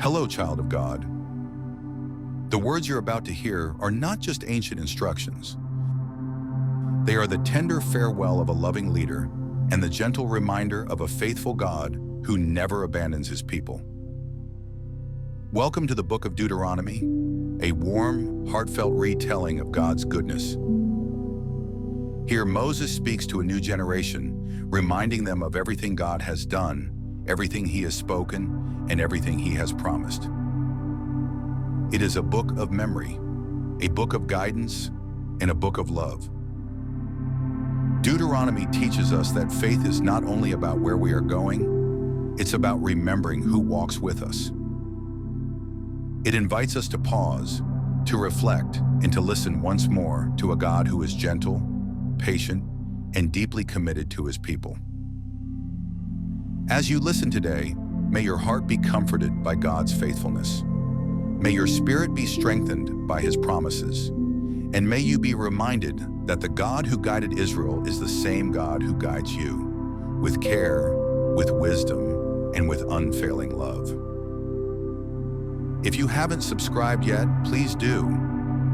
Hello, child of God. The words you're about to hear are not just ancient instructions. They are the tender farewell of a loving leader and the gentle reminder of a faithful God who never abandons his people. Welcome to the book of Deuteronomy, a warm, heartfelt retelling of God's goodness. Here Moses speaks to a new generation, reminding them of everything God has done, everything he has spoken, and everything he has promised. It is a book of memory, a book of guidance, and a book of love. Deuteronomy teaches us that faith is not only about where we are going, it's about remembering who walks with us. It invites us to pause, to reflect, and to listen once more to a God who is gentle, patient, and deeply committed to his people. As you listen today, may your heart be comforted by God's faithfulness. May your spirit be strengthened by his promises. And may you be reminded that the God who guided Israel is the same God who guides you, with care, with wisdom, and with unfailing love. If you haven't subscribed yet, please do.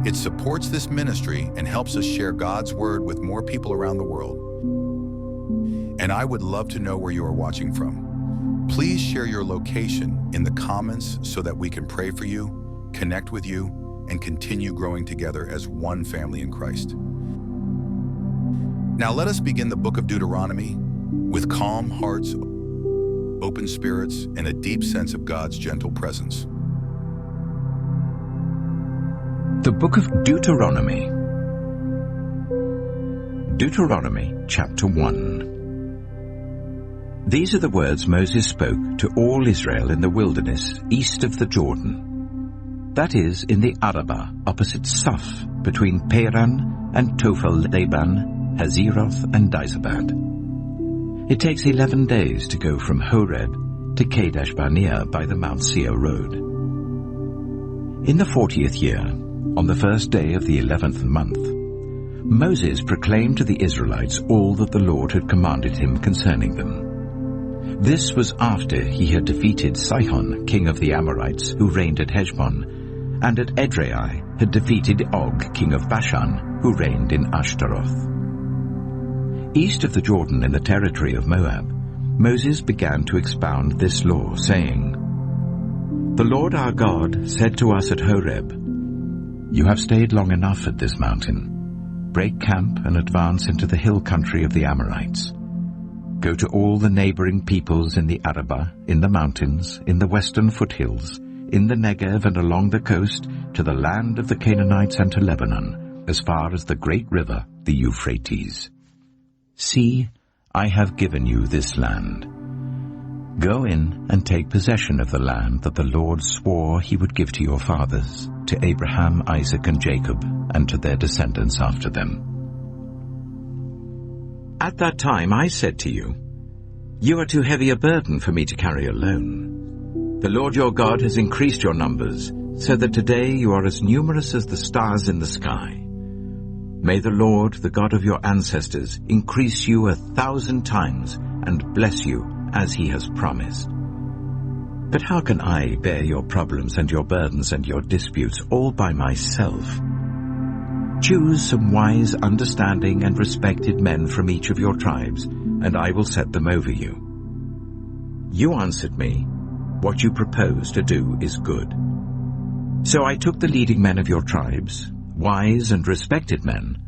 It supports this ministry and helps us share God's word with more people around the world. And I would love to know where you are watching from. Please share your location in the comments so that we can pray for you, connect with you, and continue growing together as one family in Christ. Now let us begin the book of Deuteronomy with calm hearts, open spirits, and a deep sense of God's gentle presence. The book of Deuteronomy. Deuteronomy chapter 1. These are the words Moses spoke to all Israel in the wilderness east of the Jordan. That is, in the Arabah, opposite Suph, between Paran and Tophel-Laban, Hazeroth and Dizabad. It takes 11 days to go from Horeb to Kadesh Barnea by the Mount Seir road. In the 40th year, on the first day of the 11th month, Moses proclaimed to the Israelites all that the Lord had commanded him concerning them. This was after he had defeated Sihon, king of the Amorites, who reigned at Heshbon, and at Edrei had defeated Og, king of Bashan, who reigned in Ashtaroth. East of the Jordan in the territory of Moab, Moses began to expound this law, saying, "The Lord our God said to us at Horeb, 'You have stayed long enough at this mountain. Break camp and advance into the hill country of the Amorites. Go to all the neighboring peoples in the Arabah, in the mountains, in the western foothills, in the Negev and along the coast, to the land of the Canaanites and to Lebanon, as far as the great river, the Euphrates. See, I have given you this land. Go in and take possession of the land that the Lord swore he would give to your fathers, to Abraham, Isaac, and Jacob, and to their descendants after them.' At that time I said to you, 'You are too heavy a burden for me to carry alone. The Lord your God has increased your numbers, so that today you are as numerous as the stars in the sky. May the Lord, the God of your ancestors, increase you 1,000 times and bless you as he has promised. But how can I bear your problems and your burdens and your disputes all by myself? Choose some wise, understanding, and respected men from each of your tribes, and I will set them over you.' You answered me, 'What you propose to do is good.' So I took the leading men of your tribes, wise and respected men,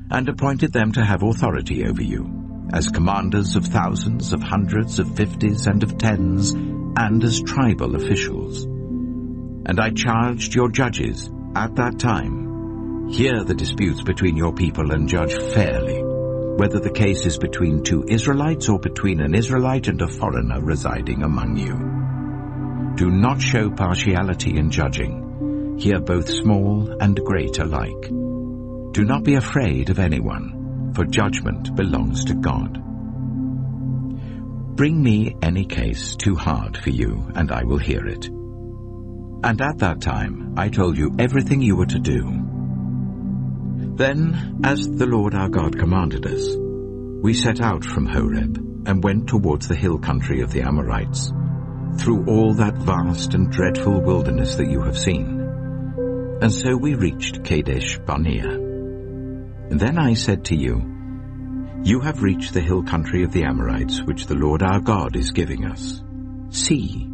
and appointed them to have authority over you, as commanders of thousands, of hundreds, of fifties, and of tens, and as tribal officials. And I charged your judges at that time, 'Hear the disputes between your people and judge fairly, whether the case is between two Israelites or between an Israelite and a foreigner residing among you. Do not show partiality in judging. Hear both small and great alike. Do not be afraid of anyone, for judgment belongs to God. Bring me any case too hard for you, and I will hear it.' And at that time I told you everything you were to do. Then, as the Lord our God commanded us, we set out from Horeb and went towards the hill country of the Amorites, through all that vast and dreadful wilderness that you have seen. And so we reached Kadesh Barnea. Then I said to you, you have reached the hill country of the Amorites, which the Lord our God is giving us. See,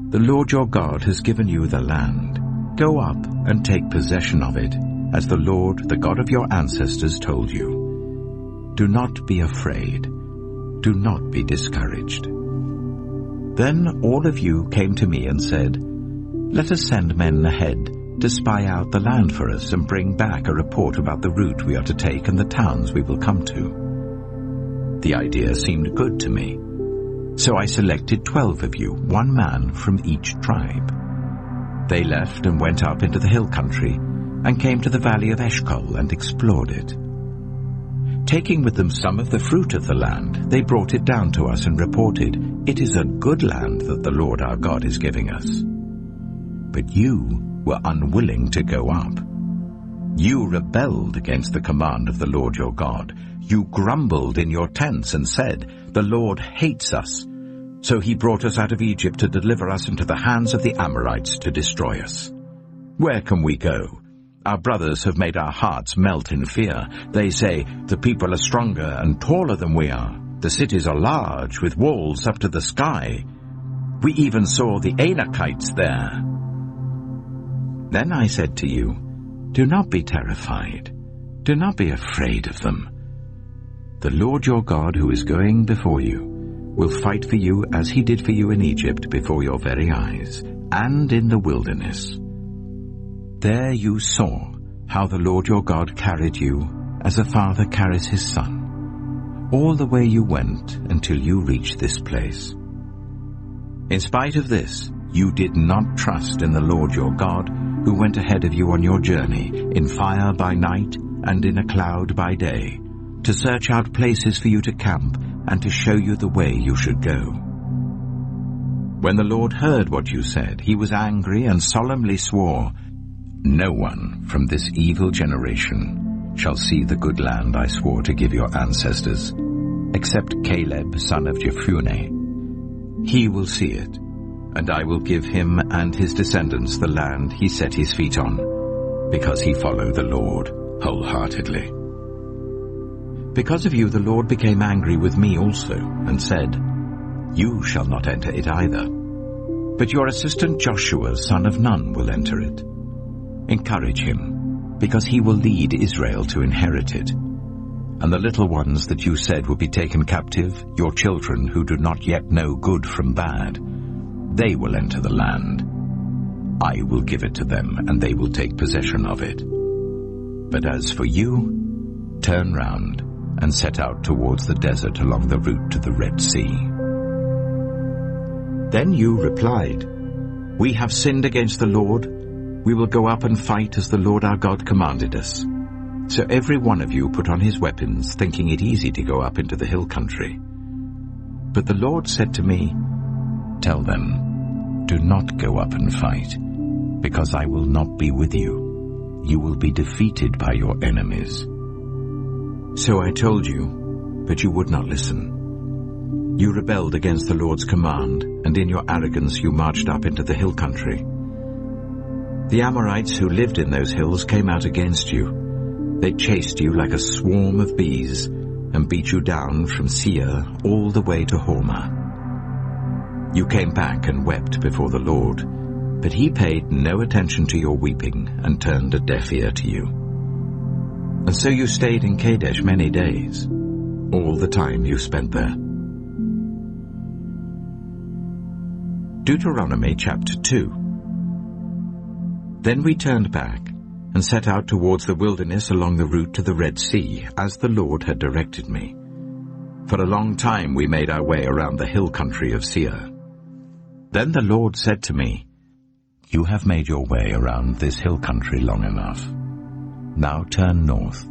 the Lord your God has given you the land. Go up and take possession of it, as the Lord, the God of your ancestors, told you. Do not be afraid. Do not be discouraged. Then all of you came to me and said, let us send men ahead to spy out the land for us and bring back a report about the route we are to take and the towns we will come to. The idea seemed good to me. So I selected 12 of you, one man from each tribe. They left and went up into the hill country and came to the valley of Eshcol and explored it. Taking with them some of the fruit of the land, they brought it down to us and reported, it is a good land that the Lord our God is giving us. But you were unwilling to go up. You rebelled against the command of the Lord your God. You grumbled in your tents and said, the Lord hates us. So he brought us out of Egypt to deliver us into the hands of the Amorites to destroy us. Where can we go? Our brothers have made our hearts melt in fear. They say, the people are stronger and taller than we are. The cities are large, with walls up to the sky. We even saw the Anakites there. Then I said to you, do not be terrified. Do not be afraid of them. The Lord your God, who is going before you, will fight for you as he did for you in Egypt before your very eyes, and in the wilderness. There you saw how the Lord your God carried you as a father carries his son, all the way you went until you reached this place. In spite of this, you did not trust in the Lord your God, who went ahead of you on your journey, in fire by night and in a cloud by day, to search out places for you to camp and to show you the way you should go. When the Lord heard what you said, he was angry and solemnly swore, no one from this evil generation shall see the good land I swore to give your ancestors, except Caleb, son of Jephunneh. He will see it, and I will give him and his descendants the land he set his feet on, because he followed the Lord wholeheartedly. Because of you the Lord became angry with me also, and said, you shall not enter it either, but your assistant Joshua, son of Nun, will enter it. Encourage him, because he will lead Israel to inherit it. And the little ones that you said will be taken captive, your children who do not yet know good from bad, they will enter the land. I will give it to them, and they will take possession of it. But as for you, turn round and set out towards the desert along the route to the Red Sea. Then you replied, we have sinned against the Lord. We will go up and fight as the Lord our God commanded us. So every one of you put on his weapons, thinking it easy to go up into the hill country. But the Lord said to me, tell them, do not go up and fight, because I will not be with you. You will be defeated by your enemies. So I told you, but you would not listen. You rebelled against the Lord's command, and in your arrogance you marched up into the hill country. The Amorites who lived in those hills came out against you. They chased you like a swarm of bees, and beat you down from Seir all the way to Hormah. You came back and wept before the Lord, but he paid no attention to your weeping and turned a deaf ear to you. And so you stayed in Kadesh many days, all the time you spent there. Deuteronomy chapter 2. Then we turned back and set out towards the wilderness along the route to the Red Sea, as the Lord had directed me. For a long time we made our way around the hill country of Seir. Then the Lord said to me, you have made your way around this hill country long enough. Now turn north.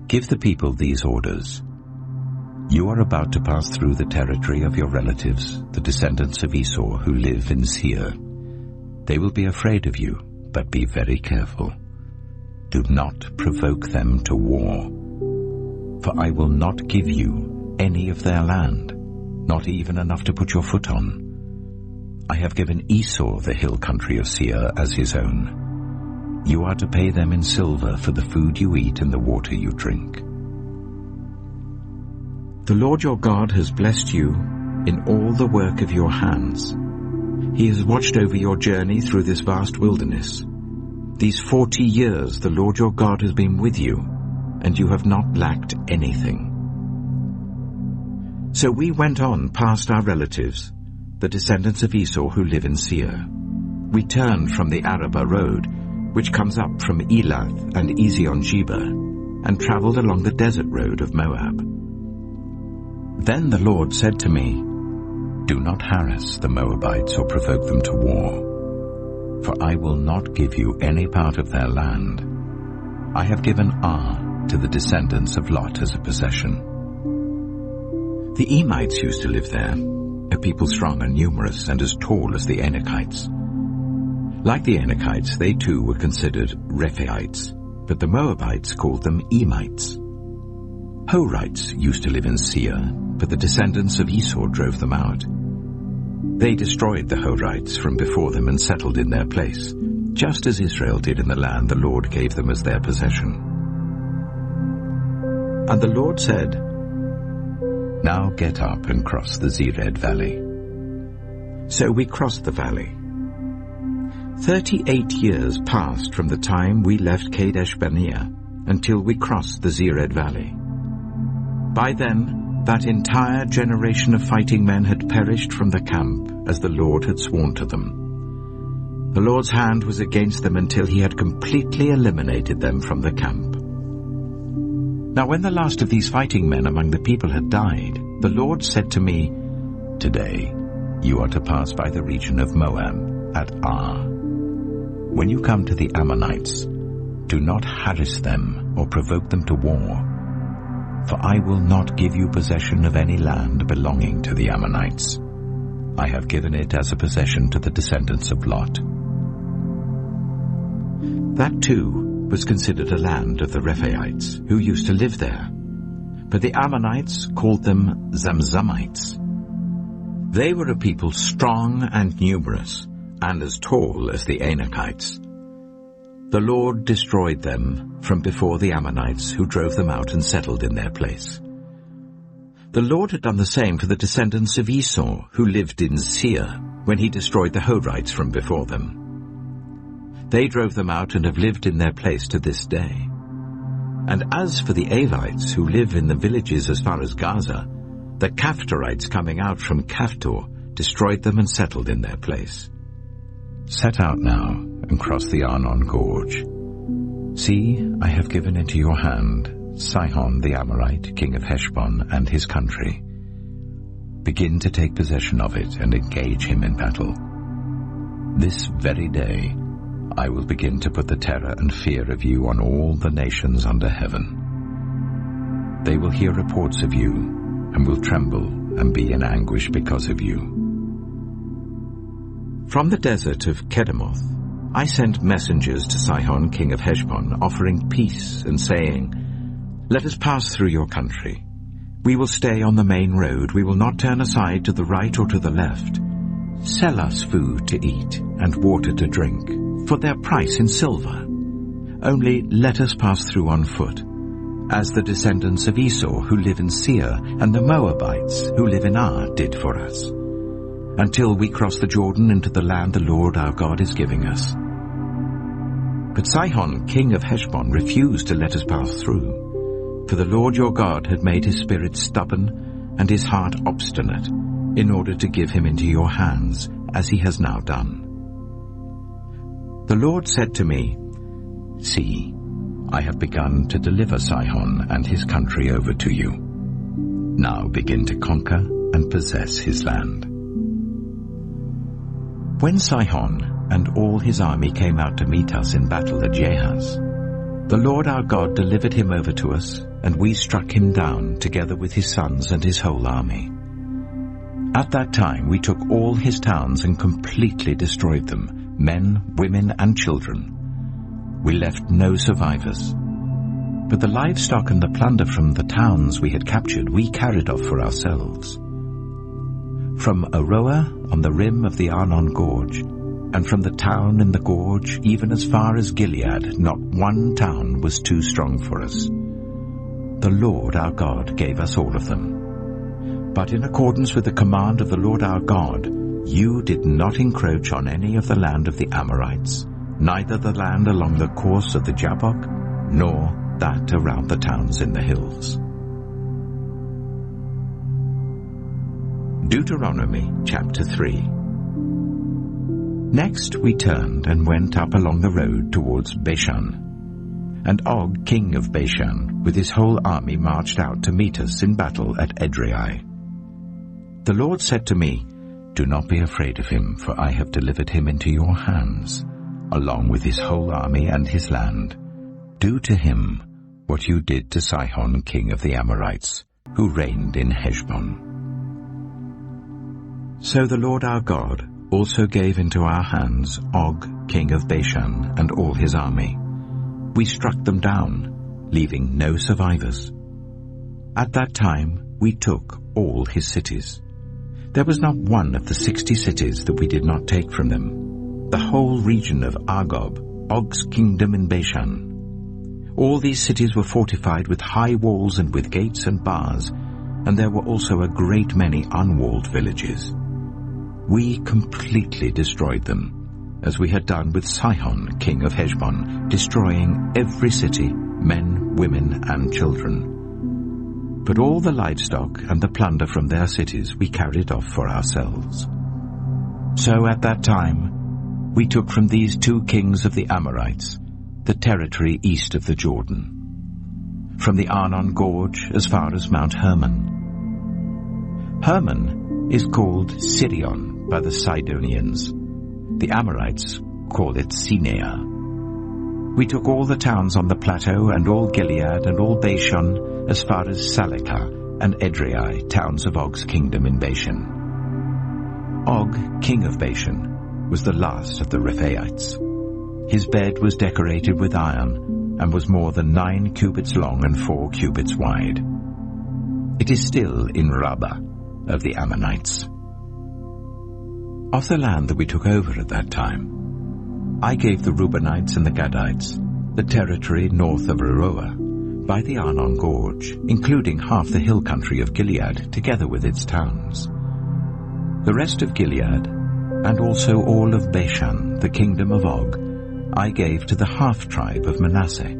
Give the people these orders. You are about to pass through the territory of your relatives, the descendants of Esau who live in Seir. They will be afraid of you, but be very careful. Do not provoke them to war. For I will not give you any of their land, not even enough to put your foot on. I have given Esau the hill country of Seir as his own. You are to pay them in silver for the food you eat and the water you drink. The Lord your God has blessed you in all the work of your hands. He has watched over your journey through this vast wilderness. These 40 years the Lord your God has been with you, and you have not lacked anything. So we went on past our relatives, the descendants of Esau who live in Seir. We turned from the Arabah road, which comes up from Elath and Ezion-Geber, and traveled along the desert road of Moab. Then the Lord said to me, Do not harass the Moabites or provoke them to war, for I will not give you any part of their land. I have given Ar to the descendants of Lot as a possession. The Emites used to live there, a people strong and numerous and as tall as the Anakites. Like the Anakites, they too were considered Rephaites, but the Moabites called them Emites. Horites used to live in Seir, but the descendants of Esau drove them out. They destroyed the Horites from before them and settled in their place, just as Israel did in the land the Lord gave them as their possession. And the Lord said, Now get up and cross the Zered valley. So we crossed the valley. 38 years passed from the time we left Kadesh Barnea until we crossed the Zered valley. By then, that entire generation of fighting men had perished from the camp as the Lord had sworn to them. The Lord's hand was against them until he had completely eliminated them from the camp. Now when the last of these fighting men among the people had died, the Lord said to me, Today you are to pass by the region of Moab at Ar. When you come to the Ammonites, do not harass them or provoke them to war, for I will not give you possession of any land belonging to the Ammonites. I have given it as a possession to the descendants of Lot. That too was considered a land of the Rephaites, who used to live there. But the Ammonites called them Zamzummites. They were a people strong and numerous, and as tall as the Anakites. The Lord destroyed them from before the Ammonites, who drove them out and settled in their place. The Lord had done the same to the descendants of Esau, who lived in Seir, when he destroyed the Horites from before them. They drove them out and have lived in their place to this day. And as for the Avites, who live in the villages as far as Gaza, the Caphtorites coming out from Caphtor destroyed them and settled in their place. Set out now and cross the Arnon Gorge. See, I have given into your hand Sihon the Amorite, king of Heshbon, and his country. Begin to take possession of it and engage him in battle. This very day I will begin to put the terror and fear of you on all the nations under heaven. They will hear reports of you and will tremble and be in anguish because of you. From the desert of Kedemoth, I sent messengers to Sihon, king of Heshbon, offering peace and saying, Let us pass through your country. We will stay on the main road. We will not turn aside to the right or to the left. Sell us food to eat and water to drink, for their price in silver. Only let us pass through on foot, as the descendants of Esau who live in Seir and the Moabites who live in Ar did for us, until we cross the Jordan into the land the Lord our God is giving us. But Sihon, king of Heshbon, refused to let us pass through, for the Lord your God had made his spirit stubborn and his heart obstinate, in order to give him into your hands, as he has now done. The Lord said to me, See, I have begun to deliver Sihon and his country over to you. Now begin to conquer and possess his land. When Sihon and all his army came out to meet us in battle at Jahaz, the Lord our God delivered him over to us, and we struck him down together with his sons and his whole army. At that time we took all his towns and completely destroyed them, men, women, and children. We left no survivors. But the livestock and the plunder from the towns we had captured we carried off for ourselves. from Aroer on the rim of the Arnon Gorge, and from the town in the gorge, even as far as Gilead, not one town was too strong for us. The Lord our God gave us all of them. But in accordance with the command of the Lord our God, you did not encroach on any of the land of the Amorites, neither the land along the course of the Jabbok, nor that around the towns in the hills. Deuteronomy chapter 3. Next we turned and went up along the road towards Bashan. And Og, king of Bashan, with his whole army marched out to meet us in battle at Edrei. The Lord said to me, "Do not be afraid of him, for I have delivered him into your hands, along with his whole army and his land. Do to him what you did to Sihon, king of the Amorites, who reigned in Heshbon." So the Lord our God also gave into our hands Og, king of Bashan, and all his army. We struck them down, leaving no survivors. At that time we took all his cities. There was not one of the 60 cities that we did not take from them. The whole region of Argob, Og's kingdom in Bashan. All these cities were fortified with high walls and with gates and bars, and there were also a great many unwalled villages. We completely destroyed them, as we had done with Sihon, king of Heshbon, destroying every city, men, women, and children. But all the livestock and the plunder from their cities we carried off for ourselves. So at that time we took from these 2 kings of the Amorites the territory east of the Jordan, from the Arnon Gorge as far as Mount Hermon. Hermon is called Sirion by the Sidonians. The Amorites call it Sinea. We took all the towns on the plateau and all Gilead and all Bashan as far as Salekah and Edrei, towns of Og's kingdom in Bashan. Og, king of Bashan, was the last of the Rephaites. His bed was decorated with iron and was more than 9 cubits long and 4 cubits wide. It is still in Rabbah of the Ammonites. Of the land that we took over at that time, I gave the Reubenites and the Gadites the territory north of Aroer, by the Arnon Gorge, including half the hill country of Gilead, together with its towns. The rest of Gilead, and also all of Bashan, the kingdom of Og, I gave to the half-tribe of Manasseh.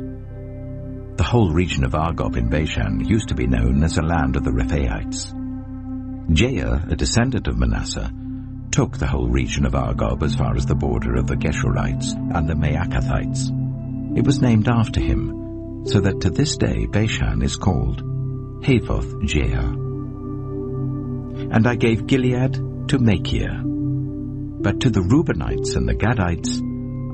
The whole region of Argob in Bashan used to be known as a land of the Rephaites. Jair, a descendant of Manasseh, took the whole region of Argob as far as the border of the Geshurites and the Maacathites. It was named after him, so that to this day Bashan is called Havoth Jair. And I gave Gilead to Machir. But to the Reubenites and the Gadites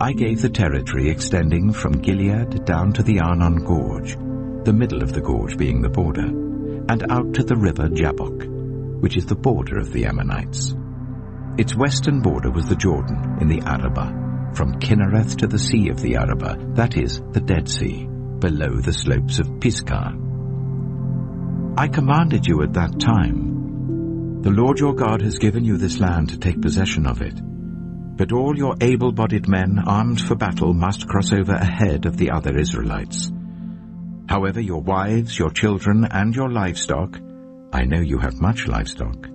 I gave the territory extending from Gilead down to the Arnon Gorge, the middle of the gorge being the border, and out to the river Jabbok, which is the border of the Ammonites. Its western border was the Jordan in the Arabah, from Kinnereth to the sea of the Arabah, that is, the Dead Sea, below the slopes of Pisgah. I commanded you at that time, "The Lord your God has given you this land to take possession of it. But all your able-bodied men armed for battle must cross over ahead of the other Israelites. However, your wives, your children, and your livestock, I know you have much livestock,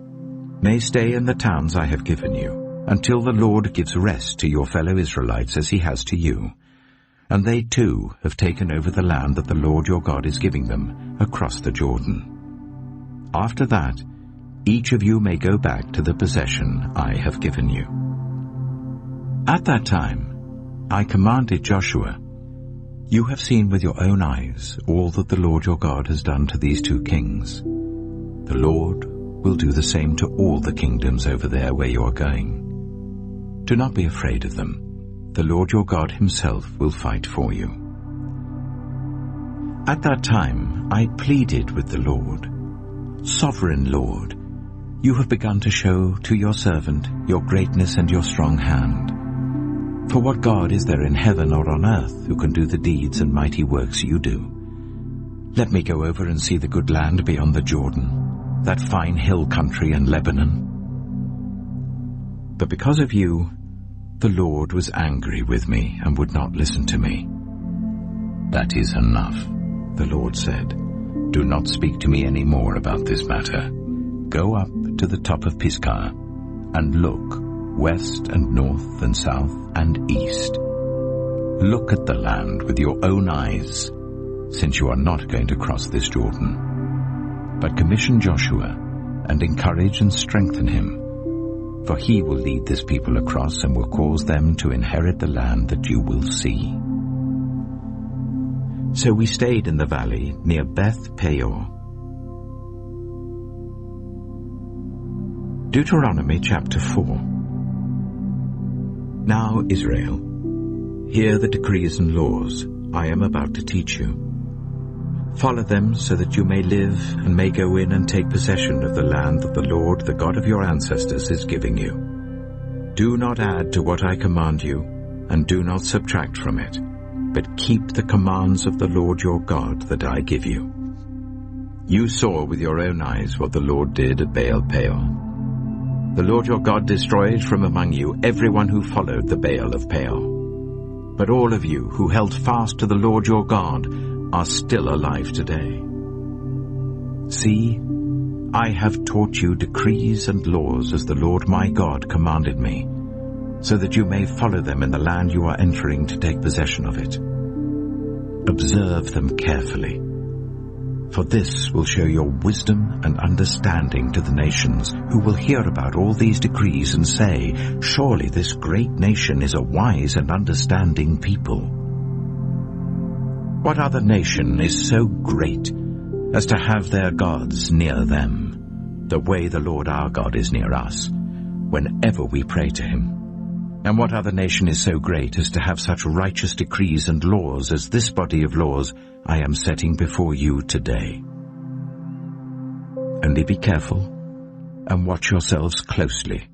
may stay in the towns I have given you, until the Lord gives rest to your fellow Israelites as he has to you. And they too have taken over the land that the Lord your God is giving them across the Jordan. After that, each of you may go back to the possession I have given you." At that time, I commanded Joshua, "You have seen with your own eyes all that the Lord your God has done to these 2 kings. The Lord will do the same to all the kingdoms over there where you are going. Do not be afraid of them. The Lord your God himself will fight for you." At that time, I pleaded with the Lord, "Sovereign Lord, you have begun to show to your servant your greatness and your strong hand. For what God is there in heaven or on earth who can do the deeds and mighty works you do? Let me go over and see the good land beyond the Jordan, that fine hill country and Lebanon. But because of you, the Lord was angry with me and would not listen to me. That is enough, the Lord said. Do not speak to me any more about this matter. Go up to the top of Pisgah and look west and north and south and east. Look at the land with your own eyes, since you are not going to cross this Jordan. But commission Joshua and encourage and strengthen him, for he will lead this people across and will cause them to inherit the land that you will see. So we stayed in the valley near Beth Peor. Deuteronomy chapter 4. Now, Israel, hear the decrees and laws I am about to teach you. Follow them so that you may live and may go in and take possession of the land that the Lord, the God of your ancestors, is giving you. Do not add to what I command you, and do not subtract from it, but keep the commands of the Lord your God that I give you. You saw with your own eyes what the Lord did at Baal Peor. The Lord your God destroyed from among you everyone who followed the Baal of Peor. But all of you who held fast to the Lord your God are still alive today. See, I have taught you decrees and laws as the Lord my God commanded me, so that you may follow them in the land you are entering to take possession of it. Observe them carefully, for this will show your wisdom and understanding to the nations who will hear about all these decrees and say, surely this great nation is a wise and understanding people. What other nation is so great as to have their gods near them, the way the Lord our God is near us, whenever we pray to him? And what other nation is so great as to have such righteous decrees and laws as this body of laws I am setting before you today? Only be careful and watch yourselves closely,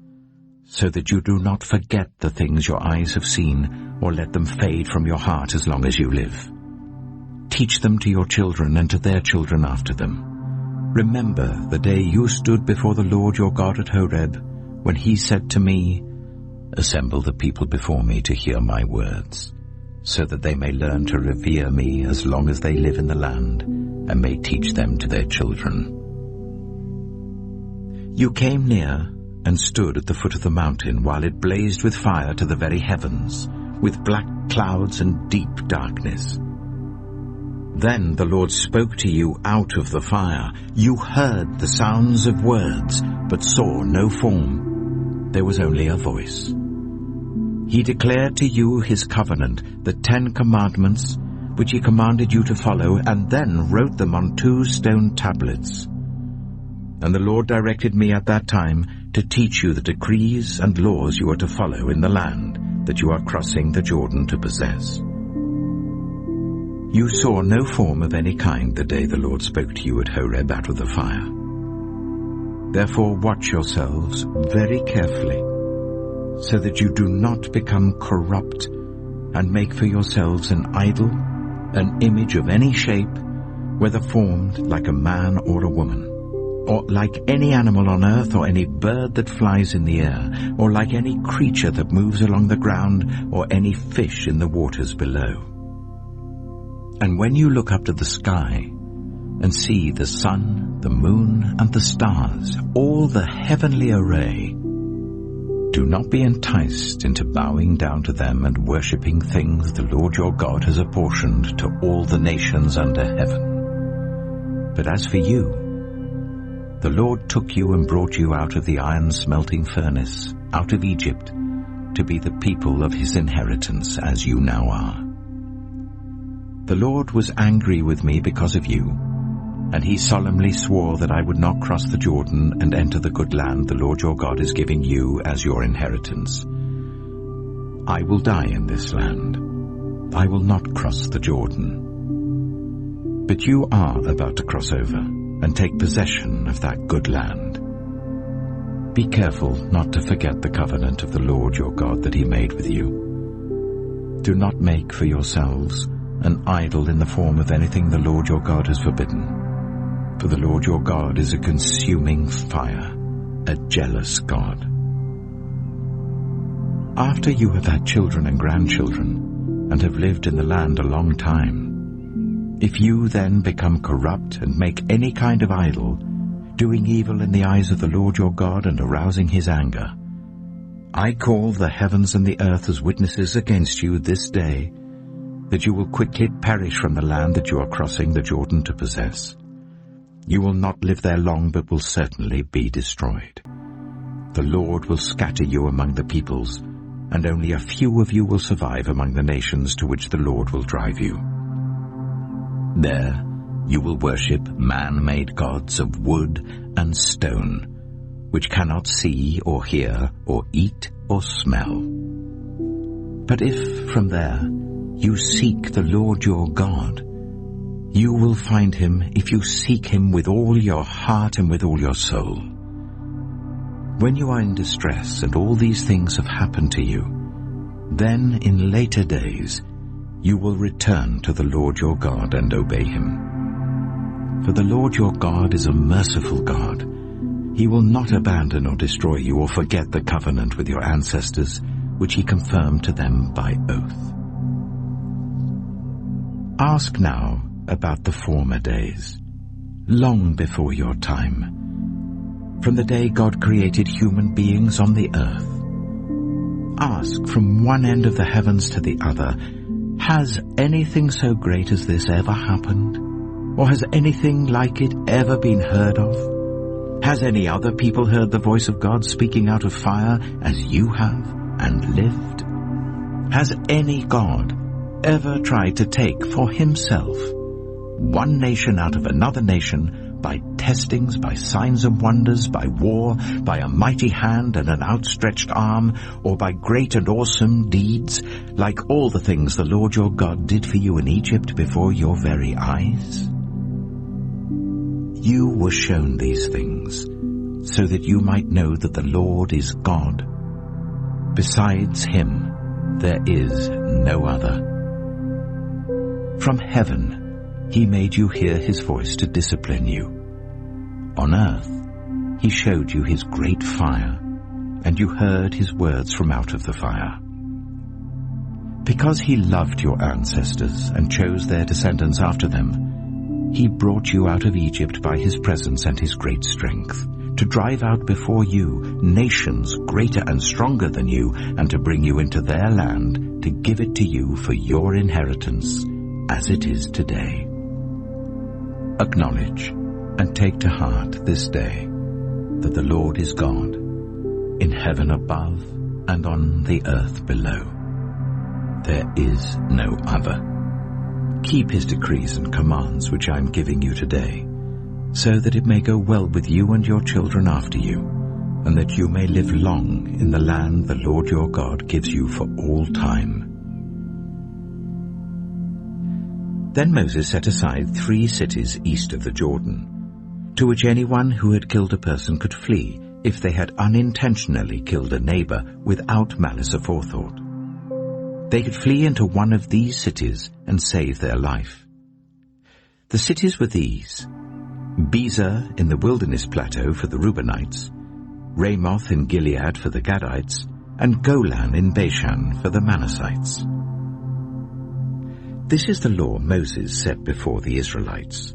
so that you do not forget the things your eyes have seen or let them fade from your heart as long as you live. Teach them to your children and to their children after them. Remember the day you stood before the Lord your God at Horeb, when he said to me, assemble the people before me to hear my words, so that they may learn to revere me as long as they live in the land, and may teach them to their children. You came near and stood at the foot of the mountain while it blazed with fire to the very heavens, with black clouds and deep darkness. Then the Lord spoke to you out of the fire. You heard the sounds of words, but saw no form. There was only a voice. He declared to you his covenant, the 10 commandments, which he commanded you to follow, and then wrote them on 2 stone tablets. And the Lord directed me at that time to teach you the decrees and laws you are to follow in the land that you are crossing the Jordan to possess. You saw no form of any kind the day the Lord spoke to you at Horeb out of the fire. Therefore watch yourselves very carefully, so that you do not become corrupt and make for yourselves an idol, an image of any shape, whether formed like a man or a woman, or like any animal on earth, or any bird that flies in the air, or like any creature that moves along the ground, or any fish in the waters below. And when you look up to the sky and see the sun, the moon, and the stars, all the heavenly array, do not be enticed into bowing down to them and worshipping things the Lord your God has apportioned to all the nations under heaven. But as for you, the Lord took you and brought you out of the iron-smelting furnace, out of Egypt, to be the people of his inheritance, as you now are. The Lord was angry with me because of you, and he solemnly swore that I would not cross the Jordan and enter the good land the Lord your God is giving you as your inheritance. I will die in this land. I will not cross the Jordan. But you are about to cross over and take possession of that good land. Be careful not to forget the covenant of the Lord your God that he made with you. Do not make for yourselves an idol in the form of anything the Lord your God has forbidden. For the Lord your God is a consuming fire, a jealous God. After you have had children and grandchildren, and have lived in the land a long time, if you then become corrupt and make any kind of idol, doing evil in the eyes of the Lord your God and arousing his anger, I call the heavens and the earth as witnesses against you this day, that you will quickly perish from the land that you are crossing the Jordan to possess. You will not live there long, but will certainly be destroyed. The Lord will scatter you among the peoples, and only a few of you will survive among the nations to which the Lord will drive you. There you will worship man-made gods of wood and stone, which cannot see or hear or eat or smell. But if from there you seek the Lord your God, you will find him if you seek him with all your heart and with all your soul. When you are in distress and all these things have happened to you, then in later days you will return to the Lord your God and obey him. For the Lord your God is a merciful God. He will not abandon or destroy you or forget the covenant with your ancestors, which he confirmed to them by oath. Ask now about the former days, long before your time, from the day God created human beings on the earth. Ask from one end of the heavens to the other, has anything so great as this ever happened? Or has anything like it ever been heard of? Has any other people heard the voice of God speaking out of fire as you have and lived? Has any God ever tried to take for himself one nation out of another nation by testings, by signs and wonders, by war, by a mighty hand and an outstretched arm, or by great and awesome deeds, like all the things the Lord your God did for you in Egypt before your very eyes? You were shown these things, so that you might know that the Lord is God. Besides him, there is no other. From heaven, he made you hear his voice to discipline you. On earth, he showed you his great fire, and you heard his words from out of the fire. Because he loved your ancestors and chose their descendants after them, he brought you out of Egypt by his presence and his great strength, to drive out before you nations greater and stronger than you, and to bring you into their land, to give it to you for your inheritance, as it is today. Acknowledge and take to heart this day that the Lord is God, in heaven above and on the earth below. There is no other. Keep his decrees and commands which I am giving you today, so that it may go well with you and your children after you, and that you may live long in the land the Lord your God gives you for all time. Then Moses set aside 3 cities east of the Jordan, to which anyone who had killed a person could flee if they had unintentionally killed a neighbor without malice aforethought. They could flee into one of these cities and save their life. The cities were these: Bezer in the wilderness plateau for the Reubenites, Ramoth in Gilead for the Gadites, and Golan in Bashan for the Manassites. This is the law Moses set before the Israelites.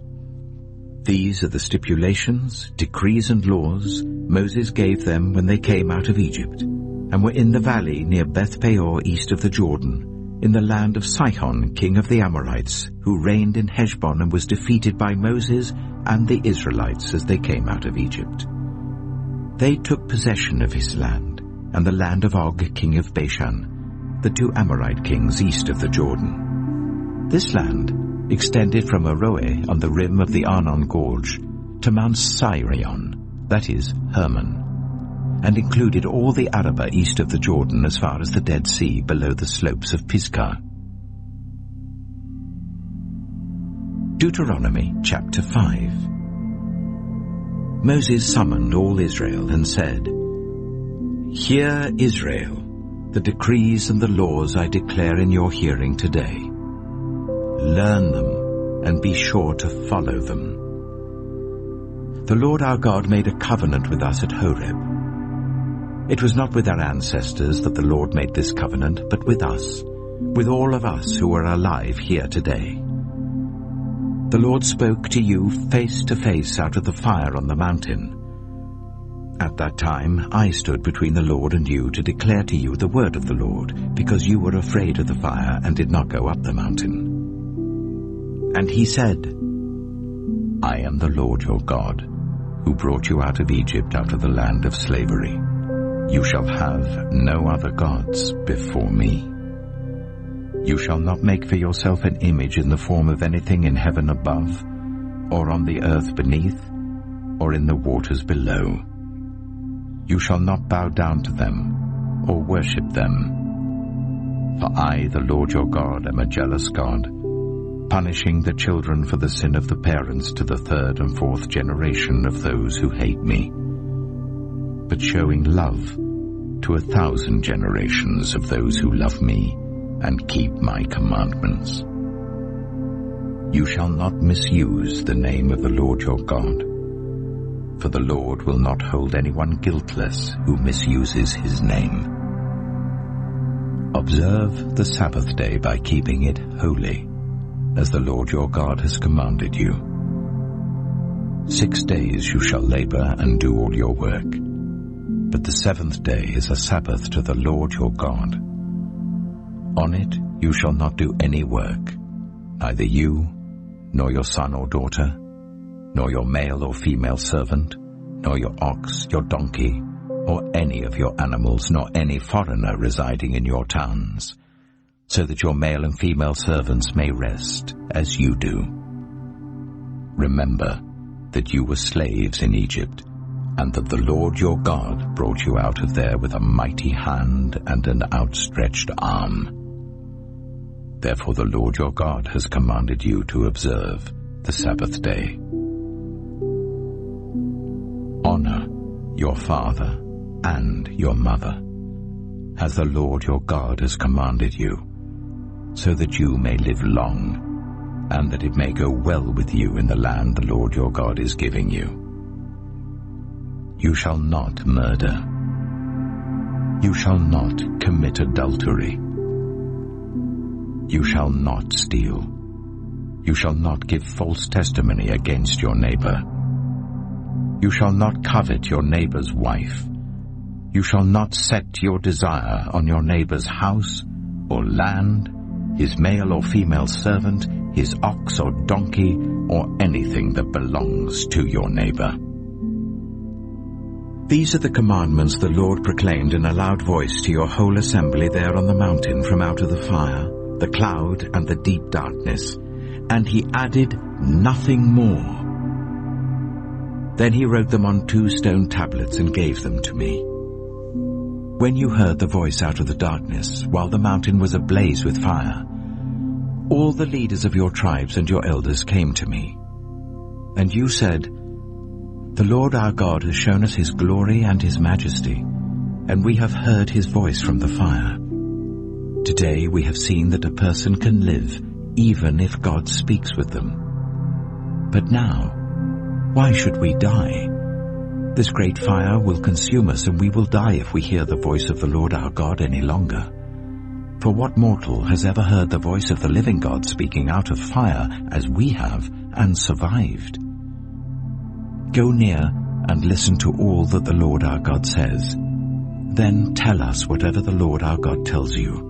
These are the stipulations, decrees and laws Moses gave them when they came out of Egypt, and were in the valley near Beth Peor east of the Jordan, in the land of Sihon, king of the Amorites, who reigned in Heshbon and was defeated by Moses and the Israelites as they came out of Egypt. They took possession of his land, and the land of Og, king of Bashan, the 2 Amorite kings east of the Jordan. This land extended from Aroeh on the rim of the Arnon Gorge to Mount Sirion, that is, Hermon, and included all the Arabah east of the Jordan as far as the Dead Sea below the slopes of Pisgah. Deuteronomy chapter 5. Moses summoned all Israel and said, "Hear, Israel, the decrees and the laws I declare in your hearing today. Learn them and be sure to follow them. The Lord our God made a covenant with us at Horeb. It was not with our ancestors that the Lord made this covenant, but with us, with all of us who are alive here today. The Lord spoke to you face to face out of the fire on the mountain. At that time I stood between the Lord and you to declare to you the word of the Lord, because you were afraid of the fire and did not go up the mountain. And he said, I am the Lord your God, who brought you out of Egypt, out of the land of slavery. You shall have no other gods before me. You shall not make for yourself an image in the form of anything in heaven above, or on the earth beneath, or in the waters below. You shall not bow down to them, or worship them. For I, the Lord your God, am a jealous God, punishing the children for the sin of the parents to the 3rd and 4th generation of those who hate me, but showing love to 1,000 generations of those who love me and keep my commandments. You shall not misuse the name of the Lord your God, for the Lord will not hold anyone guiltless who misuses his name. Observe the Sabbath day by keeping it holy, as the Lord your God has commanded you. 6 days you shall labor and do all your work, but the 7th day is a Sabbath to the Lord your God. On it you shall not do any work, neither you, nor your son or daughter, nor your male or female servant, nor your ox, your donkey, or any of your animals, nor any foreigner residing in your towns, so that your male and female servants may rest as you do. Remember that you were slaves in Egypt, and that the Lord your God brought you out of there with a mighty hand and an outstretched arm. Therefore the Lord your God has commanded you to observe the Sabbath day. Honor your father and your mother, as the Lord your God has commanded you, so that you may live long, and that it may go well with you in the land the Lord your God is giving you. You shall not murder. You shall not commit adultery. You shall not steal. You shall not give false testimony against your neighbor. You shall not covet your neighbor's wife. You shall not set your desire on your neighbor's house or land, his male or female servant, his ox or donkey, or anything that belongs to your neighbor. These are the commandments the Lord proclaimed in a loud voice to your whole assembly there on the mountain from out of the fire, the cloud, and the deep darkness. And he added nothing more. Then he wrote them on 2 stone tablets and gave them to me. When you heard the voice out of the darkness, while the mountain was ablaze with fire, all the leaders of your tribes and your elders came to me. And you said, The Lord our God has shown us his glory and his majesty, and we have heard his voice from the fire. Today we have seen that a person can live even if God speaks with them. But now, why should we die? This great fire will consume us, and we will die if we hear the voice of the Lord our God any longer. For what mortal has ever heard the voice of the living God speaking out of fire as we have, and survived? Go near and listen to all that the Lord our God says. Then tell us whatever the Lord our God tells you.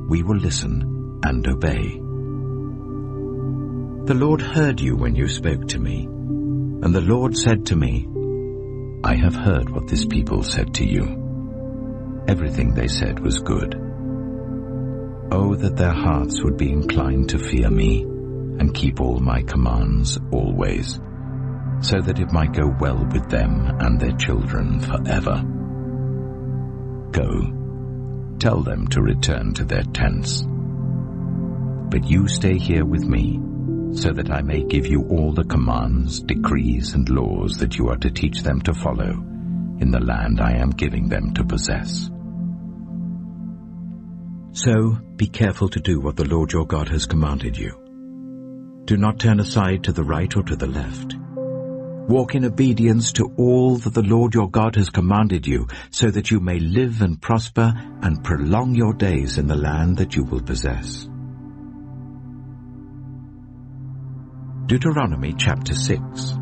We will listen and obey. The Lord heard you when you spoke to me, and the Lord said to me, I have heard what this people said to you. Everything they said was good. Oh, that their hearts would be inclined to fear me and keep all my commands always, so that it might go well with them and their children forever. Go, tell them to return to their tents. But you stay here with me, so that I may give you all the commands, decrees, and laws that you are to teach them to follow in the land I am giving them to possess. So be careful to do what the Lord your God has commanded you. Do not turn aside to the right or to the left. Walk in obedience to all that the Lord your God has commanded you, so that you may live and prosper and prolong your days in the land that you will possess. Deuteronomy chapter 6.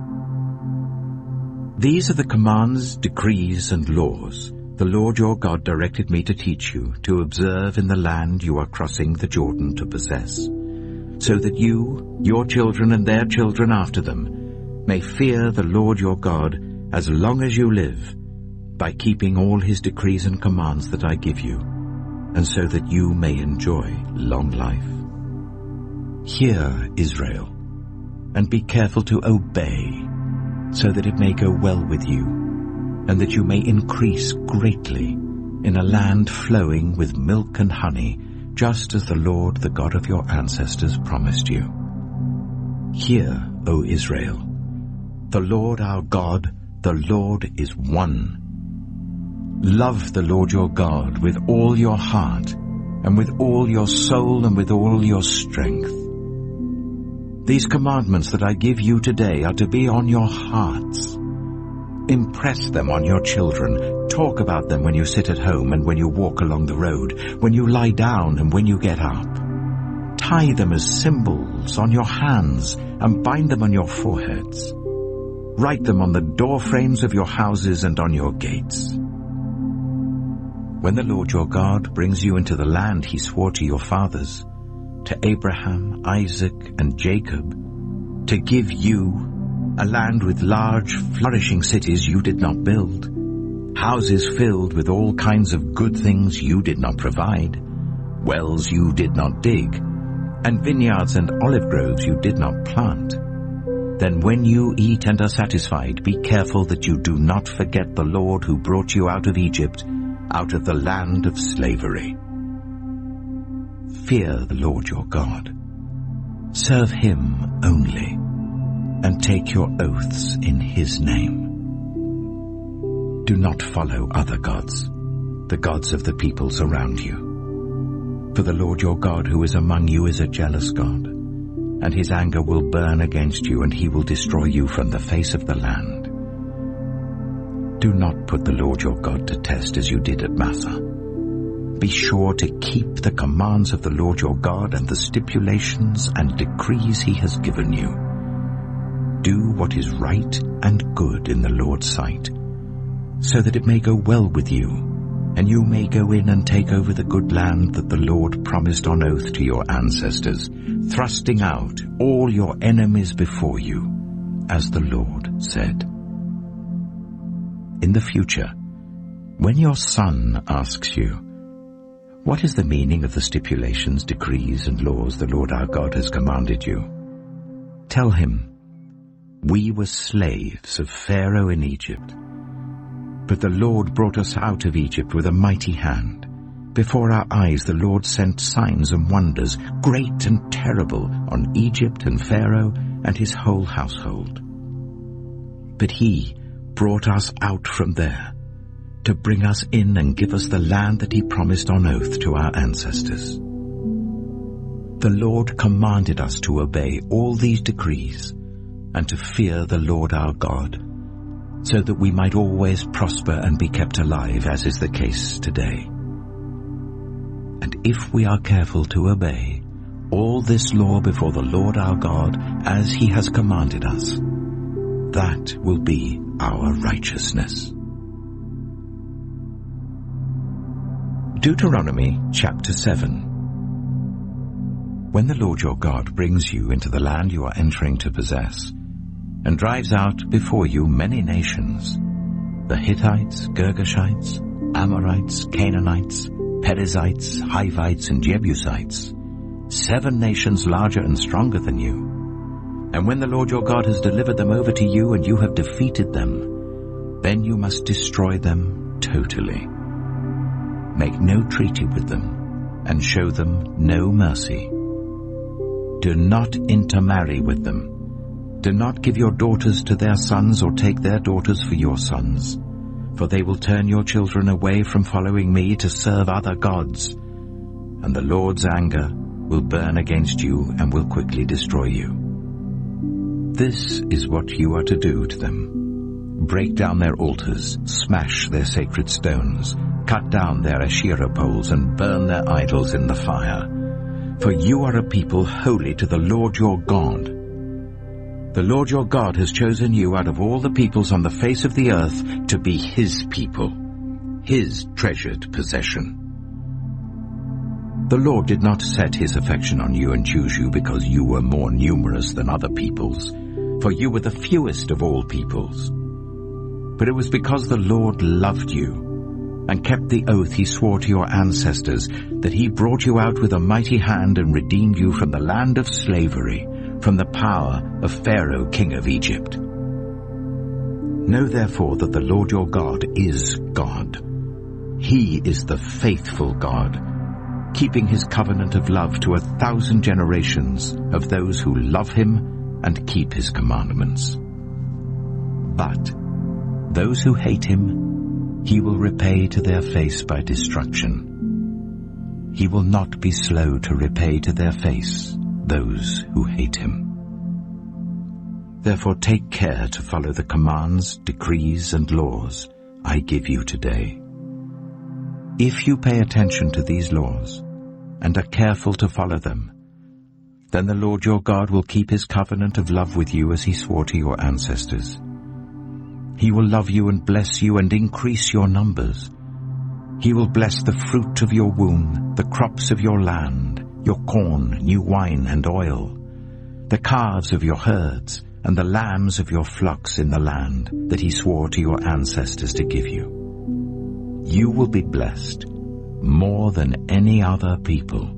These are the commands, decrees, and laws the Lord your God directed me to teach you, to observe in the land you are crossing the Jordan to possess, so that you, your children, and their children after them may fear the Lord your God as long as you live, by keeping all his decrees and commands that I give you, and so that you may enjoy long life. Hear, Israel, and be careful to obey, so that it may go well with you, and that you may increase greatly in a land flowing with milk and honey, just as the Lord, the God of your ancestors, promised you. Hear, O Israel, the Lord our God, the Lord is one. Love the Lord your God with all your heart, and with all your soul, and with all your strength. These commandments that I give you today are to be on your hearts. Impress them on your children. Talk about them when you sit at home and when you walk along the road, when you lie down and when you get up. Tie them as symbols on your hands and bind them on your foreheads. Write them on the door frames of your houses and on your gates. When the Lord your God brings you into the land he swore to your fathers, to Abraham, Isaac, and Jacob, to give you a land with large, flourishing cities you did not build, houses filled with all kinds of good things you did not provide, wells you did not dig, and vineyards and olive groves you did not plant. Then when you eat and are satisfied, be careful that you do not forget the Lord who brought you out of Egypt, out of the land of slavery. Fear the Lord your God. Serve him only, and take your oaths in his name. Do not follow other gods, the gods of the peoples around you. For the Lord your God who is among you is a jealous God, and his anger will burn against you, and he will destroy you from the face of the land. Do not put the Lord your God to test as you did at Massah. Be sure to keep the commands of the Lord your God and the stipulations and decrees he has given you. Do what is right and good in the Lord's sight, so that it may go well with you, and you may go in and take over the good land that the Lord promised on oath to your ancestors, thrusting out all your enemies before you, as the Lord said. In the future, when your son asks you, "What is the meaning of the stipulations, decrees, and laws the Lord our God has commanded you?" tell him, "We were slaves of Pharaoh in Egypt, but the Lord brought us out of Egypt with a mighty hand. Before our eyes the Lord sent signs and wonders, great and terrible, on Egypt and Pharaoh and his whole household. But he brought us out from there to bring us in and give us the land that he promised on oath to our ancestors. The Lord commanded us to obey all these decrees and to fear the Lord our God, so that we might always prosper and be kept alive, as is the case today. And if we are careful to obey all this law before the Lord our God, as he has commanded us, that will be our righteousness." Deuteronomy chapter 7. When the Lord your God brings you into the land you are entering to possess, and drives out before you many nations, the Hittites, Girgashites, Amorites, Canaanites, Perizzites, Hivites, and Jebusites, 7 nations larger and stronger than you. And when the Lord your God has delivered them over to you and you have defeated them, then you must destroy them totally. Make no treaty with them, and show them no mercy. Do not intermarry with them. Do not give your daughters to their sons, or take their daughters for your sons, for they will turn your children away from following me to serve other gods, and the Lord's anger will burn against you and will quickly destroy you. This is what you are to do to them. Break down their altars, smash their sacred stones, cut down their Asherah poles, and burn their idols in the fire. For you are a people holy to the Lord your God. The Lord your God has chosen you out of all the peoples on the face of the earth to be his people, his treasured possession. The Lord did not set his affection on you and choose you because you were more numerous than other peoples, for you were the fewest of all peoples. But it was because the Lord loved you and kept the oath he swore to your ancestors, that he brought you out with a mighty hand and redeemed you from the land of slavery, from the power of Pharaoh, king of Egypt. Know therefore that the Lord your God is God. He is the faithful God, keeping his covenant of love to 1,000 generations of those who love him and keep his commandments. But those who hate him, he will repay to their face by destruction. He will not be slow to repay to their face those who hate him. Therefore take care to follow the commands, decrees, and laws I give you today. If you pay attention to these laws and are careful to follow them, then the Lord your God will keep his covenant of love with you as he swore to your ancestors. He will love you and bless you and increase your numbers. He will bless the fruit of your womb, the crops of your land, your corn, new wine, and oil, the calves of your herds, and the lambs of your flocks in the land that he swore to your ancestors to give you. You will be blessed more than any other people.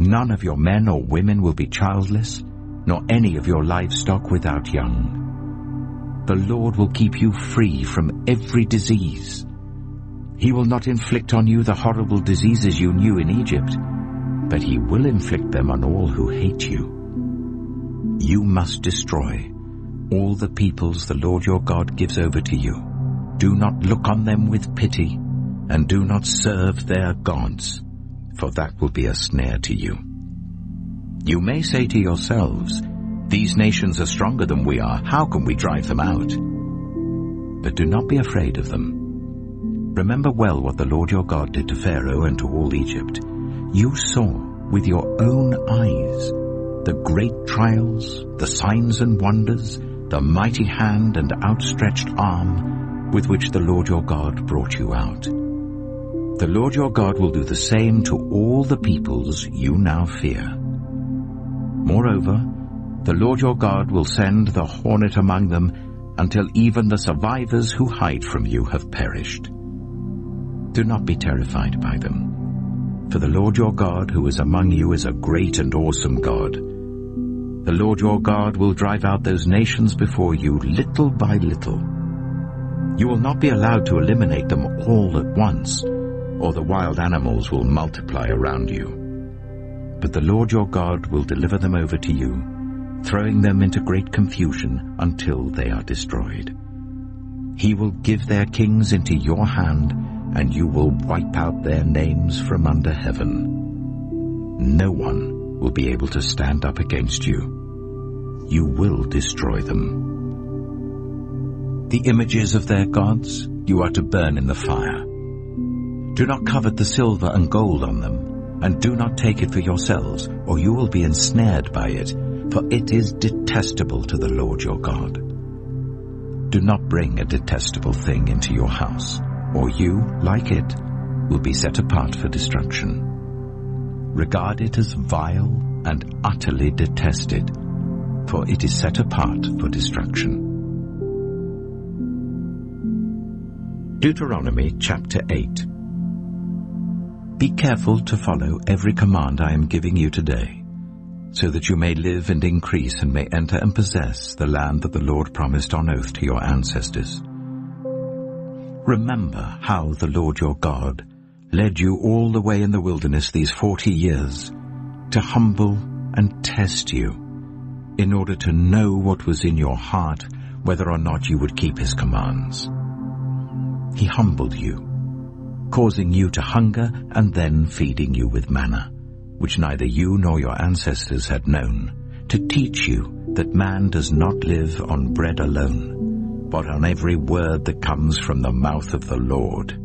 None of your men or women will be childless, nor any of your livestock without young. The Lord will keep you free from every disease. He will not inflict on you the horrible diseases you knew in Egypt, but he will inflict them on all who hate you. You must destroy all the peoples the Lord your God gives over to you. Do not look on them with pity, and do not serve their gods, for that will be a snare to you. You may say to yourselves, these nations are stronger than we are. How can we drive them out? But do not be afraid of them. Remember well what the Lord your God did to Pharaoh and to all Egypt. You saw with your own eyes the great trials, the signs and wonders, the mighty hand and outstretched arm with which the Lord your God brought you out. The Lord your God will do the same to all the peoples you now fear. Moreover, the Lord your God will send the hornet among them until even the survivors who hide from you have perished. Do not be terrified by them, for the Lord your God who is among you is a great and awesome God. The Lord your God will drive out those nations before you little by little. You will not be allowed to eliminate them all at once, or the wild animals will multiply around you. But the Lord your God will deliver them over to you, throwing them into great confusion until they are destroyed. He will give their kings into your hand, and you will wipe out their names from under heaven. No one will be able to stand up against you. You will destroy them. The images of their gods you are to burn in the fire. Do not covet the silver and gold on them, and do not take it for yourselves, or you will be ensnared by it, for it is detestable to the Lord your God. Do not bring a detestable thing into your house, or you, like it, will be set apart for destruction. Regard it as vile and utterly detested, for it is set apart for destruction. Deuteronomy chapter 8. Be careful to follow every command I am giving you today, so that you may live and increase and may enter and possess the land that the Lord promised on oath to your ancestors. Remember how the Lord your God led you all the way in the wilderness these 40 years to humble and test you, in order to know what was in your heart, whether or not you would keep his commands. He humbled you, causing you to hunger and then feeding you with manna, which neither you nor your ancestors had known, to teach you that man does not live on bread alone, but on every word that comes from the mouth of the Lord.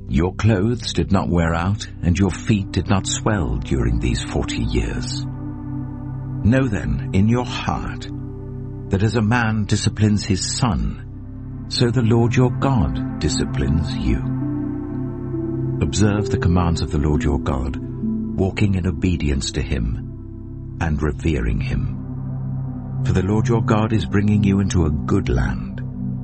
Your clothes did not wear out, and your feet did not swell during these 40 years. Know then in your heart that as a man disciplines his son, so the Lord your God disciplines you. Observe the commands of the Lord your God, walking in obedience to him and revering him. For the Lord your God is bringing you into a good land,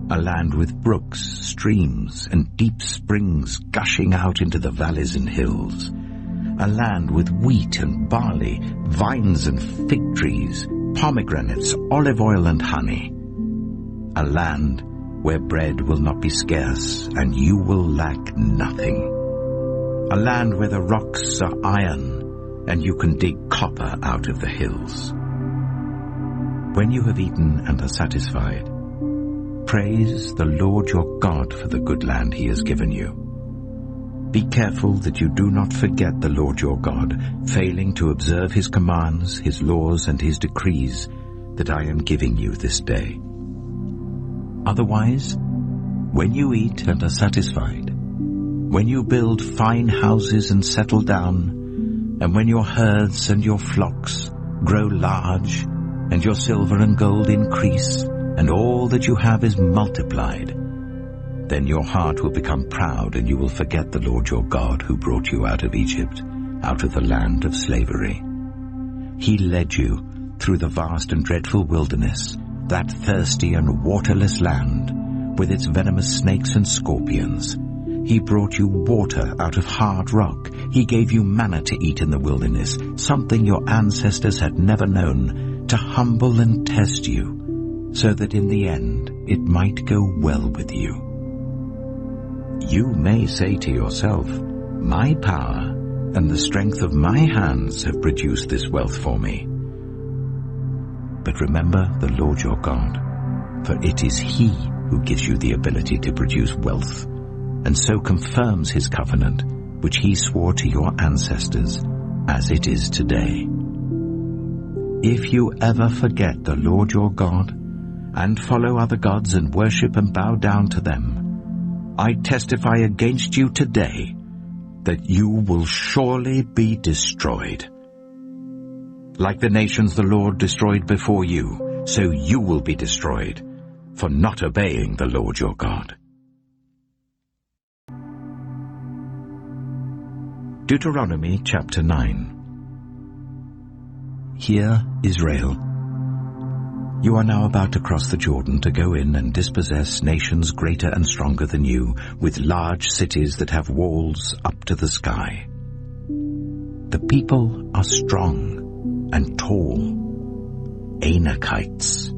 a land with brooks, streams, and deep springs gushing out into the valleys and hills, a land with wheat and barley, vines and fig trees, pomegranates, olive oil and honey, a land where bread will not be scarce and you will lack nothing, a land where the rocks are iron and you can dig copper out of the hills. When you have eaten and are satisfied, praise the Lord your God for the good land he has given you. Be careful that you do not forget the Lord your God, failing to observe his commands, his laws, and his decrees that I am giving you this day. Otherwise, when you eat and are satisfied, when you build fine houses and settle down, and when your herds and your flocks grow large, and your silver and gold increase, and all that you have is multiplied, then your heart will become proud, and you will forget the Lord your God who brought you out of Egypt, out of the land of slavery. He led you through the vast and dreadful wilderness, that thirsty and waterless land, with its venomous snakes and scorpions. He brought you water out of hard rock. He gave you manna to eat in the wilderness, something your ancestors had never known, to humble and test you, so that in the end it might go well with you. You may say to yourself, my power and the strength of my hands have produced this wealth for me. But remember the Lord your God, for it is he who gives you the ability to produce wealth, and so confirms his covenant, which he swore to your ancestors, as it is today. If you ever forget the Lord your God, and follow other gods and worship and bow down to them, I testify against you today that you will surely be destroyed. Like the nations the Lord destroyed before you, so you will be destroyed for not obeying the Lord your God. Deuteronomy chapter 9. Hear, Israel, you are now about to cross the Jordan to go in and dispossess nations greater and stronger than you, with large cities that have walls up to the sky. The people are strong and tall, Anakites.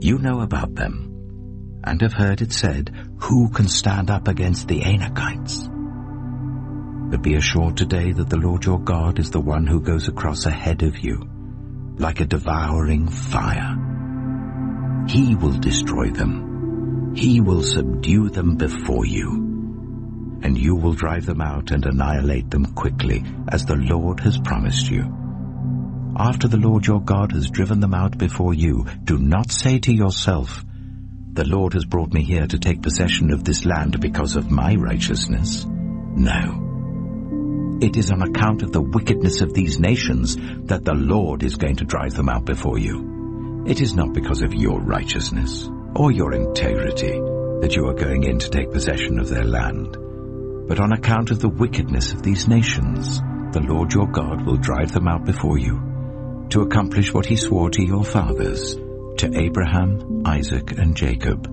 You know about them, and have heard it said, who can stand up against the Anakites? But be assured today that the Lord your God is the one who goes across ahead of you, like a devouring fire. He will destroy them. He will subdue them before you, and you will drive them out and annihilate them quickly, as the Lord has promised you. After the Lord your God has driven them out before you, do not say to yourself, the Lord has brought me here to take possession of this land because of my righteousness. No. It is on account of the wickedness of these nations that the Lord is going to drive them out before you. It is not because of your righteousness or your integrity that you are going in to take possession of their land, but on account of the wickedness of these nations, the Lord your God will drive them out before you, to accomplish what he swore to your fathers, to Abraham, Isaac, and Jacob.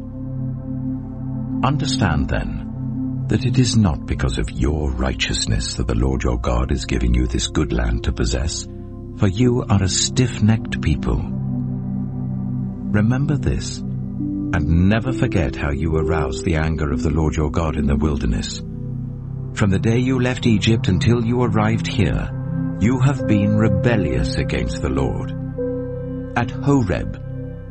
Understand then, that it is not because of your righteousness that the Lord your God is giving you this good land to possess, for you are a stiff-necked people. Remember this, and never forget how you aroused the anger of the Lord your God in the wilderness. From the day you left Egypt until you arrived here, you have been rebellious against the Lord. At Horeb,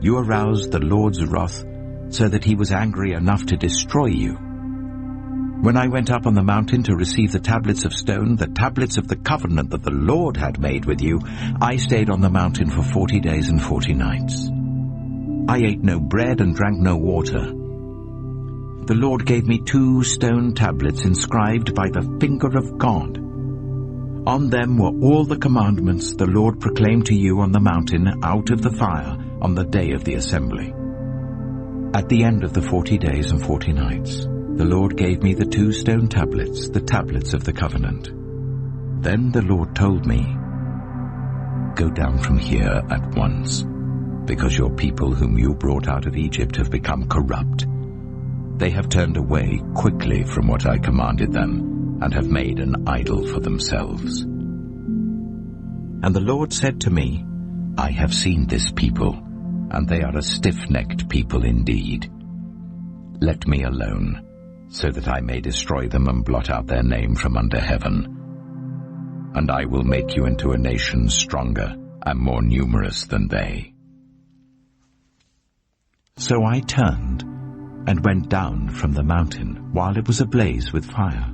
you aroused the Lord's wrath so that he was angry enough to destroy you. When I went up on the mountain to receive the tablets of stone, the tablets of the covenant that the Lord had made with you, I stayed on the mountain for 40 days and 40 nights. I ate no bread and drank no water. The Lord gave me 2 stone tablets inscribed by the finger of God. On them were all the commandments the Lord proclaimed to you on the mountain out of the fire on the day of the assembly. At the end of the 40 days and 40 nights, the Lord gave me the 2 stone tablets, the tablets of the covenant. Then the Lord told me, "Go down from here at once, because your people whom you brought out of Egypt have become corrupt. They have turned away quickly from what I commanded them, and have made an idol for themselves." And the Lord said to me, "I have seen this people, and they are a stiff-necked people indeed. Let me alone, so that I may destroy them and blot out their name from under heaven. And I will make you into a nation stronger and more numerous than they." So I turned and went down from the mountain while it was ablaze with fire.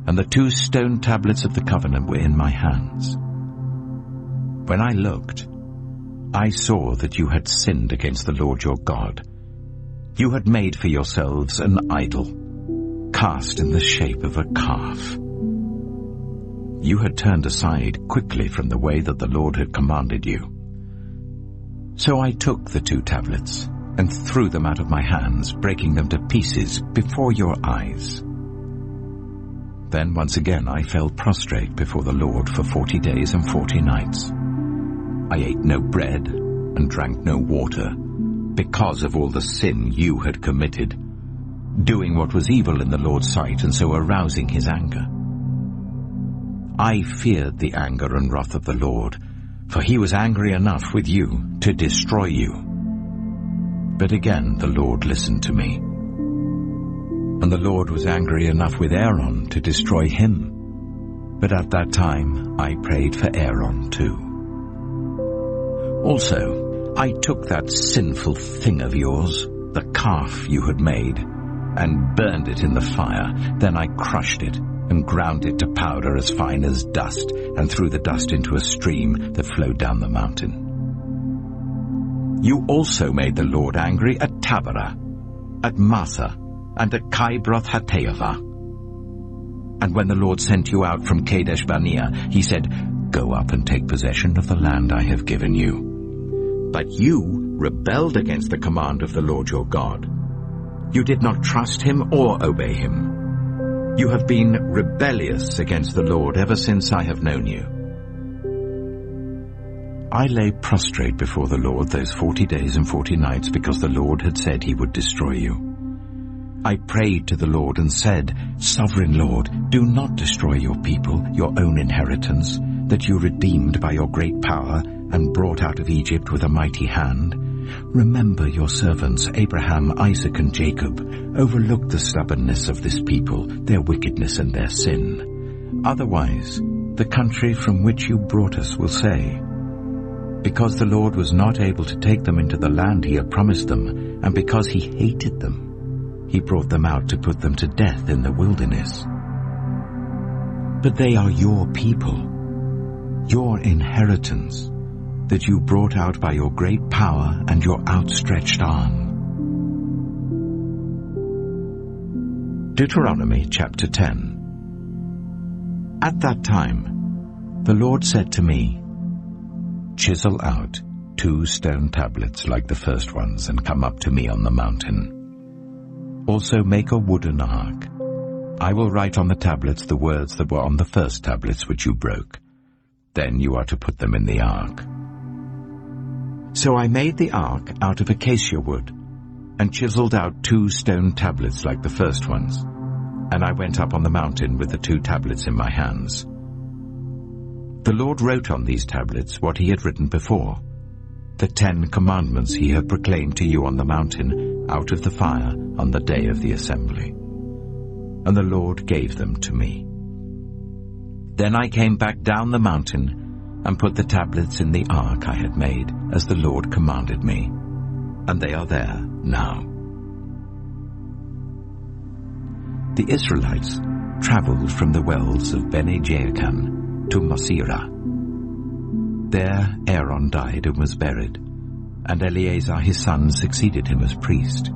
And the 2 stone tablets of the covenant were in my hands. When I looked, I saw that you had sinned against the Lord your God. You had made for yourselves an idol, cast in the shape of a calf. You had turned aside quickly from the way that the Lord had commanded you. So I took the 2 tablets and threw them out of my hands, breaking them to pieces before your eyes. Then once again I fell prostrate before the Lord for 40 days and 40 nights. I ate no bread and drank no water, because of all the sin you had committed, doing what was evil in the Lord's sight, and so arousing his anger. I feared the anger and wrath of the Lord, for he was angry enough with you to destroy you. But again the Lord listened to me. And the Lord was angry enough with Aaron to destroy him. But at that time I prayed for Aaron too. Also, I took that sinful thing of yours, the calf you had made, and burned it in the fire. Then I crushed it and ground it to powder as fine as dust, and threw the dust into a stream that flowed down the mountain. You also made the Lord angry at Taberah, at Massa, and at Kibroth-Hattaavah. And when the Lord sent you out from Kadesh Barnea, he said, "Go up and take possession of the land I have given you." But you rebelled against the command of the Lord your God. You did not trust him or obey him. You have been rebellious against the Lord ever since I have known you. I lay prostrate before the Lord those 40 days and 40 nights because the Lord had said he would destroy you. I prayed to the Lord and said, "Sovereign Lord, do not destroy your people, your own inheritance, that you redeemed by your great power and brought out of Egypt with a mighty hand. Remember your servants Abraham, Isaac, and Jacob. Overlook the stubbornness of this people, their wickedness and their sin. Otherwise, the country from which you brought us will say, because the Lord was not able to take them into the land he had promised them, and because he hated them, he brought them out to put them to death in the wilderness. But they are your people, your inheritance, that you brought out by your great power and your outstretched arm." Deuteronomy chapter 10. At that time, the Lord said to me, "Chisel out 2 stone tablets like the first ones and come up to me on the mountain. Also make a wooden ark. I will write on the tablets the words that were on the first tablets which you broke. Then you are to put them in the ark." So I made the ark out of acacia wood, and chiseled out 2 stone tablets like the first ones, and I went up on the mountain with the 2 tablets in my hands. The Lord wrote on these tablets what he had written before, the 10 commandments he had proclaimed to you on the mountain out of the fire on the day of the assembly. And the Lord gave them to me. Then I came back down the mountain and put the tablets in the ark I had made, as the Lord commanded me, and they are there now. the Israelites traveled from the wells of Bene-Jaakan to Mosera. There Aaron died and was buried, and Eleazar his son succeeded him as priest.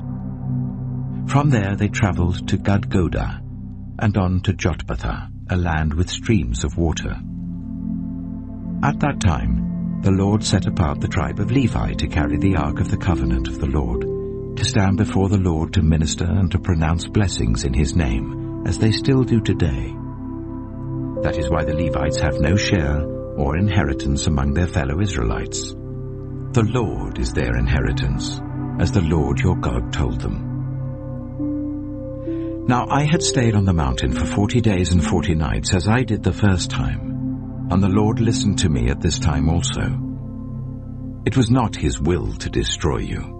From there they traveled to Gudgodah, and on to Jotbathah, a land with streams of water. At that time the Lord set apart the tribe of Levi to carry the ark of the covenant of the Lord, to stand before the Lord to minister and to pronounce blessings in his name, as they still do today. That is why the Levites have no share or inheritance among their fellow Israelites. The Lord is their inheritance, as the Lord your God told them. Now I had stayed on the mountain for 40 days and 40 nights, as I did the first time, and the Lord listened to me at this time also. It was not his will to destroy you.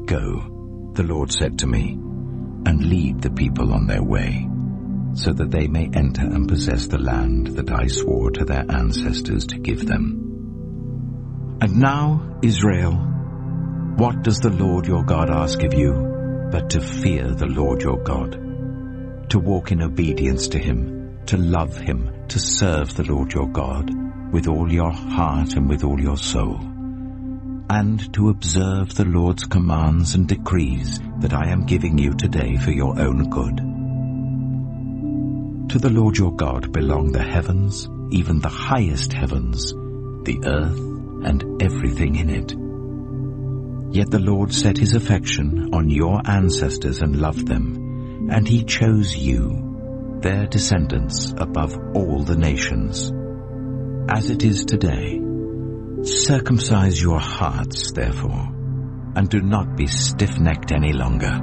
Go, the Lord said to me, and lead the people on their way, so that they may enter and possess the land that I swore to their ancestors to give them. And now, Israel, what does the Lord your God ask of you but to fear the Lord your God, to walk in obedience to him, to love him, to serve the Lord your God with all your heart and with all your soul, and to observe the Lord's commands and decrees that I am giving you today for your own good. To the Lord your God belong the heavens, even the highest heavens, the earth, and everything in it. Yet the Lord set his affection on your ancestors and loved them, and he chose you, their descendants, above all the nations. As it is today, circumcise your hearts, therefore, and do not be stiff-necked any longer.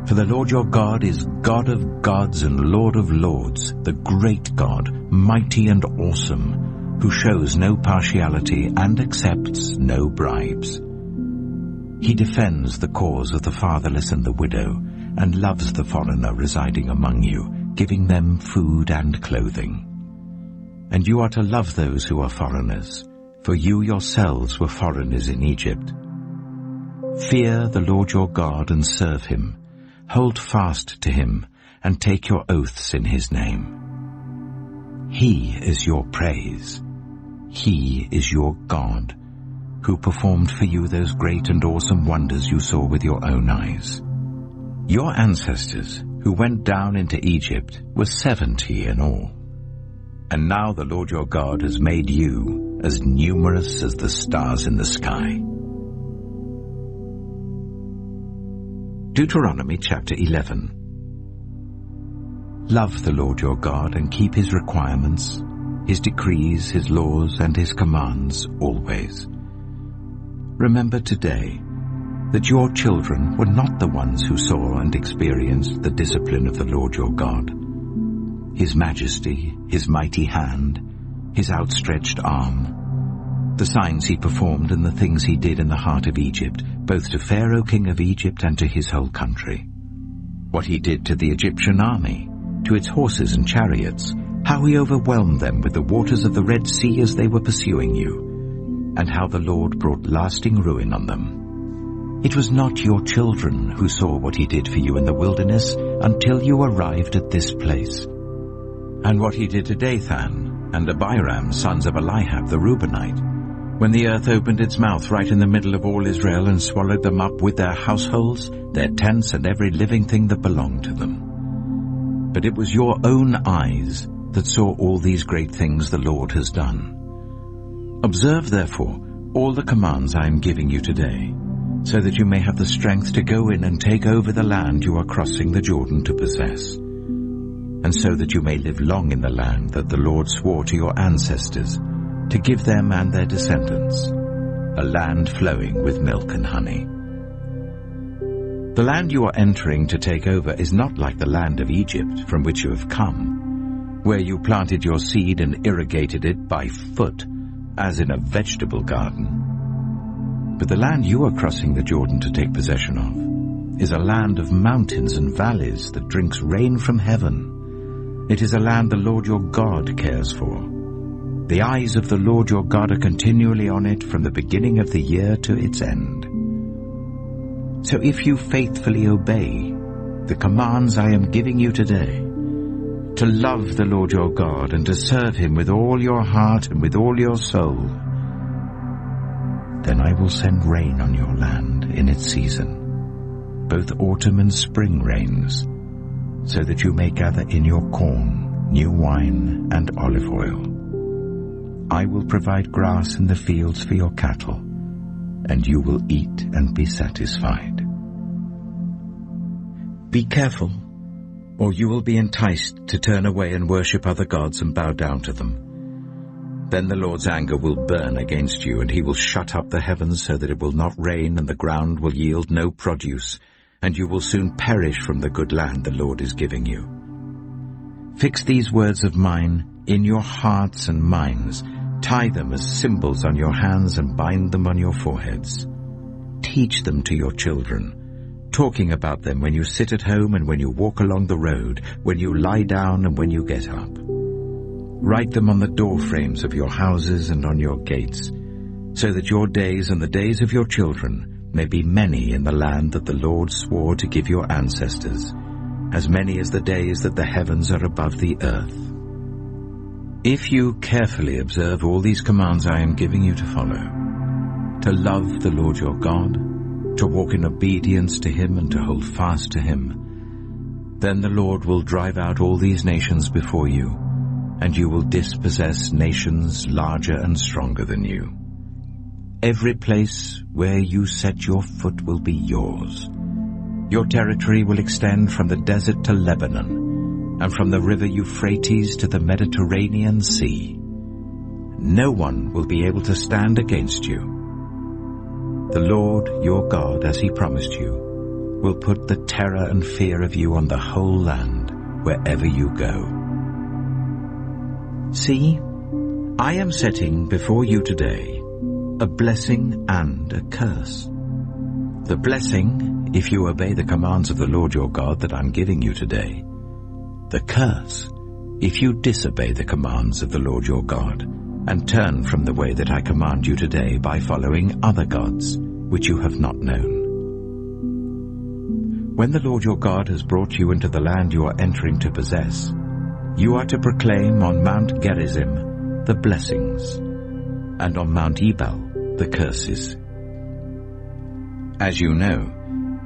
For the Lord your God is God of gods and Lord of lords, the great God, mighty and awesome, who shows no partiality and accepts no bribes. He defends the cause of the fatherless and the widow, and loves the foreigner residing among you, giving them food and clothing. And you are to love those who are foreigners, for you yourselves were foreigners in Egypt. Fear the Lord your God and serve him. Hold fast to him, and take your oaths in his name. He is your praise. He is your God, who performed for you those great and awesome wonders you saw with your own eyes. Your ancestors, who went down into Egypt, were 70 in all. And now the Lord your God has made you as numerous as the stars in the sky. Deuteronomy chapter 11. Love the Lord your God and keep his requirements, his decrees, his laws, and his commands always. Remember today that your children were not the ones who saw and experienced the discipline of the Lord your God, his majesty, his mighty hand, his outstretched arm, the signs he performed and the things he did in the heart of Egypt, both to Pharaoh king of Egypt and to his whole country. What he did to the Egyptian army, to its horses and chariots, how he overwhelmed them with the waters of the Red Sea as they were pursuing you, and how the Lord brought lasting ruin on them. It was not your children who saw what he did for you in the wilderness until you arrived at this place. And what he did to Dathan and Abiram, sons of Eliab the Reubenite, when the earth opened its mouth right in the middle of all Israel and swallowed them up with their households, their tents, and every living thing that belonged to them. But it was your own eyes that saw all these great things the Lord has done. Observe, therefore, all the commands I am giving you today, so that you may have the strength to go in and take over the land you are crossing the Jordan to possess, and so that you may live long in the land that the Lord swore to your ancestors, to give them and their descendants, a land flowing with milk and honey. The land you are entering to take over is not like the land of Egypt from which you have come, where you planted your seed and irrigated it by foot, as in a vegetable garden. But the land you are crossing the Jordan to take possession of is a land of mountains and valleys that drinks rain from heaven. It is a land the Lord your God cares for. The eyes of the Lord your God are continually on it from the beginning of the year to its end. So if you faithfully obey, the commands I am giving you today, to love the Lord your God and to serve him with all your heart and with all your soul, then I will send rain on your land in its season, both autumn and spring rains, so that you may gather in your corn, new wine, and olive oil. I will provide grass in the fields for your cattle, and you will eat and be satisfied. Be careful, or you will be enticed to turn away and worship other gods and bow down to them. Then the Lord's anger will burn against you, and he will shut up the heavens so that it will not rain, and the ground will yield no produce, and you will soon perish from the good land the Lord is giving you. Fix these words of mine in your hearts and minds. Tie them as symbols on your hands and bind them on your foreheads. Teach them to your children, talking about them when you sit at home and when you walk along the road, when you lie down and when you get up. Write them on the door frames of your houses and on your gates, so that your days and the days of your children may be many in the land that the Lord swore to give your ancestors, as many as the days that the heavens are above the earth. If you carefully observe all these commands I am giving you to follow, to love the Lord your God, to walk in obedience to him and to hold fast to him, then the Lord will drive out all these nations before you, and you will dispossess nations larger and stronger than you. Every place where you set your foot will be yours. Your territory will extend from the desert to Lebanon, and from the river Euphrates to the Mediterranean Sea. No one will be able to stand against you. The Lord your God, as he promised you, will put the terror and fear of you on the whole land wherever you go. See, I am setting before you today a blessing and a curse. The blessing, if you obey the commands of the Lord your God that I'm giving you today. The curse, if you disobey the commands of the Lord your God and turn from the way that I command you today by following other gods which you have not known. When the Lord your God has brought you into the land you are entering to possess, you are to proclaim on Mount Gerizim the blessings, and on Mount Ebal the curses. As you know,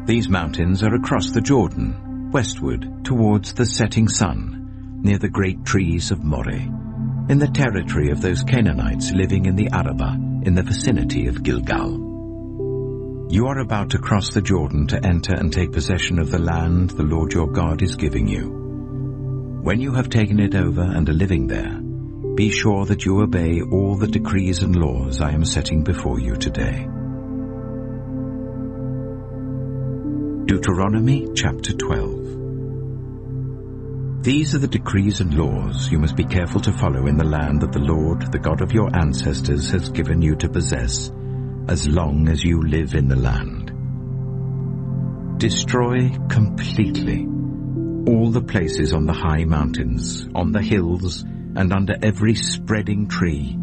these mountains are across the Jordan, westward towards the setting sun, near the great trees of Moreh, in the territory of those Canaanites living in the Arabah, in the vicinity of Gilgal. You are about to cross the Jordan to enter and take possession of the land the Lord your God is giving you. When you have taken it over and are living there, be sure that you obey all the decrees and laws I am setting before you today. Deuteronomy chapter 12. These are the decrees and laws you must be careful to follow in the land that the Lord, the God of your ancestors, has given you to possess, as long as you live in the land. Destroy completely all the places on the high mountains, on the hills, and under every spreading tree,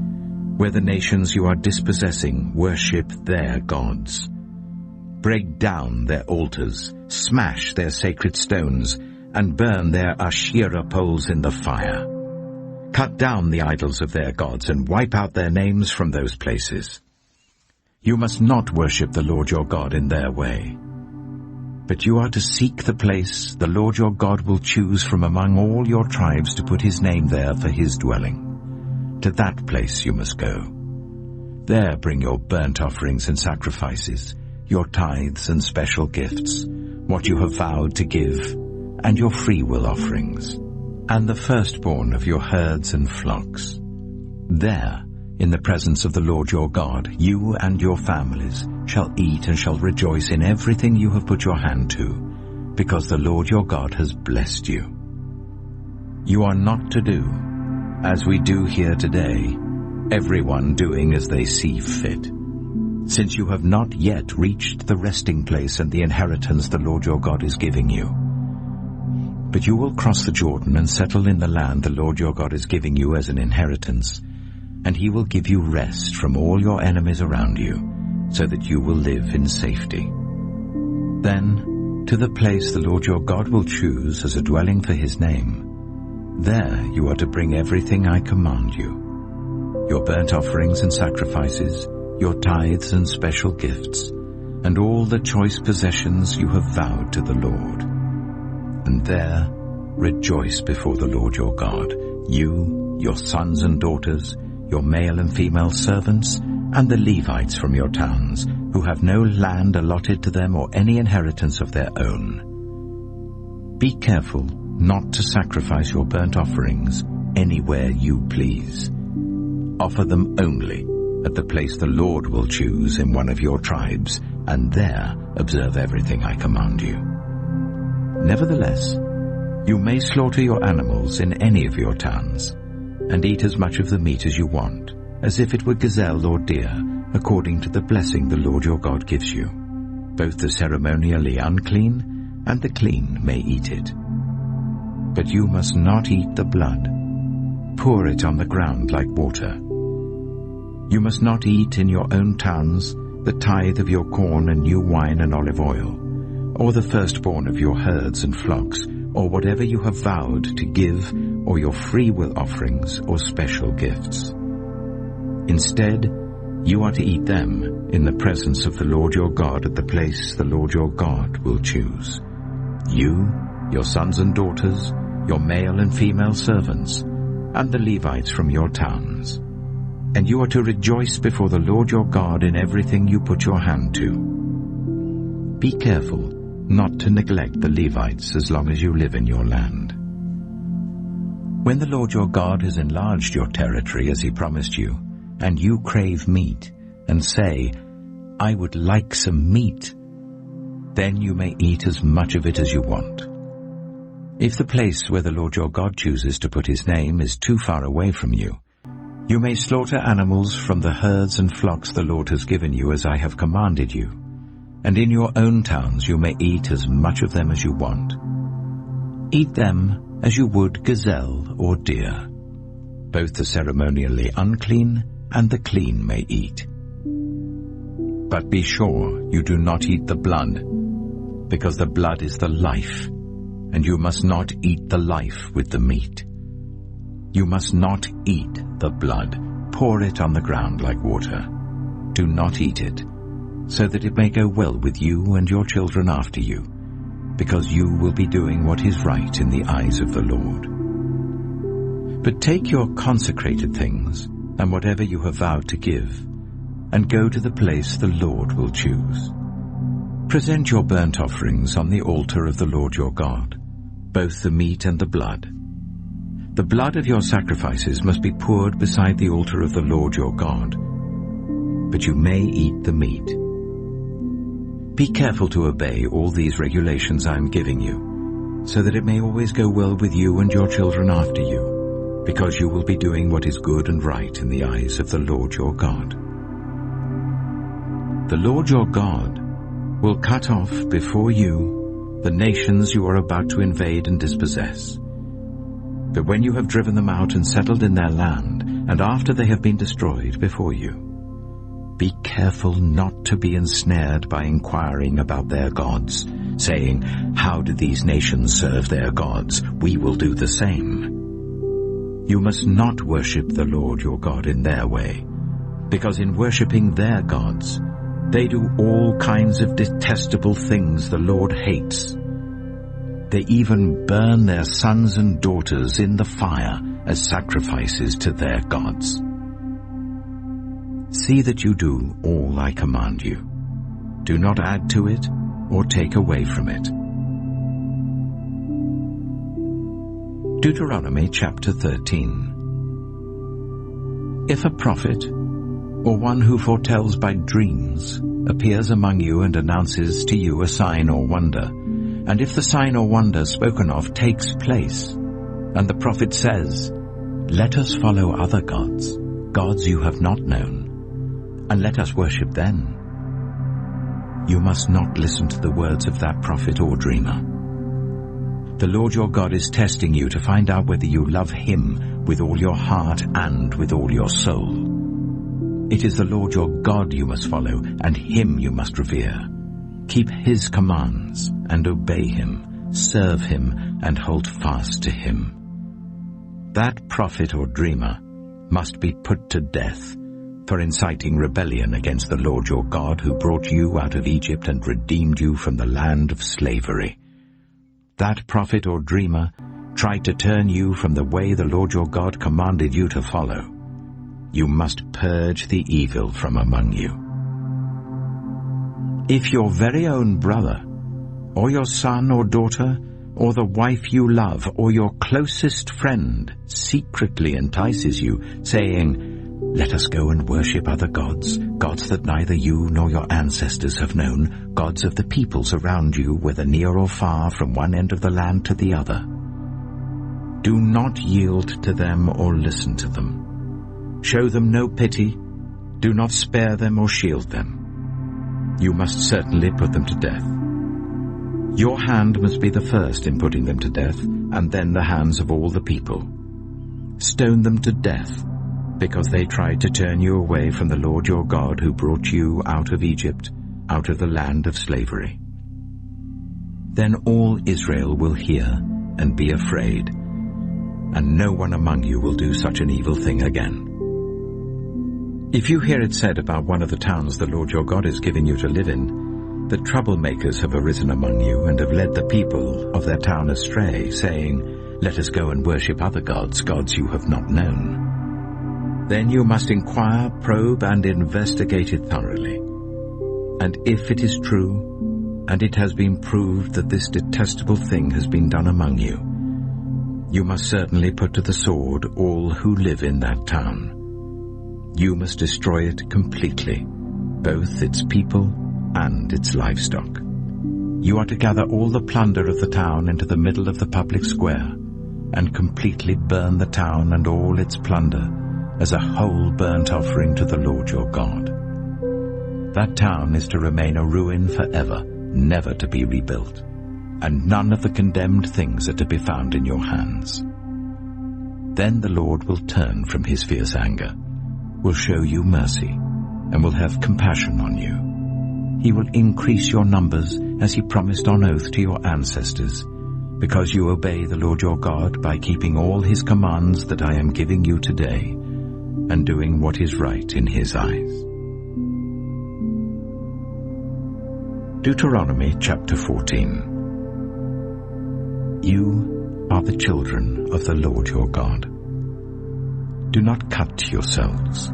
where the nations you are dispossessing worship their gods. Break down their altars, smash their sacred stones, and burn their Asherah poles in the fire. Cut down the idols of their gods and wipe out their names from those places. You must not worship the Lord your God in their way. But you are to seek the place the Lord your God will choose from among all your tribes to put his name there for his dwelling. To that place you must go. There bring your burnt offerings and sacrifices, your tithes and special gifts, what you have vowed to give, and your freewill offerings, and the firstborn of your herds and flocks. There, in the presence of the Lord your God, you and your families shall eat and shall rejoice in everything you have put your hand to, because the Lord your God has blessed you. You are not to do, as we do here today, everyone doing as they see fit, since you have not yet reached the resting place and the inheritance the Lord your God is giving you. But you will cross the Jordan and settle in the land the Lord your God is giving you as an inheritance, and he will give you rest from all your enemies around you, so that you will live in safety. Then to the place the Lord your God will choose as a dwelling for his name. There you are to bring everything I command you, your burnt offerings and sacrifices, your tithes and special gifts, and all the choice possessions you have vowed to the Lord. And there rejoice before the Lord your God, you, your sons and daughters, your male and female servants, and the Levites from your towns, who have no land allotted to them or any inheritance of their own. Be careful not to sacrifice your burnt offerings anywhere you please. Offer them only at the place the Lord will choose in one of your tribes, and there observe everything I command you. Nevertheless, you may slaughter your animals in any of your towns, and eat as much of the meat as you want, as if it were gazelle or deer, according to the blessing the Lord your God gives you. Both the ceremonially unclean and the clean may eat it. But you must not eat the blood. Pour it on the ground like water. You must not eat in your own towns the tithe of your corn and new wine and olive oil, or the firstborn of your herds and flocks, or whatever you have vowed to give, or your freewill offerings or special gifts. Instead, you are to eat them in the presence of the Lord your God at the place the Lord your God will choose. You, your sons and daughters, your male and female servants, and the Levites from your towns. And you are to rejoice before the Lord your God in everything you put your hand to. Be careful not to neglect the Levites as long as you live in your land. When the Lord your God has enlarged your territory as he promised you, and you crave meat, and say, I would like some meat, then you may eat as much of it as you want. If the place where the Lord your God chooses to put his name is too far away from you, you may slaughter animals from the herds and flocks the Lord has given you as I have commanded you, and in your own towns you may eat as much of them as you want. Eat them as you would gazelle or deer. Both the ceremonially unclean and the clean may eat. But be sure you do not eat the blood, because the blood is the life, and you must not eat the life with the meat. You must not eat the blood. Pour it on the ground like water. Do not eat it, so that it may go well with you and your children after you, because you will be doing what is right in the eyes of the Lord. But take your consecrated things, and whatever you have vowed to give, and go to the place the Lord will choose. Present your burnt offerings on the altar of the Lord your God, both the meat and the blood. The blood of your sacrifices must be poured beside the altar of the Lord your God, but you may eat the meat. Be careful to obey all these regulations I am giving you, so that it may always go well with you and your children after you, because you will be doing what is good and right in the eyes of the Lord your God. The Lord your God will cut off before you the nations you are about to invade and dispossess. But when you have driven them out and settled in their land, and after they have been destroyed before you, be careful not to be ensnared by inquiring about their gods, saying, how do these nations serve their gods? We will do the same. You must not worship the Lord your God in their way, because in worshipping their gods, they do all kinds of detestable things the Lord hates. They even burn their sons and daughters in the fire as sacrifices to their gods. See that you do all I command you. Do not add to it or take away from it. Deuteronomy chapter 13. If a prophet, or one who foretells by dreams, appears among you and announces to you a sign or wonder, and if the sign or wonder spoken of takes place, and the prophet says, let us follow other gods, gods you have not known, and let us worship them, you must not listen to the words of that prophet or dreamer. The Lord your God is testing you to find out whether you love him with all your heart and with all your soul. It is the Lord your God you must follow, and him you must revere. Keep his commands and obey him, serve him, and hold fast to him. That prophet or dreamer must be put to death for inciting rebellion against the Lord your God, who brought you out of Egypt and redeemed you from the land of slavery. That prophet or dreamer tried to turn you from the way the Lord your God commanded you to follow. You must purge the evil from among you. If your very own brother, or your son or daughter, or the wife you love, or your closest friend secretly entices you, saying, "Let us go and worship other gods, gods that neither you nor your ancestors have known, gods of the peoples around you, whether near or far, from one end of the land to the other," do not yield to them or listen to them. Show them no pity. Do not spare them or shield them. You must certainly put them to death. Your hand must be the first in putting them to death, and then the hands of all the people. Stone them to death, because they tried to turn you away from the Lord your God, who brought you out of Egypt, out of the land of slavery. Then all Israel will hear and be afraid, and no one among you will do such an evil thing again. If you hear it said about one of the towns the Lord your God is giving you to live in, that troublemakers have arisen among you and have led the people of their town astray, saying, "Let us go and worship other gods, gods you have not known," then you must inquire, probe, and investigate it thoroughly. And if it is true, and it has been proved that this detestable thing has been done among you, you must certainly put to the sword all who live in that town. You must destroy it completely, both its people and its livestock. You are to gather all the plunder of the town into the middle of the public square, and completely burn the town and all its plunder as a whole burnt offering to the Lord your God. That town is to remain a ruin forever, never to be rebuilt, and none of the condemned things are to be found in your hands. Then the Lord will turn from his fierce anger, will show you mercy, and will have compassion on you. He will increase your numbers as he promised on oath to your ancestors, because you obey the Lord your God by keeping all his commands that I am giving you today, and doing what is right in his eyes. Deuteronomy chapter 14. You are the children of the Lord your God. Do not cut yourselves,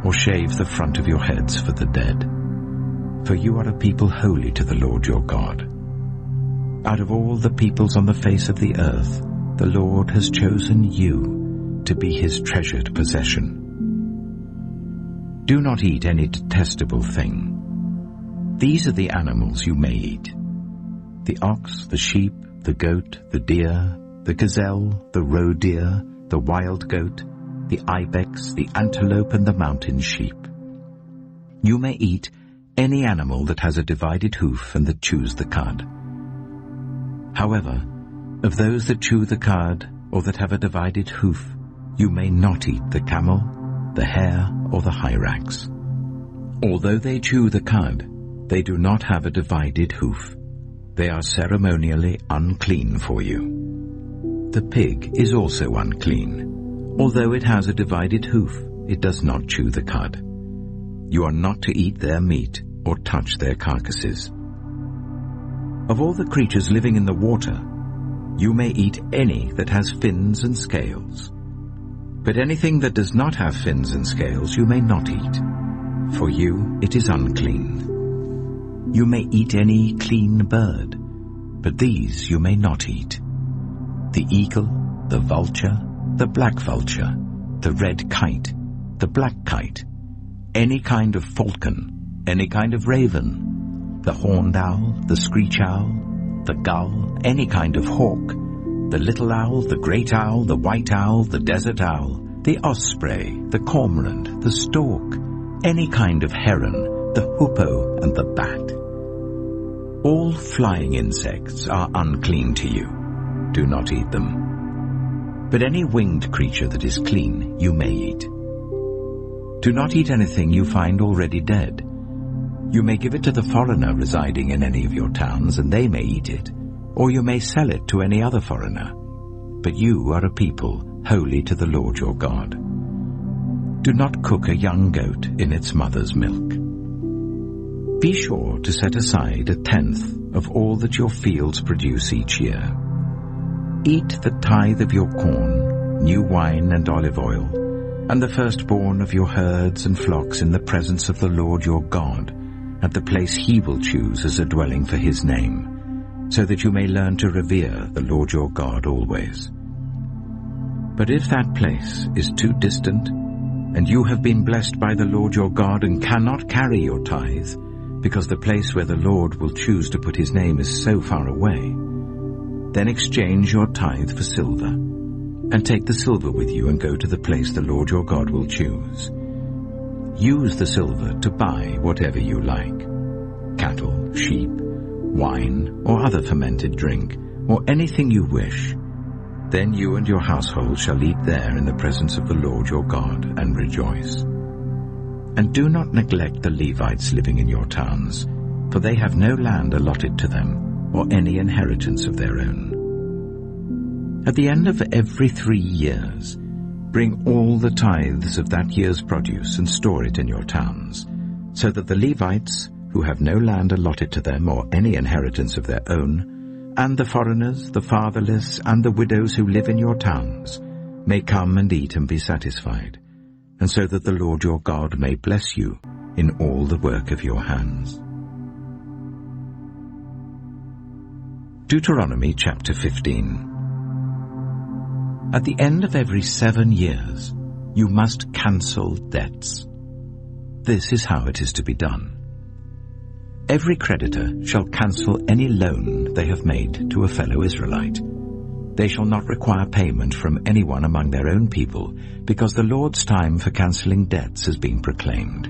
or shave the front of your heads for the dead, for you are a people holy to the Lord your God. Out of all the peoples on the face of the earth, the Lord has chosen you to be his treasured possession. Do not eat any detestable thing. These are the animals you may eat: the ox, the sheep, the goat, the deer, the gazelle, the roe deer, the wild goat, the ibex, the antelope, and the mountain sheep. You may eat any animal that has a divided hoof and that chews the cud. However, of those that chew the cud or that have a divided hoof, you may not eat the camel, the hare, or the hyrax. Although they chew the cud, they do not have a divided hoof. They are ceremonially unclean for you. The pig is also unclean. Although it has a divided hoof, it does not chew the cud. You are not to eat their meat or touch their carcasses. Of all the creatures living in the water, you may eat any that has fins and scales. But anything that does not have fins and scales you may not eat. For you it is unclean. You may eat any clean bird, but these you may not eat: the eagle, the vulture, the black vulture, the red kite, the black kite, any kind of falcon, any kind of raven, the horned owl, the screech owl, the gull, any kind of hawk, the little owl, the great owl, the white owl, the desert owl, the osprey, the cormorant, the stork, any kind of heron, the hoopoe, and the bat. All flying insects are unclean to you. Do not eat them. But any winged creature that is clean you may eat. Do not eat anything you find already dead. You may give it to the foreigner residing in any of your towns, and they may eat it, or you may sell it to any other foreigner. But you are a people holy to the Lord your God. Do not cook a young goat in its mother's milk. Be sure to set aside 1/10 of all that your fields produce each year. Eat the tithe of your corn, new wine and olive oil, and the firstborn of your herds and flocks in the presence of the Lord your God, at the place he will choose as a dwelling for his name, so that you may learn to revere the Lord your God always. But if that place is too distant, and you have been blessed by the Lord your God and cannot carry your tithe, because the place where the Lord will choose to put his name is so far away, then exchange your tithe for silver, and take the silver with you and go to the place the Lord your God will choose. Use the silver to buy whatever you like, cattle, sheep, wine, or other fermented drink, or anything you wish. Then you and your household shall eat there in the presence of the Lord your God and rejoice. And do not neglect the Levites living in your towns, for they have no land allotted to them, or any inheritance of their own. At the end of every 3 years, bring all the tithes of that year's produce and store it in your towns, so that the Levites, who have no land allotted to them or any inheritance of their own, and the foreigners, the fatherless, and the widows who live in your towns, may come and eat and be satisfied, and so that the Lord your God may bless you in all the work of your hands. Deuteronomy chapter 15. At the end of every 7 years, you must cancel debts. This is how it is to be done. Every creditor shall cancel any loan they have made to a fellow Israelite. They shall not require payment from anyone among their own people, because the Lord's time for cancelling debts has been proclaimed.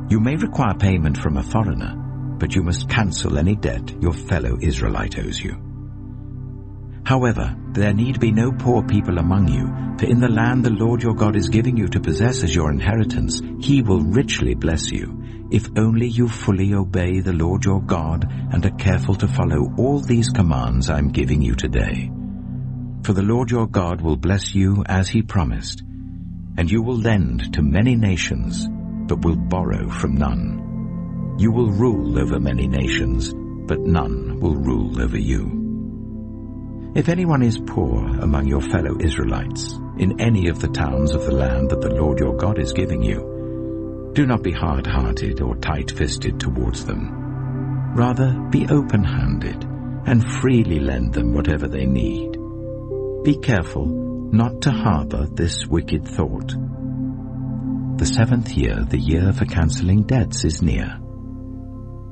You may require payment from a foreigner, but you must cancel any debt your fellow Israelite owes you. However, there need be no poor people among you, for in the land the Lord your God is giving you to possess as your inheritance, he will richly bless you, if only you fully obey the Lord your God and are careful to follow all these commands I am giving you today. For the Lord your God will bless you as he promised, and you will lend to many nations, but will borrow from none. You will rule over many nations, but none will rule over you. If anyone is poor among your fellow Israelites, in any of the towns of the land that the Lord your God is giving you, do not be hard-hearted or tight-fisted towards them. Rather, be open-handed and freely lend them whatever they need. Be careful not to harbor this wicked thought. The 7th year, the year for cancelling debts, is near,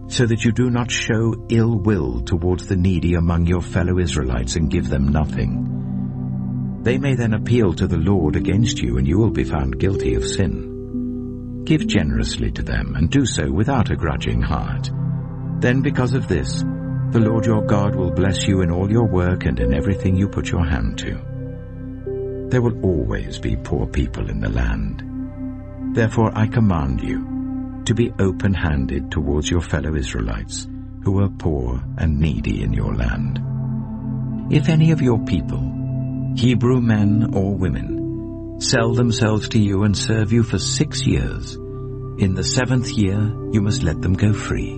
so that you do not show ill will towards the needy among your fellow Israelites and give them nothing. They may then appeal to the Lord against you, and you will be found guilty of sin. Give generously to them, and do so without a grudging heart. Then because of this, the Lord your God will bless you in all your work and in everything you put your hand to. There will always be poor people in the land. Therefore I command you to be open-handed towards your fellow Israelites, who are poor and needy in your land. If any of your people, Hebrew men or women, sell themselves to you and serve you for 6 years, in the 7th year you must let them go free.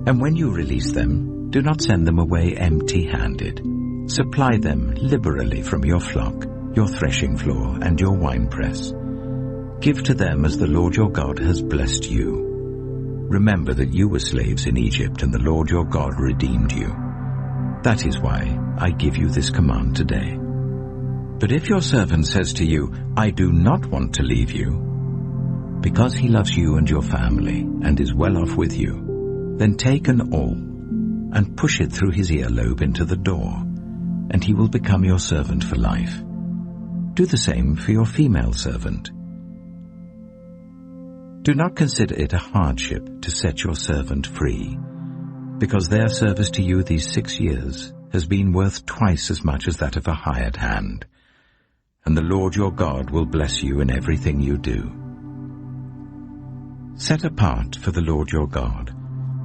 And when you release them, do not send them away empty-handed. Supply them liberally from your flock, your threshing floor, and your winepress. Give to them as the Lord your God has blessed you. Remember that you were slaves in Egypt, and the Lord your God redeemed you. That is why I give you this command today. But if your servant says to you, I do not want to leave you, because he loves you and your family, and is well off with you, then take an awl and push it through his earlobe into the door, and he will become your servant for life. Do the same for your female servant. Do not consider it a hardship to set your servant free, because their service to you these 6 years has been worth twice as much as that of a hired hand, and the Lord your God will bless you in everything you do. Set apart for the Lord your God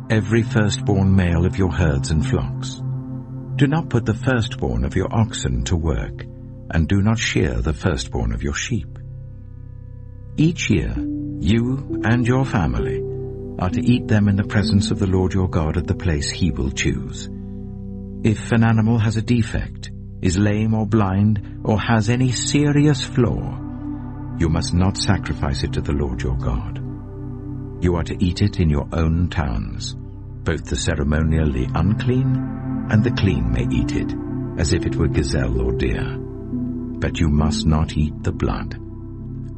every firstborn male of your herds and flocks. Do not put the firstborn of your oxen to work, and do not shear the firstborn of your sheep. Each year, you and your family are to eat them in the presence of the Lord your God at the place he will choose. If an animal has a defect, is lame or blind, or has any serious flaw, you must not sacrifice it to the Lord your God. You are to eat it in your own towns. Both the ceremonially unclean and the clean may eat it, as if it were gazelle or deer. But you must not eat the blood.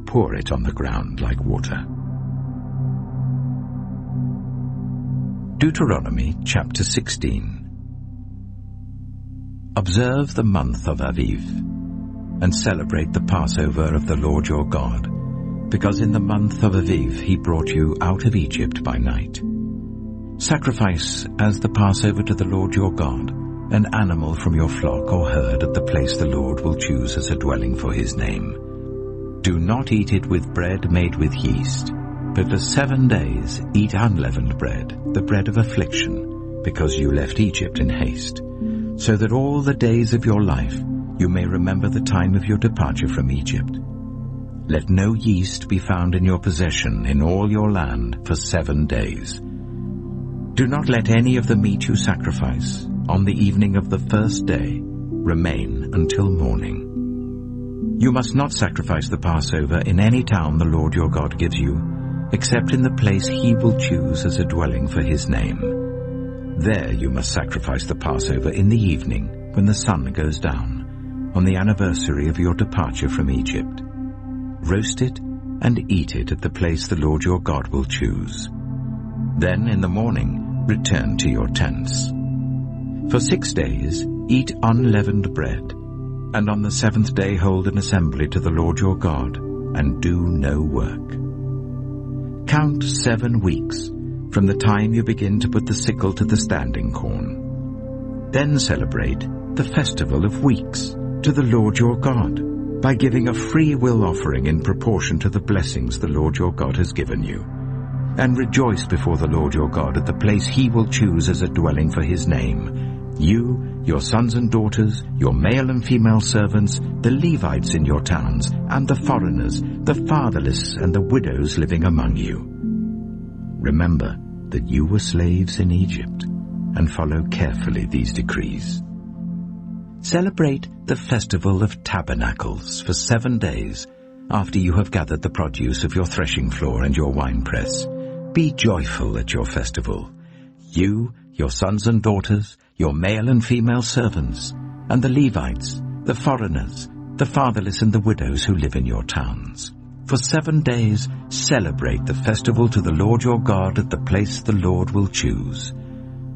Pour it on the ground like water. Deuteronomy chapter 16. Observe the month of Aviv, and celebrate the Passover of the Lord your God, because in the month of Aviv he brought you out of Egypt by night. Sacrifice as the Passover to the Lord your God an animal from your flock or herd at the place the Lord will choose as a dwelling for his name. Do not eat it with bread made with yeast, but for 7 days eat unleavened bread, the bread of affliction, because you left Egypt in haste, so that all the days of your life you may remember the time of your departure from Egypt. Let no yeast be found in your possession in all your land for 7 days. Do not let any of the meat you sacrifice on the evening of the first day remain until morning. You must not sacrifice the Passover in any town the Lord your God gives you, except in the place he will choose as a dwelling for his name. There you must sacrifice the Passover in the evening when the sun goes down, on the anniversary of your departure from Egypt. Roast it and eat it at the place the Lord your God will choose. Then in the morning return to your tents. For 6 days eat unleavened bread, and on the 7th day hold an assembly to the Lord your God, and do no work. Count 7 weeks from the time you begin to put the sickle to the standing corn. Then celebrate the festival of weeks to the Lord your God, by giving a free will offering in proportion to the blessings the Lord your God has given you. And rejoice before the Lord your God at the place he will choose as a dwelling for his name. You, your sons and daughters, your male and female servants, the Levites in your towns, and the foreigners, the fatherless and the widows living among you. Remember that you were slaves in Egypt, and follow carefully these decrees. Celebrate the festival of tabernacles for 7 days after you have gathered the produce of your threshing floor and your winepress. Be joyful at your festival, you, your sons and daughters, your male and female servants, and the Levites, the foreigners, the fatherless and the widows who live in your towns. For 7 days celebrate the festival to the Lord your God at the place the Lord will choose.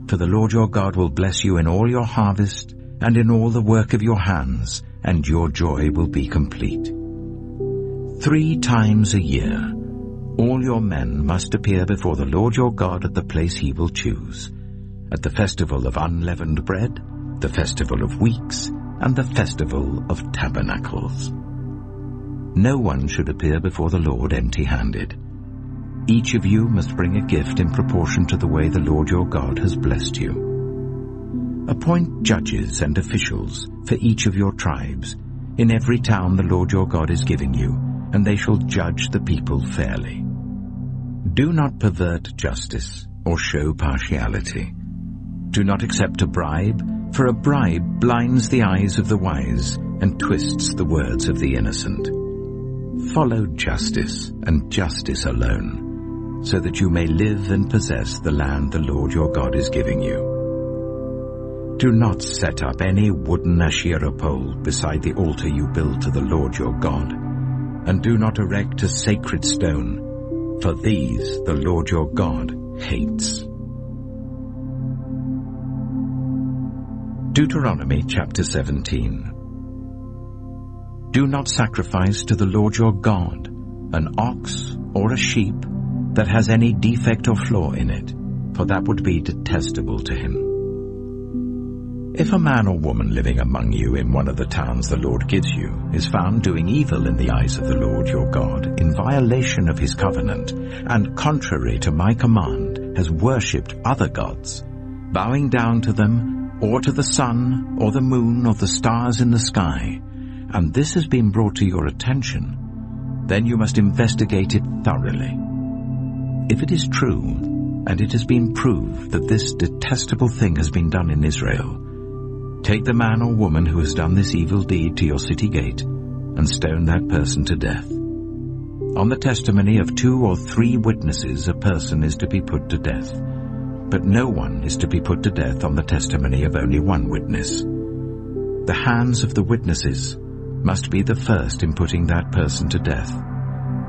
For the Lord your God will bless you in all your harvest and in all the work of your hands, and your joy will be complete. 3 times a year all your men must appear before the Lord your God at the place he will choose, at the festival of unleavened bread, the festival of weeks, and the festival of tabernacles. No one should appear before the Lord empty-handed. Each of you must bring a gift in proportion to the way the Lord your God has blessed you. Appoint judges and officials for each of your tribes in every town the Lord your God is giving you, and they shall judge the people fairly. Do not pervert justice or show partiality. Do not accept a bribe, for a bribe blinds the eyes of the wise and twists the words of the innocent. Follow justice and justice alone, so that you may live and possess the land the Lord your God is giving you. Do not set up any wooden Asherah pole beside the altar you build to the Lord your God, and do not erect a sacred stone, for these the Lord your God hates. Deuteronomy chapter 17. Do not sacrifice to the Lord your God an ox or a sheep that has any defect or flaw in it, for that would be detestable to him. If a man or woman living among you in one of the towns the Lord gives you is found doing evil in the eyes of the Lord your God, in violation of his covenant, and contrary to my command, has worshipped other gods, bowing down to them, or to the sun, or the moon, or the stars in the sky, and this has been brought to your attention, then you must investigate it thoroughly. If it is true, and it has been proved that this detestable thing has been done in Israel, take the man or woman who has done this evil deed to your city gate, and stone that person to death. On the testimony of 2 or 3 witnesses a person is to be put to death, but no one is to be put to death on the testimony of only 1 witness. The hands of the witnesses must be the first in putting that person to death,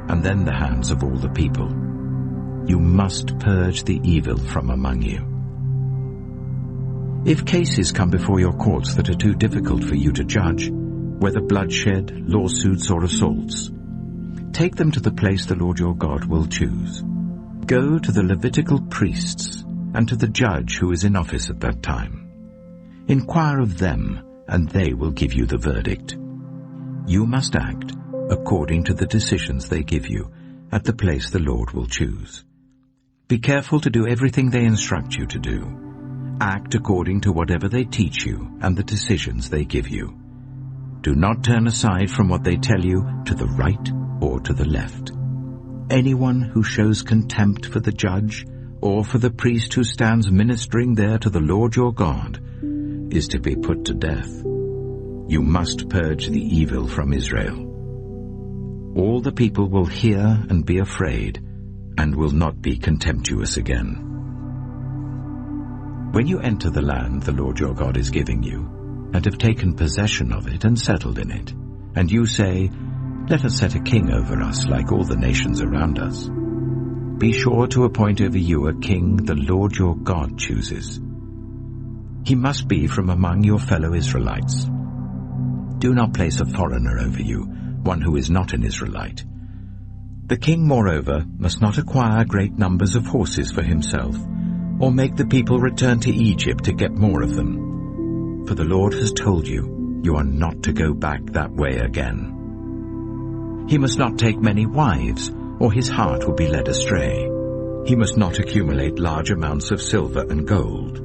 and then the hands of all the people. You must purge the evil from among you. If cases come before your courts that are too difficult for you to judge, whether bloodshed, lawsuits, or assaults, take them to the place the Lord your God will choose. Go to the Levitical priests and to the judge who is in office at that time. Inquire of them, and they will give you the verdict. You must act according to the decisions they give you at the place the Lord will choose. Be careful to do everything they instruct you to do. Act according to whatever they teach you and the decisions they give you. Do not turn aside from what they tell you to the right or to the left. Anyone who shows contempt for the judge or for the priest who stands ministering there to the Lord your God is to be put to death. You must purge the evil from Israel. All the people will hear and be afraid and will not be contemptuous again. When you enter the land the Lord your God is giving you, and have taken possession of it and settled in it, and you say, "Let us set a king over us like all the nations around us," be sure to appoint over you a king the Lord your God chooses. He must be from among your fellow Israelites. Do not place a foreigner over you, one who is not an Israelite. The king, moreover, must not acquire great numbers of horses for himself, or make the people return to Egypt to get more of them. For the Lord has told you, you are not to go back that way again. He must not take many wives, or his heart will be led astray. He must not accumulate large amounts of silver and gold.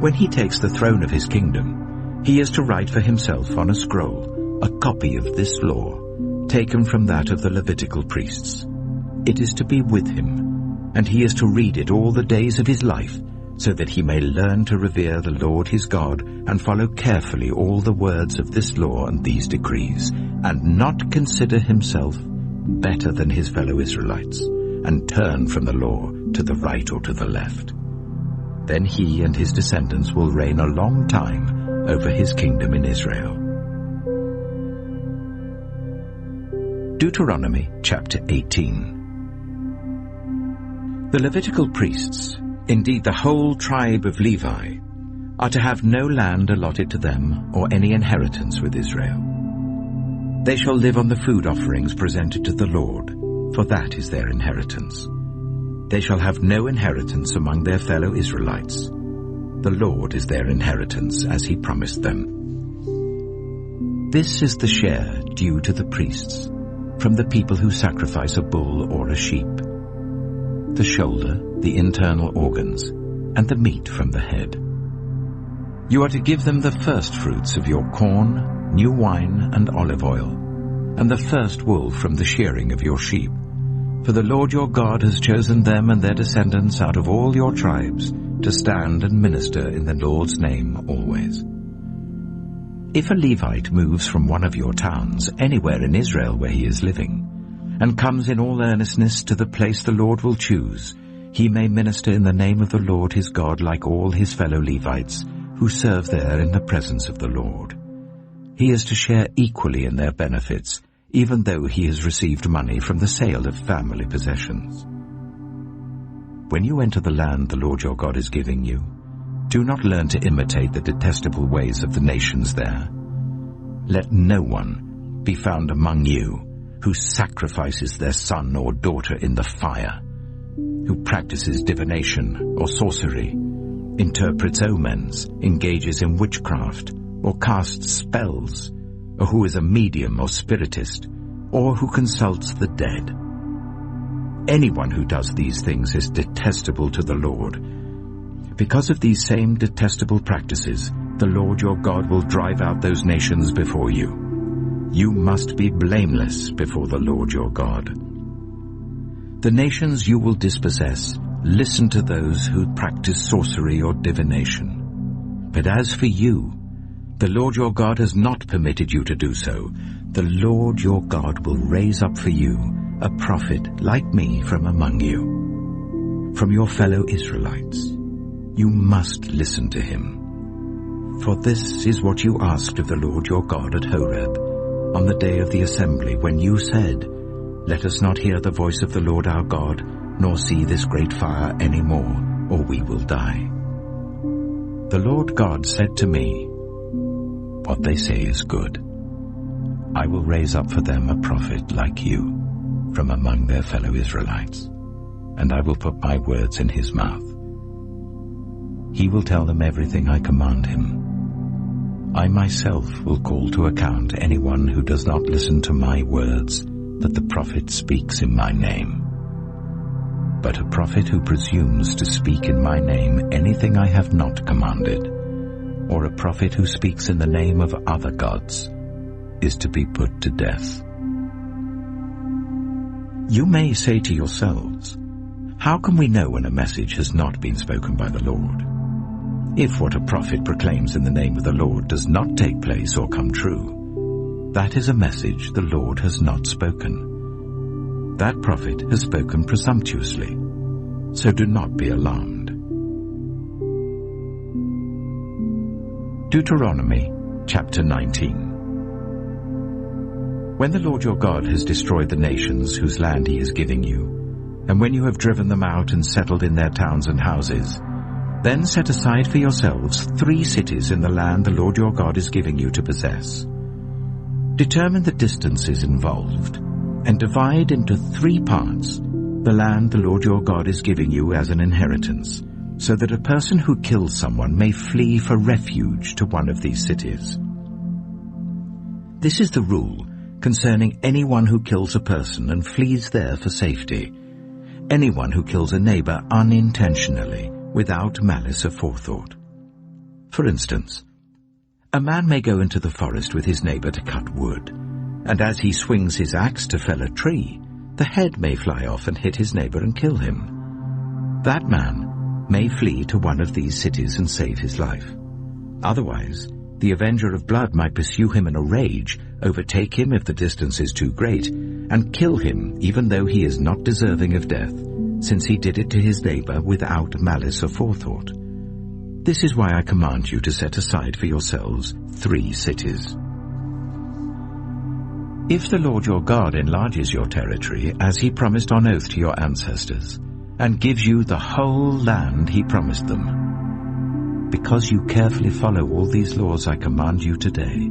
When he takes the throne of his kingdom, he is to write for himself on a scroll a copy of this law, taken from that of the Levitical priests. It is to be with him, and he is to read it all the days of his life, so that he may learn to revere the Lord his God and follow carefully all the words of this law and these decrees, and not consider himself better than his fellow Israelites, and turn from the law to the right or to the left. Then he and his descendants will reign a long time over his kingdom in Israel. Deuteronomy chapter 18. The Levitical priests, indeed the whole tribe of Levi, are to have no land allotted to them or any inheritance with Israel. They shall live on the food offerings presented to the Lord, for that is their inheritance. They shall have no inheritance among their fellow Israelites. The Lord is their inheritance, as he promised them. This is the share due to the priests, from the people who sacrifice a bull or a sheep: the shoulder, the internal organs, and the meat from the head. You are to give them the first fruits of your corn, new wine, and olive oil, and the first wool from the shearing of your sheep. For the Lord your God has chosen them and their descendants out of all your tribes to stand and minister in the Lord's name always. If a Levite moves from one of your towns anywhere in Israel where he is living, and comes in all earnestness to the place the Lord will choose, he may minister in the name of the Lord his God like all his fellow Levites who serve there in the presence of the Lord. He is to share equally in their benefits, even though he has received money from the sale of family possessions. When you enter the land the Lord your God is giving you, do not learn to imitate the detestable ways of the nations there. Let no one be found among you who sacrifices their son or daughter in the fire, who practices divination or sorcery, interprets omens, engages in witchcraft, or casts spells, or who is a medium or spiritist, or who consults the dead. Anyone who does these things is detestable to the Lord. Because of these same detestable practices, the Lord your God will drive out those nations before you. You must be blameless before the Lord your God. The nations you will dispossess listen to those who practice sorcery or divination. But as for you, the Lord your God has not permitted you to do so. The Lord your God will raise up for you a prophet like me from among you, from your fellow Israelites. You must listen to him. For this is what you asked of the Lord your God at Horeb, on the day of the assembly, when you said, "Let us not hear the voice of the Lord our God, nor see this great fire any more, or we will die." The Lord God said to me, "What they say is good. I will raise up for them a prophet like you from among their fellow Israelites, and I will put my words in his mouth. He will tell them everything I command him. I myself will call to account anyone who does not listen to my words that the prophet speaks in my name. But a prophet who presumes to speak in my name anything I have not commanded, or a prophet who speaks in the name of other gods, is to be put to death. You may say to yourselves, how can we know when a message has not been spoken by the Lord? If what a prophet proclaims in the name of the Lord does not take place or come true, that is a message the Lord has not spoken. That prophet has spoken presumptuously, so do not be alarmed. Deuteronomy chapter 19. When the Lord your God has destroyed the nations whose land he is giving you, and when you have driven them out and settled in their towns and houses, then set aside for yourselves 3 cities in the land the Lord your God is giving you to possess. Determine the distances involved, and divide into 3 parts the land the Lord your God is giving you as an inheritance, so that a person who kills someone may flee for refuge to one of these cities. This is the rule concerning anyone who kills a person and flees there for safety, anyone who kills a neighbor unintentionally, without malice aforethought. For instance, a man may go into the forest with his neighbor to cut wood, and as he swings his axe to fell a tree, the head may fly off and hit his neighbor and kill him. That man may flee to one of these cities and save his life. Otherwise, the avenger of blood might pursue him in a rage, overtake him if the distance is too great, and kill him even though he is not deserving of death, since he did it to his neighbor without malice aforethought. This is why I command you to set aside for yourselves 3 cities. If the Lord your God enlarges your territory, as he promised on oath to your ancestors, and gives you the whole land he promised them, because you carefully follow all these laws I command you today,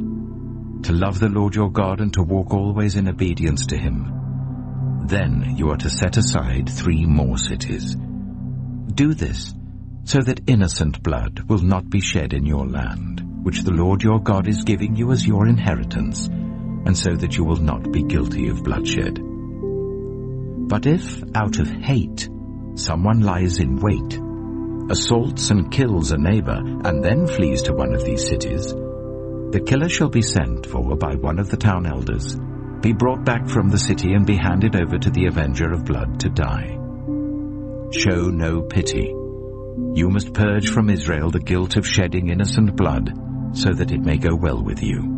to love the Lord your God and to walk always in obedience to him, then you are to set aside 3 more cities. Do this so that innocent blood will not be shed in your land, which the Lord your God is giving you as your inheritance, and so that you will not be guilty of bloodshed. But if, out of hate, someone lies in wait, assaults and kills a neighbor, and then flees to one of these cities, the killer shall be sent for by one of the town elders, be brought back from the city, and be handed over to the avenger of blood to die. Show no pity. You must purge from Israel the guilt of shedding innocent blood, so that it may go well with you.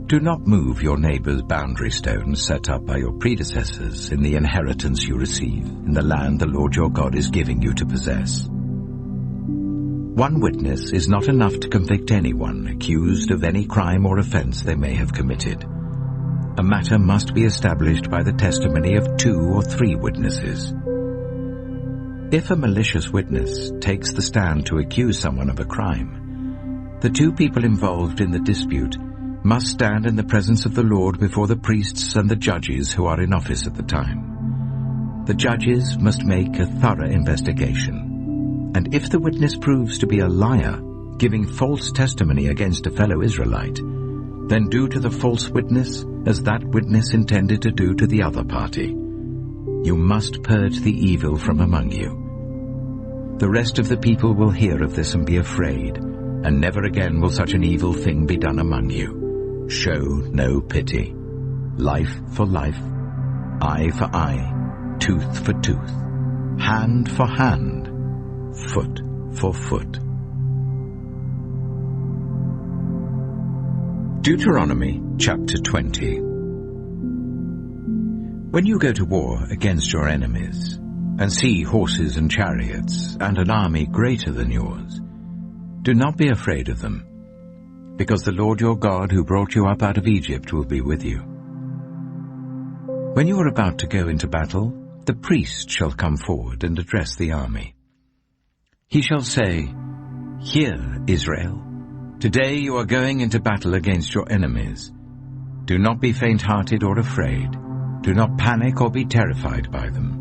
Do not move your neighbor's boundary stones set up by your predecessors in the inheritance you receive in the land the Lord your God is giving you to possess. One witness is not enough to convict anyone accused of any crime or offense they may have committed. A matter must be established by the testimony of 2 or 3 witnesses. If a malicious witness takes the stand to accuse someone of a crime, the 2 people involved in the dispute must stand in the presence of the Lord before the priests and the judges who are in office at the time. The judges must make a thorough investigation, And if the witness proves to be a liar, giving false testimony against a fellow Israelite, then do to the false witness as that witness intended to do to the other party. You must purge the evil from among you. The rest of the people will hear of this and be afraid, and never again will such an evil thing be done among you. Show no pity. Life for life, eye for eye, tooth for tooth, hand for hand, foot for foot. Deuteronomy chapter 20. When you go to war against your enemies, and see horses and chariots, and an army greater than yours, do not be afraid of them, because the Lord your God who brought you up out of Egypt will be with you. When you are about to go into battle, the priest shall come forward and address the army. He shall say, "Hear, Israel, today you are going into battle against your enemies. Do not be faint-hearted or afraid. Do not panic or be terrified by them.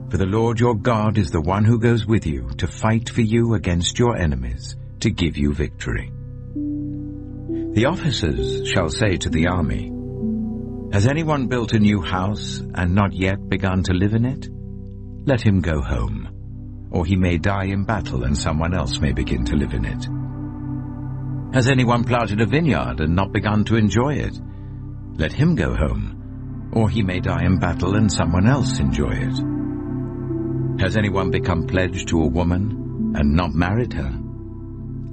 For the Lord your God is the one who goes with you to fight for you against your enemies, to give you victory." The officers shall say to the army, "Has anyone built a new house and not yet begun to live in it? Let him go home, or he may die in battle and someone else may begin to live in it. Has anyone planted a vineyard and not begun to enjoy it? Let him go home, or he may die in battle and someone else enjoy it. Has anyone become pledged to a woman and not married her?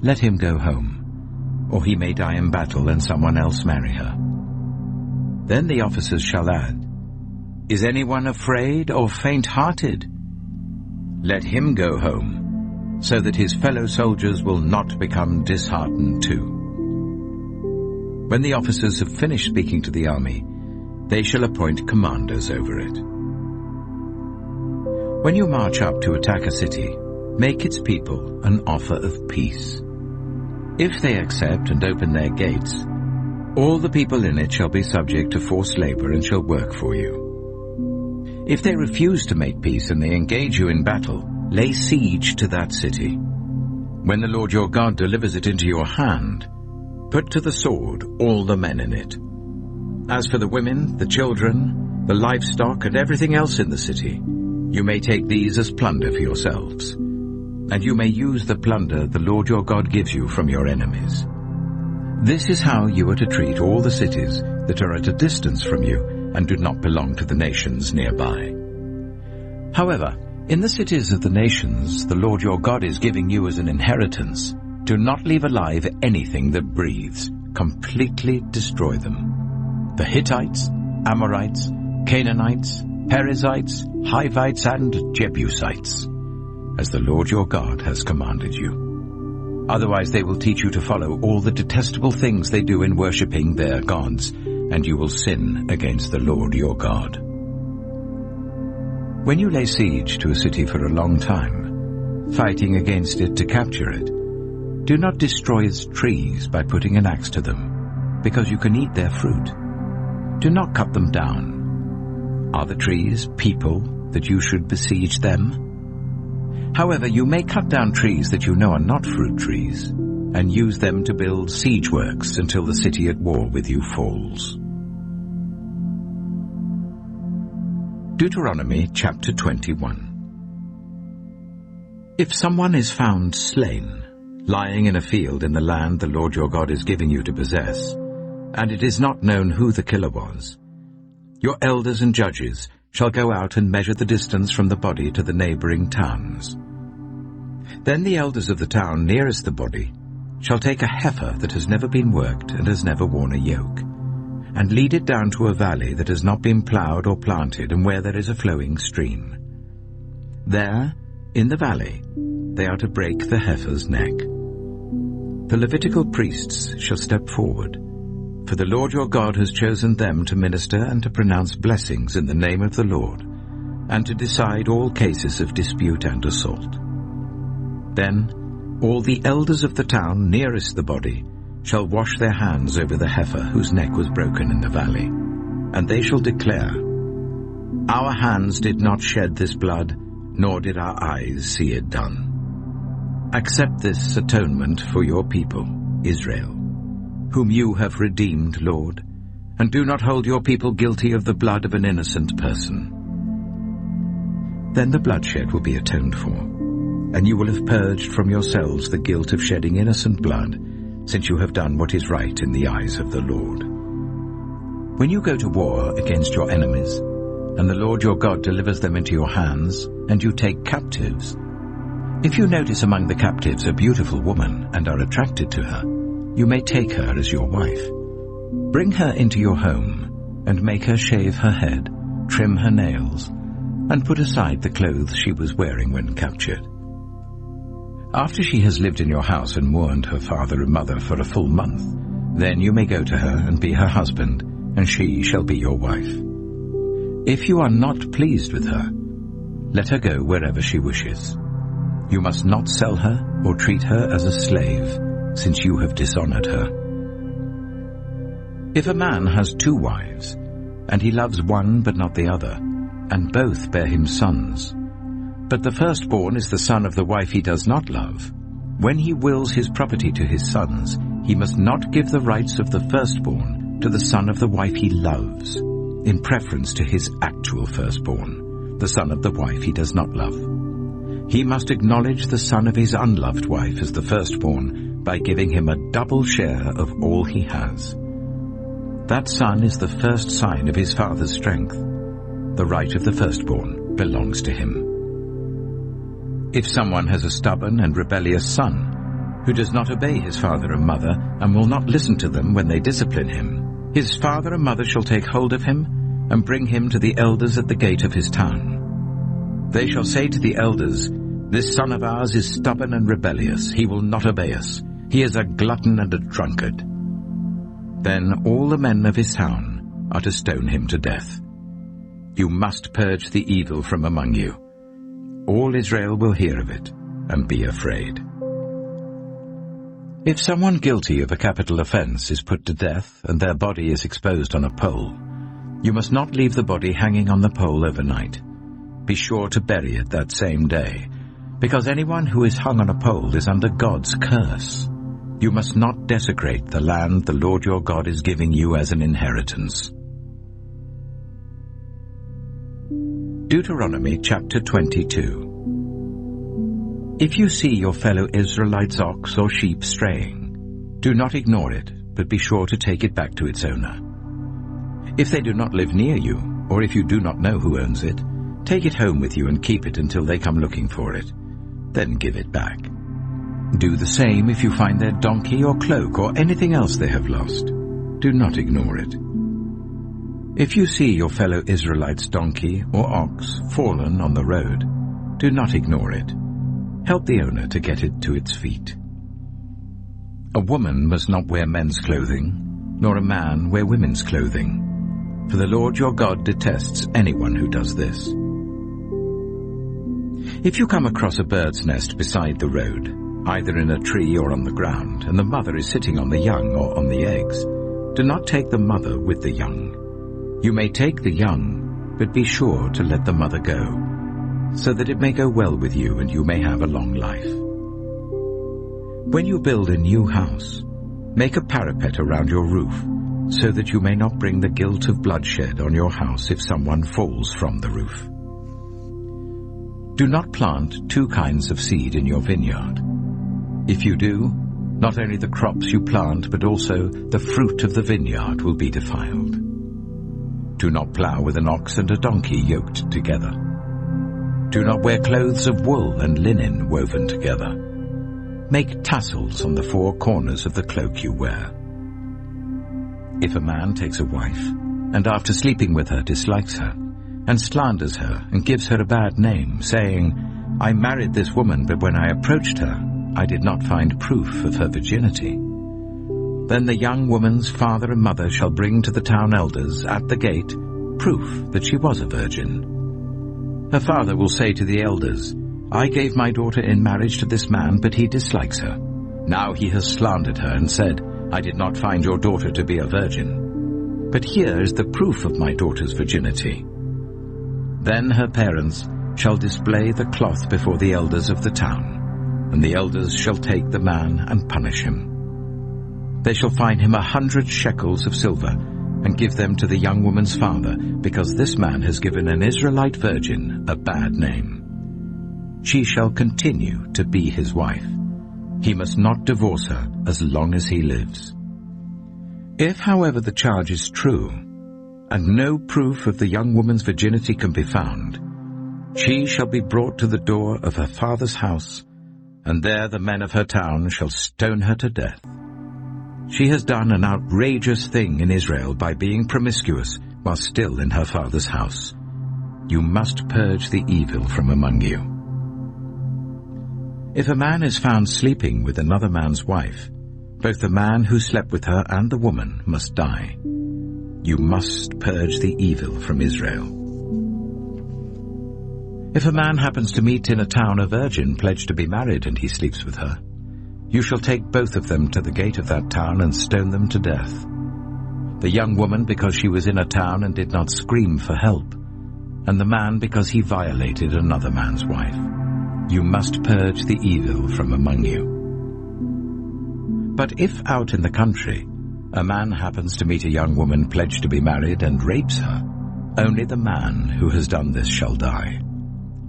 Let him go home, or he may die in battle and someone else marry her." Then the officers shall add, "Is anyone afraid or faint-hearted? Let him go home, so that his fellow soldiers will not become disheartened too." When the officers have finished speaking to the army, they shall appoint commanders over it. When you march up to attack a city, make its people an offer of peace. If they accept and open their gates, all the people in it shall be subject to forced labor and shall work for you. If they refuse to make peace and they engage you in battle, lay siege to that city. When the Lord your God delivers it into your hand, put to the sword all the men in it. As for the women, the children, the livestock, and everything else in the city, you may take these as plunder for yourselves, and you may use the plunder the Lord your God gives you from your enemies. This is how you are to treat all the cities that are at a distance from you and do not belong to the nations nearby. However, in the cities of the nations the Lord your God is giving you as an inheritance, do not leave alive anything that breathes. Completely destroy them. The Hittites, Amorites, Canaanites, Perizzites, Hivites, and Jebusites, as the Lord your God has commanded you. Otherwise they will teach you to follow all the detestable things they do in worshipping their gods, and you will sin against the Lord your God. When you lay siege to a city for a long time, fighting against it to capture it, do not destroy its trees by putting an axe to them, because you can eat their fruit. Do not cut them down. Are the trees people that you should besiege them? However, you may cut down trees that you know are not fruit trees, and use them to build siege works until the city at war with you falls. Deuteronomy chapter 21. If someone is found slain, lying in a field in the land the Lord your God is giving you to possess, and it is not known who the killer was, your elders and judges shall go out and measure the distance from the body to the neighboring towns. Then the elders of the town nearest the body shall take a heifer that has never been worked and has never worn a yoke, and lead it down to a valley that has not been plowed or planted and where there is a flowing stream. There, in the valley, they are to break the heifer's neck. The Levitical priests shall step forward, for the Lord your God has chosen them to minister and to pronounce blessings in the name of the Lord, and to decide all cases of dispute and assault. Then all the elders of the town nearest the body shall wash their hands over the heifer whose neck was broken in the valley, and they shall declare, "Our hands did not shed this blood, nor did our eyes see it done." Accept this atonement for your people, Israel, whom you have redeemed, Lord, and do not hold your people guilty of the blood of an innocent person. Then the bloodshed will be atoned for, and you will have purged from yourselves the guilt of shedding innocent blood, since you have done what is right in the eyes of the Lord. When you go to war against your enemies, and the Lord your God delivers them into your hands, and you take captives, if you notice among the captives a beautiful woman and are attracted to her, you may take her as your wife. Bring her into your home, and make her shave her head, trim her nails, and put aside the clothes she was wearing when captured. After she has lived in your house and mourned her father and mother for a full month, then you may go to her and be her husband, and she shall be your wife. If you are not pleased with her, let her go wherever she wishes. You must not sell her or treat her as a slave, since you have dishonored her. If a man has 2 wives, and he loves one but not the other, and both bear him sons, but the firstborn is the son of the wife he does not love, when he wills his property to his sons, he must not give the rights of the firstborn to the son of the wife he loves, in preference to his actual firstborn, the son of the wife he does not love. He must acknowledge the son of his unloved wife as the firstborn by giving him a double share of all he has. That son is the first sign of his father's strength. The right of the firstborn belongs to him. If someone has a stubborn and rebellious son, who does not obey his father and mother, and will not listen to them when they discipline him, his father and mother shall take hold of him, and bring him to the elders at the gate of his town. They shall say to the elders, "This son of ours is stubborn and rebellious. He will not obey us. He is a glutton and a drunkard." Then all the men of his town are to stone him to death. You must purge the evil from among you. All Israel will hear of it and be afraid. If someone guilty of a capital offense is put to death and their body is exposed on a pole, you must not leave the body hanging on the pole overnight. Be sure to bury it that same day, because anyone who is hung on a pole is under God's curse. You must not desecrate the land the Lord your God is giving you as an inheritance. Deuteronomy chapter 22. If you see your fellow Israelites' ox or sheep straying, do not ignore it, but be sure to take it back to its owner. If they do not live near you, or if you do not know who owns it, take it home with you and keep it until they come looking for it. Then give it back. Do the same if you find their donkey or cloak or anything else they have lost. Do not ignore it. If you see your fellow Israelites' donkey or ox fallen on the road, do not ignore it. Help the owner to get it to its feet. A woman must not wear men's clothing, nor a man wear women's clothing, for the Lord your God detests anyone who does this. If you come across a bird's nest beside the road, either in a tree or on the ground, and the mother is sitting on the young or on the eggs, do not take the mother with the young. You may take the young, but be sure to let the mother go, so that it may go well with you and you may have a long life. When you build a new house, make a parapet around your roof, so that you may not bring the guilt of bloodshed on your house if someone falls from the roof. Do not plant 2 kinds of seed in your vineyard. If you do, not only the crops you plant, but also the fruit of the vineyard will be defiled. Do not plow with an ox and a donkey yoked together. Do not wear clothes of wool and linen woven together. Make tassels on the 4 corners of the cloak you wear. If a man takes a wife, and after sleeping with her dislikes her, and slanders her and gives her a bad name, saying, "I married this woman, but when I approached her, I did not find proof of her virginity," then the young woman's father and mother shall bring to the town elders at the gate proof that she was a virgin. Her father will say to the elders, "I gave my daughter in marriage to this man, but he dislikes her. Now he has slandered her and said, 'I did not find your daughter to be a virgin.' But here is the proof of my daughter's virginity." Then her parents shall display the cloth before the elders of the town, and the elders shall take the man and punish him. They shall fine him 100 shekels of silver, and give them to the young woman's father, because this man has given an Israelite virgin a bad name. She shall continue to be his wife. He must not divorce her as long as he lives. If, however, the charge is true, and no proof of the young woman's virginity can be found, she shall be brought to the door of her father's house, and there the men of her town shall stone her to death. She has done an outrageous thing in Israel by being promiscuous while still in her father's house. You must purge the evil from among you. If a man is found sleeping with another man's wife, both the man who slept with her and the woman must die. You must purge the evil from Israel. If a man happens to meet in a town a virgin pledged to be married and he sleeps with her, you shall take both of them to the gate of that town and stone them to death. The young woman because she was in a town and did not scream for help, and the man because he violated another man's wife. You must purge the evil from among you. But if out in the country a man happens to meet a young woman pledged to be married and rapes her, only the man who has done this shall die.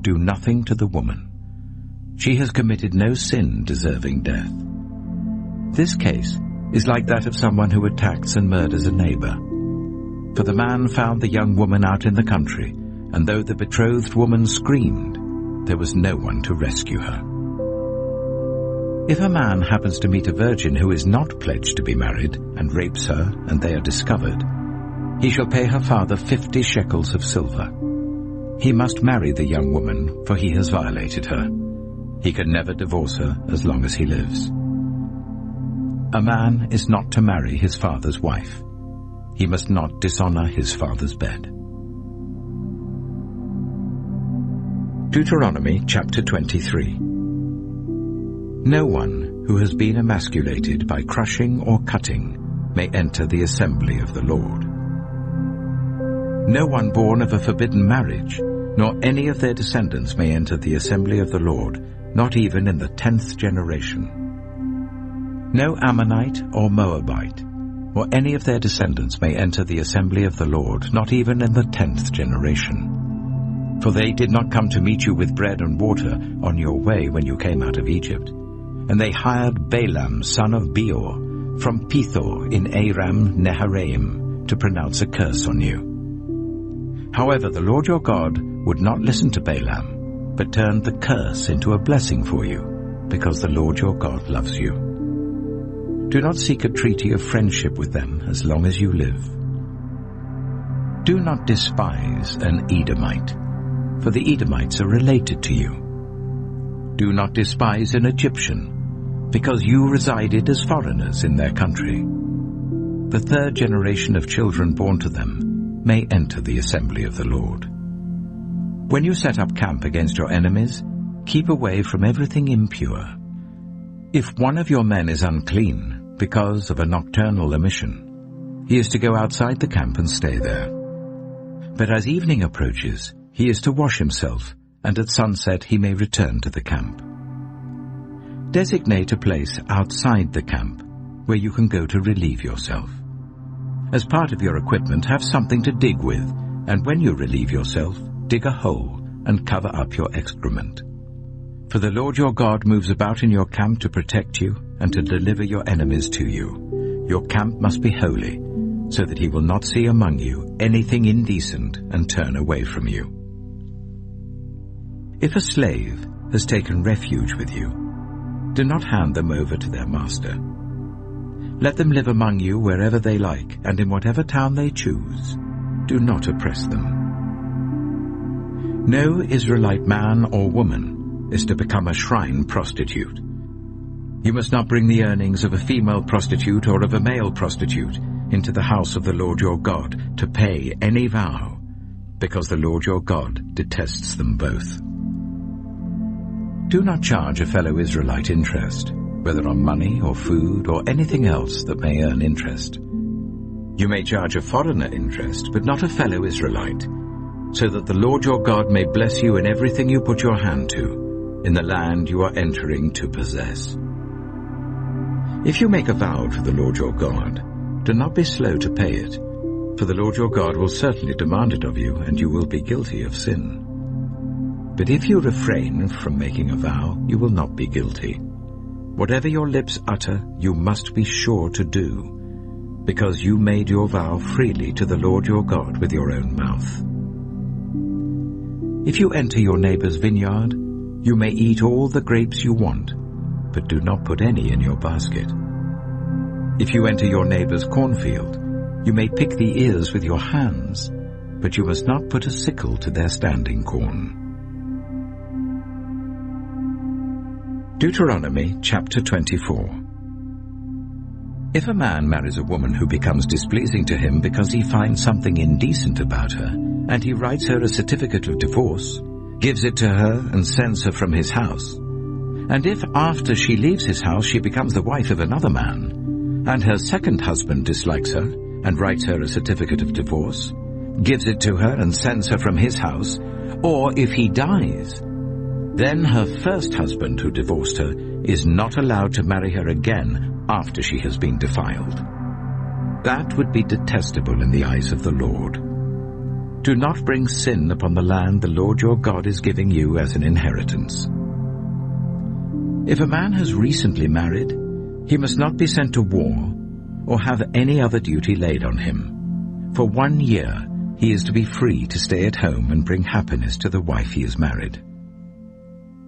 Do nothing to the woman. She has committed no sin deserving death. This case is like that of someone who attacks and murders a neighbor. For the man found the young woman out in the country, and though the betrothed woman screamed, there was no one to rescue her. If a man happens to meet a virgin who is not pledged to be married and rapes her, and they are discovered, he shall pay her father 50 shekels of silver. He must marry the young woman, for he has violated her. He can never divorce her as long as he lives. A man is not to marry his father's wife. He must not dishonor his father's bed. Deuteronomy chapter 23. No one who has been emasculated by crushing or cutting may enter the assembly of the Lord. No one born of a forbidden marriage, nor any of their descendants may enter the assembly of the Lord, not even in the 10th generation. No Ammonite or Moabite, or any of their descendants may enter the assembly of the Lord, not even in the 10th generation. For they did not come to meet you with bread and water on your way when you came out of Egypt. And they hired Balaam, son of Beor, from Pethor in Aram Naharaim, to pronounce a curse on you. However, the Lord your God would not listen to Balaam, but turned the curse into a blessing for you, because the Lord your God loves you. Do not seek a treaty of friendship with them as long as you live. Do not despise an Edomite, for the Edomites are related to you. Do not despise an Egyptian, because you resided as foreigners in their country. The 3rd generation of children born to them may enter the assembly of the Lord. When you set up camp against your enemies, keep away from everything impure. If one of your men is unclean because of a nocturnal emission, he is to go outside the camp and stay there. But as evening approaches, he is to wash himself, and at sunset he may return to the camp. Designate a place outside the camp where you can go to relieve yourself. As part of your equipment, have something to dig with, and when you relieve yourself, dig a hole and cover up your excrement. For the Lord your God moves about in your camp to protect you and to deliver your enemies to you. Your camp must be holy, so that he will not see among you anything indecent and turn away from you. If a slave has taken refuge with you, do not hand them over to their master. Let them live among you wherever they like, and in whatever town they choose. Do not oppress them. No Israelite man or woman is to become a shrine prostitute. You must not bring the earnings of a female prostitute or of a male prostitute into the house of the Lord your God to pay any vow, because the Lord your God detests them both. Do not charge a fellow Israelite interest, whether on money or food or anything else that may earn interest. You may charge a foreigner interest, but not a fellow Israelite, so that the Lord your God may bless you in everything you put your hand to, in the land you are entering to possess. If you make a vow to the Lord your God, do not be slow to pay it, for the Lord your God will certainly demand it of you, and you will be guilty of sin. But if you refrain from making a vow, you will not be guilty. Whatever your lips utter, you must be sure to do, because you made your vow freely to the Lord your God with your own mouth. If you enter your neighbor's vineyard, you may eat all the grapes you want, but do not put any in your basket. If you enter your neighbor's cornfield, you may pick the ears with your hands, but you must not put a sickle to their standing corn. Deuteronomy chapter 24. If a man marries a woman who becomes displeasing to him because he finds something indecent about her, and he writes her a certificate of divorce, gives it to her and sends her from his house, and if after she leaves his house she becomes the wife of another man, and her second husband dislikes her and writes her a certificate of divorce, gives it to her and sends her from his house, or if he dies, then her first husband who divorced her is not allowed to marry her again after she has been defiled. That would be detestable in the eyes of the Lord. Do not bring sin upon the land the Lord your God is giving you as an inheritance. If a man has recently married, he must not be sent to war or have any other duty laid on him. For 1 year he is to be free to stay at home and bring happiness to the wife he has married.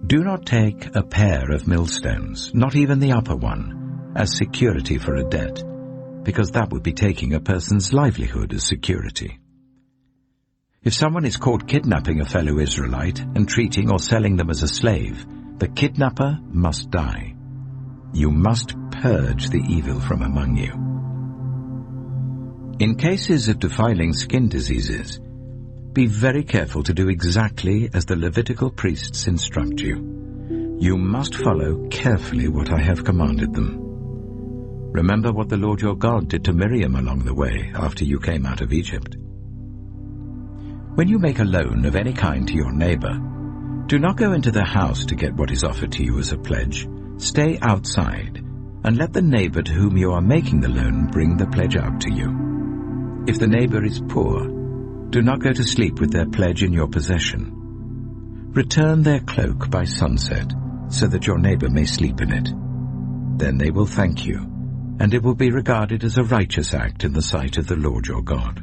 Do not take a pair of millstones, not even the upper one, as security for a debt, because that would be taking a person's livelihood as security. If someone is caught kidnapping a fellow Israelite and treating or selling them as a slave, the kidnapper must die. You must purge the evil from among you. In cases of defiling skin diseases, be very careful to do exactly as the Levitical priests instruct you. You must follow carefully what I have commanded them. Remember what the Lord your God did to Miriam along the way after you came out of Egypt. When you make a loan of any kind to your neighbor, do not go into their house to get what is offered to you as a pledge. Stay outside, and let the neighbor to whom you are making the loan bring the pledge out to you. If the neighbor is poor, do not go to sleep with their pledge in your possession. Return their cloak by sunset, so that your neighbor may sleep in it. Then they will thank you, and it will be regarded as a righteous act in the sight of the Lord your God.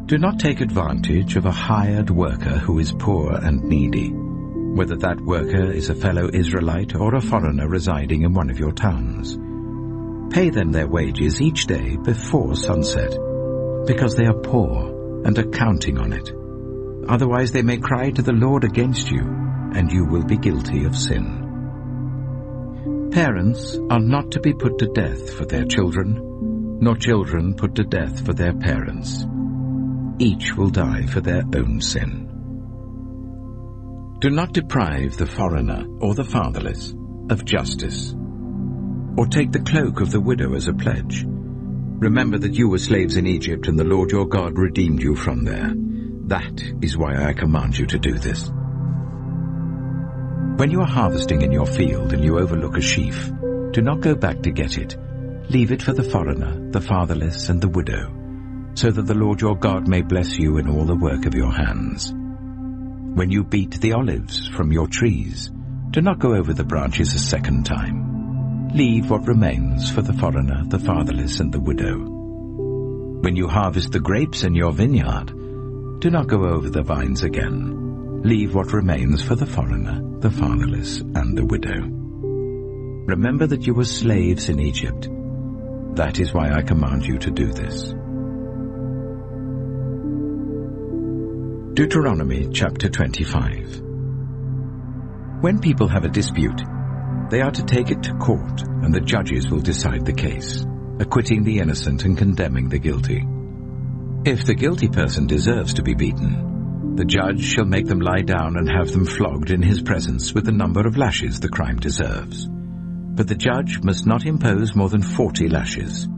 Do not take advantage of a hired worker who is poor and needy, whether that worker is a fellow Israelite or a foreigner residing in one of your towns. Pay them their wages each day before sunset, because they are poor and are counting on it. Otherwise they may cry to the Lord against you, and you will be guilty of sin. Parents are not to be put to death for their children, nor children put to death for their parents. Each will die for their own sin. Do not deprive the foreigner or the fatherless of justice, or take the cloak of the widow as a pledge. Remember that you were slaves in Egypt, and the Lord your God redeemed you from there. That is why I command you to do this. When you are harvesting in your field and you overlook a sheaf, do not go back to get it. Leave it for the foreigner, the fatherless, and the widow, so that the Lord your God may bless you in all the work of your hands. When you beat the olives from your trees, do not go over the branches a second time. Leave what remains for the foreigner, the fatherless, and the widow. When you harvest the grapes in your vineyard, do not go over the vines again. Leave what remains for the foreigner, the fatherless, and the widow. Remember that you were slaves in Egypt. That is why I command you to do this. Deuteronomy chapter 25. When people have a dispute, they are to take it to court, and the judges will decide the case, acquitting the innocent and condemning the guilty. If the guilty person deserves to be beaten, the judge shall make them lie down and have them flogged in his presence with the number of lashes the crime deserves. But the judge must not impose more than 40 lashes.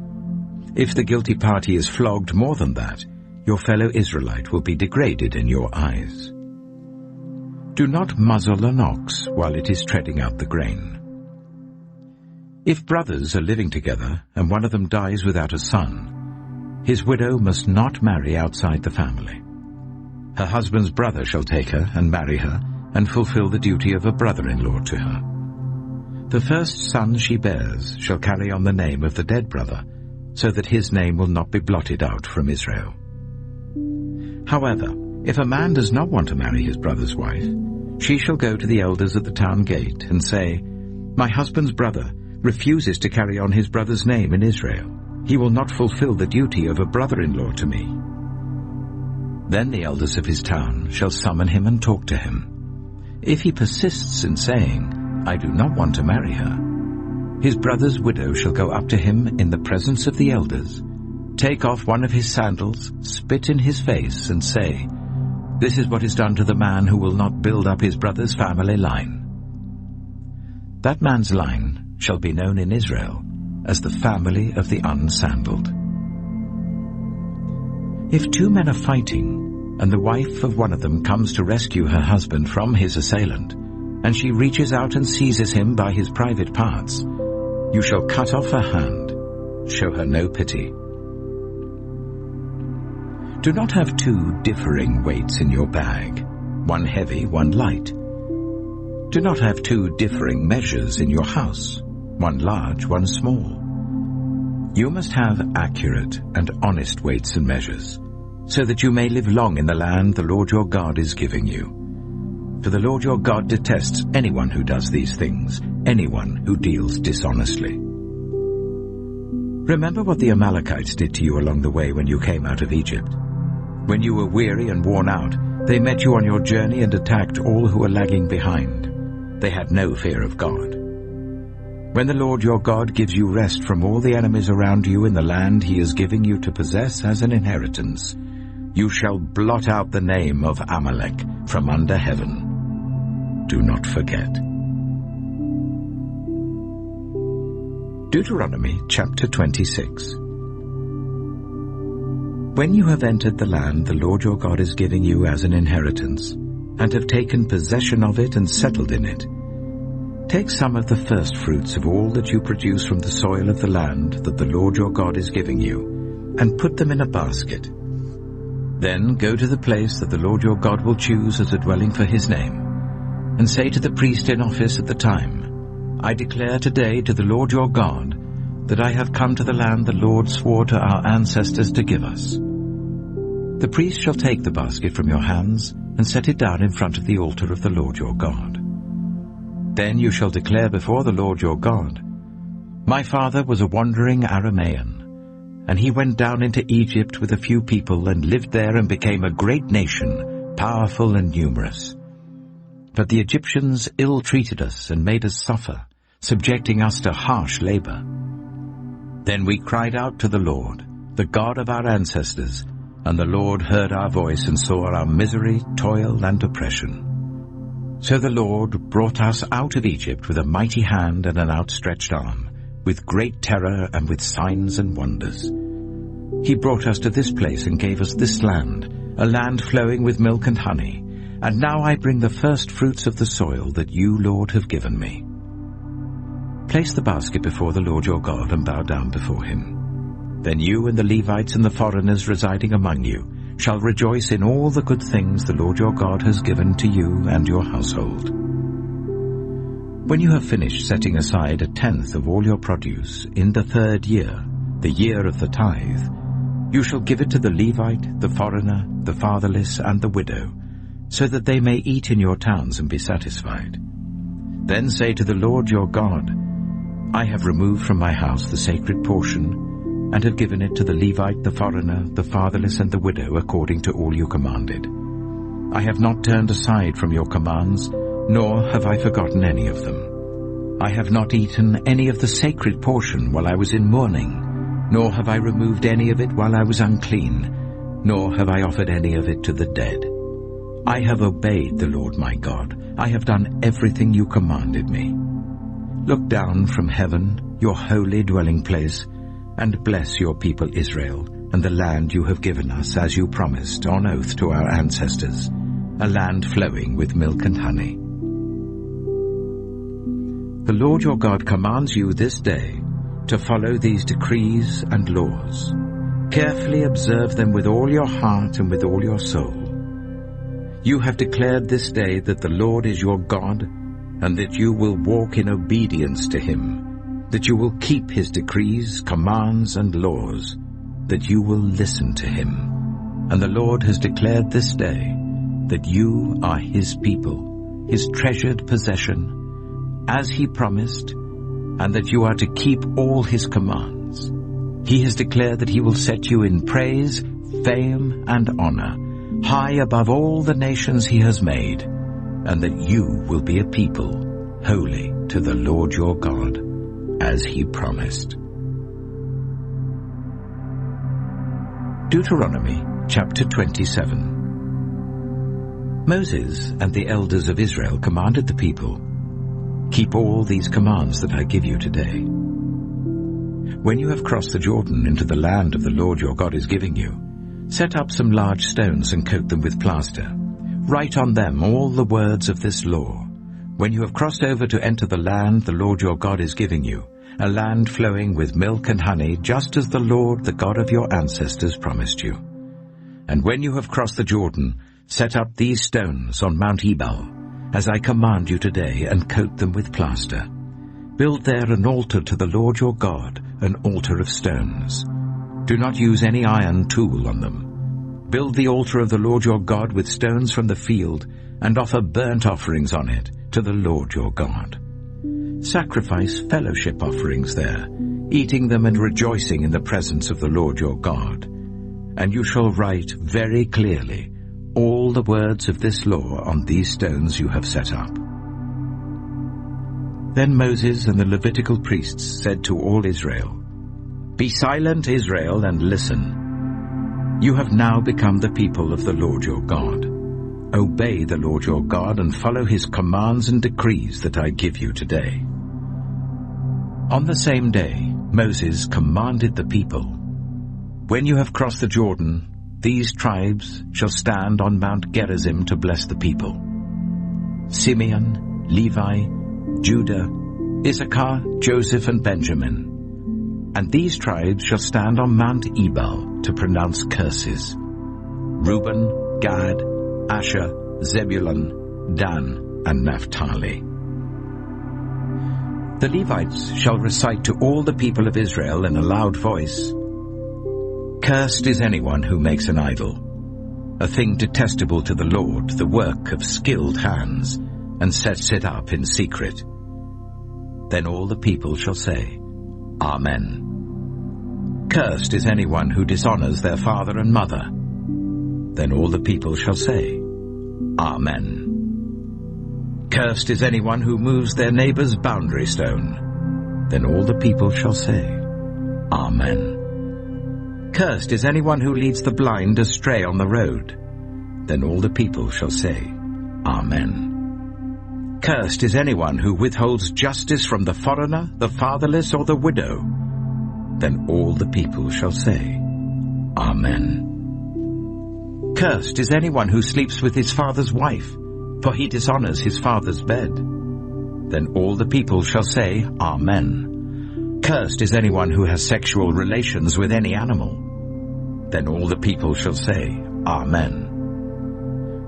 If the guilty party is flogged more than that, your fellow Israelite will be degraded in your eyes. Do not muzzle an ox while it is treading out the grain. If brothers are living together and one of them dies without a son, his widow must not marry outside the family. Her husband's brother shall take her and marry her and fulfill the duty of a brother-in-law to her. The first son she bears shall carry on the name of the dead brother, so that his name will not be blotted out from Israel. However, if a man does not want to marry his brother's wife, she shall go to the elders at the town gate and say, "My husband's brother refuses to carry on his brother's name in Israel. He will not fulfill the duty of a brother-in-law to me." Then the elders of his town shall summon him and talk to him. If he persists in saying, "I do not want to marry her," his brother's widow shall go up to him in the presence of the elders, take off one of his sandals, spit in his face, and say, "This is what is done to the man who will not build up his brother's family line." That man's line shall be known in Israel as the family of the unsandaled. If two men are fighting, and the wife of one of them comes to rescue her husband from his assailant, and she reaches out and seizes him by his private parts, you shall cut off her hand, show her no pity. Do not have two differing weights in your bag, one heavy, one light. Do not have two differing measures in your house, one large, one small. You must have accurate and honest weights and measures, so that you may live long in the land the Lord your God is giving you. For the Lord your God detests anyone who does these things, anyone who deals dishonestly. Remember what the Amalekites did to you along the way when you came out of Egypt. When you were weary and worn out, they met you on your journey and attacked all who were lagging behind. They had no fear of God. When the Lord your God gives you rest from all the enemies around you in the land he is giving you to possess as an inheritance, you shall blot out the name of Amalek from under heaven. Do not forget. Deuteronomy chapter 26. When you have entered the land the Lord your God is giving you as an inheritance, and have taken possession of it and settled in it, take some of the first fruits of all that you produce from the soil of the land that the Lord your God is giving you, and put them in a basket. Then go to the place that the Lord your God will choose as a dwelling for his name, and say to the priest in office at the time, "I declare today to the Lord your God that I have come to the land the Lord swore to our ancestors to give us." The priest shall take the basket from your hands and set it down in front of the altar of the Lord your God. Then you shall declare before the Lord your God, "My father was a wandering Aramean, and he went down into Egypt with a few people and lived there and became a great nation, powerful and numerous. But the Egyptians ill-treated us and made us suffer, subjecting us to harsh labor. Then we cried out to the Lord, the God of our ancestors, and the Lord heard our voice and saw our misery, toil, and oppression. So the Lord brought us out of Egypt with a mighty hand and an outstretched arm, with great terror and with signs and wonders. He brought us to this place and gave us this land, a land flowing with milk and honey, and now I bring the first fruits of the soil that you, Lord, have given me." Place the basket before the Lord your God and bow down before him. Then you and the Levites and the foreigners residing among you shall rejoice in all the good things the Lord your God has given to you and your household. When you have finished setting aside 1/10 of all your produce in the 3rd year, the year of the tithe, you shall give it to the Levite, the foreigner, the fatherless, and the widow, so that they may eat in your towns and be satisfied. Then say to the Lord your God, "I have removed from my house the sacred portion, and have given it to the Levite, the foreigner, the fatherless, and the widow, according to all you commanded. I have not turned aside from your commands, nor have I forgotten any of them. I have not eaten any of the sacred portion while I was in mourning, nor have I removed any of it while I was unclean, nor have I offered any of it to the dead. I have obeyed the Lord my God. I have done everything you commanded me. Look down from heaven, your holy dwelling place, and bless your people Israel, and the land you have given us as you promised on oath to our ancestors, a land flowing with milk and honey. The Lord your God commands you this day to follow these decrees and laws. Carefully observe them with all your heart and with all your soul. You have declared this day that the Lord is your God, and that you will walk in obedience to him, that you will keep his decrees, commands, and laws, that you will listen to him. And the Lord has declared this day that you are his people, his treasured possession, as he promised, and that you are to keep all his commands. He has declared that he will set you in praise, fame, and honor, high above all the nations he has made, and that you will be a people holy to the Lord your God, as he promised. Deuteronomy chapter 27. Moses and the elders of Israel commanded the people, "Keep all these commands that I give you today. When you have crossed the Jordan into the land of the Lord your God is giving you, set up some large stones and coat them with plaster. Write on them all the words of this law. When you have crossed over to enter the land the Lord your God is giving you, a land flowing with milk and honey, just as the Lord, the God of your ancestors, promised you. And when you have crossed the Jordan, set up these stones on Mount Ebal, as I command you today, and coat them with plaster. Build there an altar to the Lord your God, an altar of stones. Do not use any iron tool on them. Build the altar of the Lord your God with stones from the field, and offer burnt offerings on it to the Lord your God. Sacrifice fellowship offerings there, eating them and rejoicing in the presence of the Lord your God. And you shall write very clearly all the words of this law on these stones you have set up." Then Moses and the Levitical priests said to all Israel, "Be silent, Israel, and listen. You have now become the people of the Lord your God. Obey the Lord your God and follow his commands and decrees that I give you today." On the same day, Moses commanded the people, "When you have crossed the Jordan, these tribes shall stand on Mount Gerizim to bless the people: Simeon, Levi, Judah, Issachar, Joseph, and Benjamin. And these tribes shall stand on Mount Ebal to pronounce curses: Reuben, Gad, Asher, Zebulun, Dan, and Naphtali. The Levites shall recite to all the people of Israel in a loud voice, Cursed is anyone who makes an idol, a thing detestable to the Lord, the work of skilled hands, and sets it up in secret. Then all the people shall say, Amen. Cursed is anyone who dishonors their father and mother. Then all the people shall say, Amen. Cursed is anyone who moves their neighbor's boundary stone. Then all the people shall say, Amen. Cursed is anyone who leads the blind astray on the road. Then all the people shall say, Amen. Cursed is anyone who withholds justice from the foreigner, the fatherless, or the widow. Then all the people shall say, Amen. Cursed is anyone who sleeps with his father's wife, for he dishonors his father's bed. Then all the people shall say, Amen. Cursed is anyone who has sexual relations with any animal. Then all the people shall say, Amen.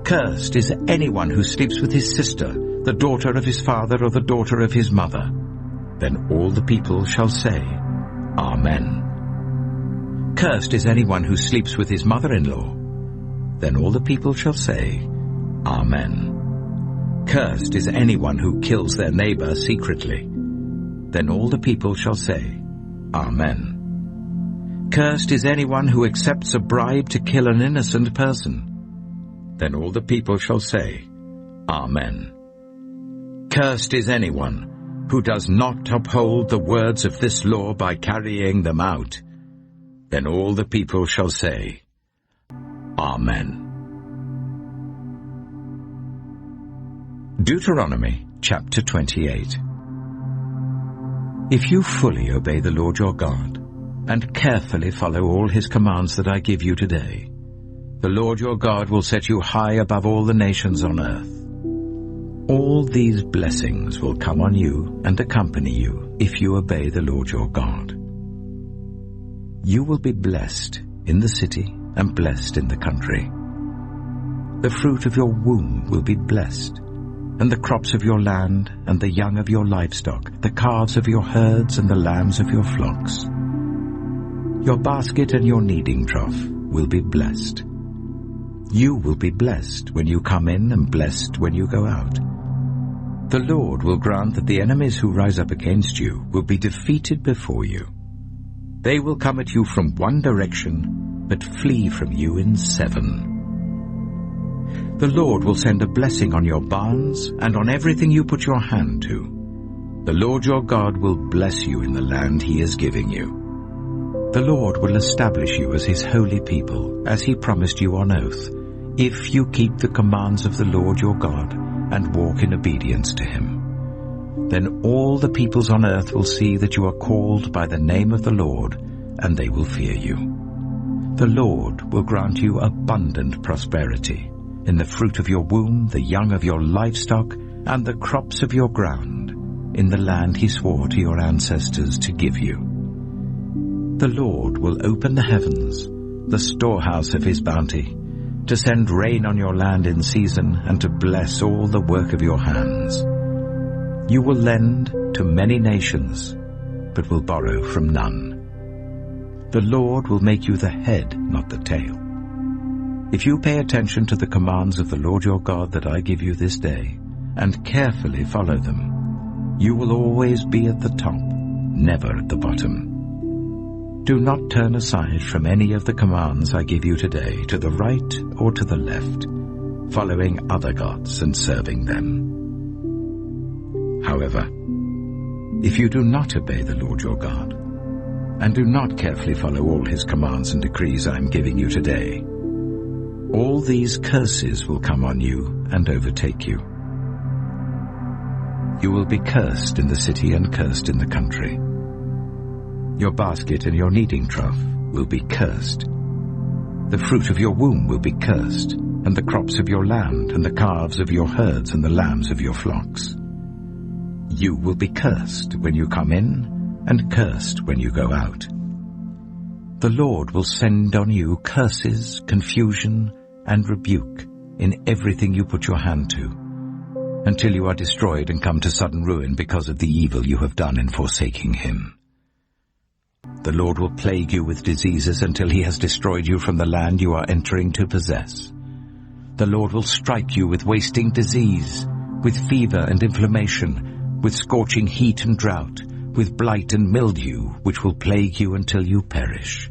Cursed is anyone who sleeps with his sister, the daughter of his father or the daughter of his mother. Then all the people shall say, Amen. Cursed is anyone who sleeps with his mother-in-law. Then all the people shall say, Amen. Cursed is anyone who kills their neighbor secretly. Then all the people shall say, Amen. Cursed is anyone who accepts a bribe to kill an innocent person. Then all the people shall say, Amen. Cursed is anyone who does not uphold the words of this law by carrying them out. Then all the people shall say, Amen. Deuteronomy chapter 28. If you fully obey the Lord your God, and carefully follow all his commands that I give you today, The Lord your God will set you high above all the nations on earth. All these blessings will come on you and accompany you if you obey the Lord your God. You will be blessed in the city and blessed in the country. The fruit of your womb will be blessed, and the crops of your land and the young of your livestock, the calves of your herds and the lambs of your flocks. Your basket and your kneading trough will be blessed. You will be blessed when you come in and blessed when you go out. The Lord will grant that the enemies who rise up against you will be defeated before you. They will come at you from one direction, but flee from you in 7. The Lord will send a blessing on your barns and on everything you put your hand to. The Lord your God will bless you in the land he is giving you. The Lord will establish you as his holy people, as he promised you on oath, if you keep the commands of the Lord your God and walk in obedience to him. Then all the peoples on earth will see that you are called by the name of the Lord, and they will fear you. The Lord will grant you abundant prosperity in the fruit of your womb, the young of your livestock, and the crops of your ground, in the land he swore to your ancestors to give you. The Lord will open the heavens, the storehouse of his bounty, to send rain on your land in season and to bless all the work of your hands. You will lend to many nations, but will borrow from none. The Lord will make you the head, not the tail. If you pay attention to the commands of the Lord your God that I give you this day, and carefully follow them, you will always be at the top, never at the bottom. Do not turn aside from any of the commands I give you today to the right or to the left, following other gods and serving them. However, if you do not obey the Lord your God, and do not carefully follow all his commands and decrees I am giving you today, all these curses will come on you and overtake you. You will be cursed in the city and cursed in the country. Your basket and your kneading trough will be cursed. The fruit of your womb will be cursed, and the crops of your land, and the calves of your herds, and the lambs of your flocks. You will be cursed when you come in, and cursed when you go out. The Lord will send on you curses, confusion, and rebuke in everything you put your hand to, until you are destroyed and come to sudden ruin because of the evil you have done in forsaking him. The Lord will plague you with diseases until he has destroyed you from the land you are entering to possess. The Lord will strike you with wasting disease, with fever and inflammation, with scorching heat and drought, with blight and mildew, which will plague you until you perish.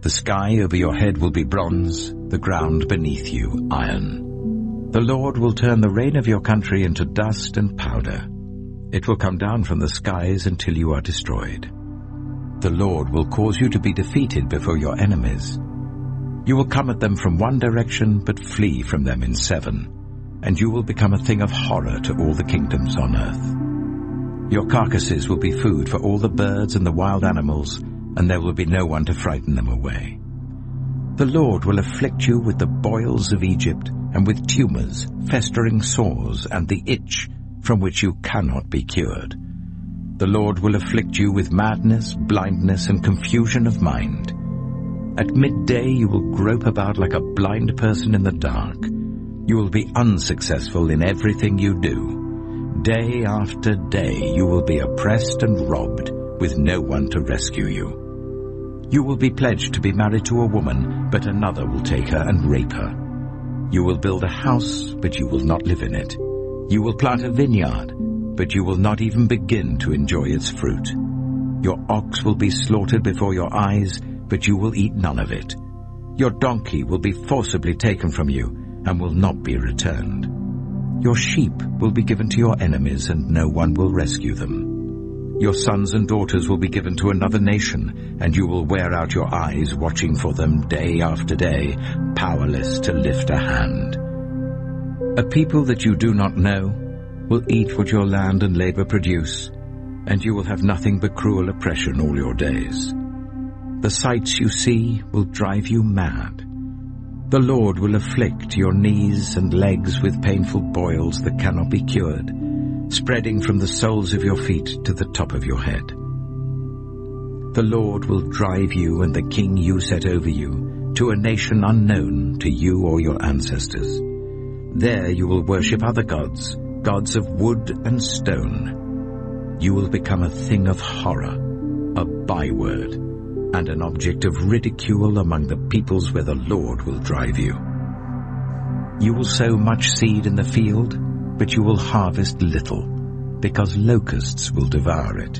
The sky over your head will be bronze, the ground beneath you iron. The Lord will turn the rain of your country into dust and powder. It will come down from the skies until you are destroyed. The Lord will cause you to be defeated before your enemies. You will come at them from one direction, but flee from them in 7, and you will become a thing of horror to all the kingdoms on earth. Your carcasses will be food for all the birds and the wild animals, and there will be no one to frighten them away. The Lord will afflict you with the boils of Egypt, and with tumors, festering sores, and the itch from which you cannot be cured. The Lord will afflict you with madness, blindness, and confusion of mind. At midday you will grope about like a blind person in the dark. You will be unsuccessful in everything you do. Day after day you will be oppressed and robbed, with no one to rescue you. You will be pledged to be married to a woman, but another will take her and rape her. You will build a house, but you will not live in it. You will plant a vineyard, but you will not even begin to enjoy its fruit. Your ox will be slaughtered before your eyes, but you will eat none of it. Your donkey will be forcibly taken from you, and will not be returned. Your sheep will be given to your enemies, and no one will rescue them. Your sons and daughters will be given to another nation, and you will wear out your eyes watching for them day after day, powerless to lift a hand. A people that you do not know will eat what your land and labor produce, and you will have nothing but cruel oppression all your days. The sights you see will drive you mad. The Lord will afflict your knees and legs with painful boils that cannot be cured, spreading from the soles of your feet to the top of your head. The Lord will drive you and the king you set over you to a nation unknown to you or your ancestors. There you will worship other gods, gods of wood and stone. You will become a thing of horror, a byword, and an object of ridicule among the peoples where the Lord will drive you. You will sow much seed in the field, but you will harvest little, because locusts will devour it.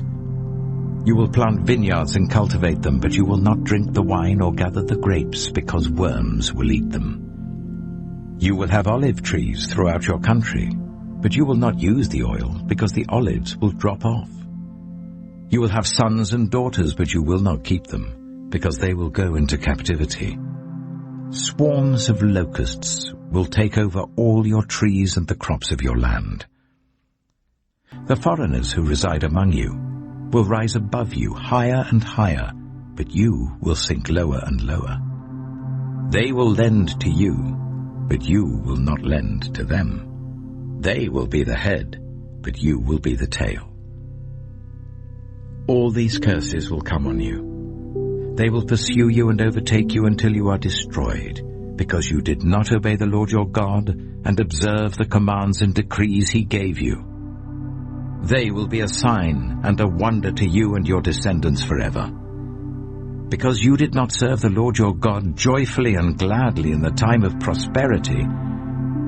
You will plant vineyards and cultivate them, but you will not drink the wine or gather the grapes, because worms will eat them. You will have olive trees throughout your country, but you will not use the oil, because the olives will drop off. You will have sons and daughters, but you will not keep them, because they will go into captivity. Swarms of locusts will take over all your trees and the crops of your land. The foreigners who reside among you will rise above you higher and higher, but you will sink lower and lower. They will lend to you, but you will not lend to them. They will be the head, but you will be the tail. All these curses will come on you. They will pursue you and overtake you until you are destroyed, because you did not obey the Lord your God and observe the commands and decrees he gave you. They will be a sign and a wonder to you and your descendants forever. Because you did not serve the Lord your God joyfully and gladly in the time of prosperity,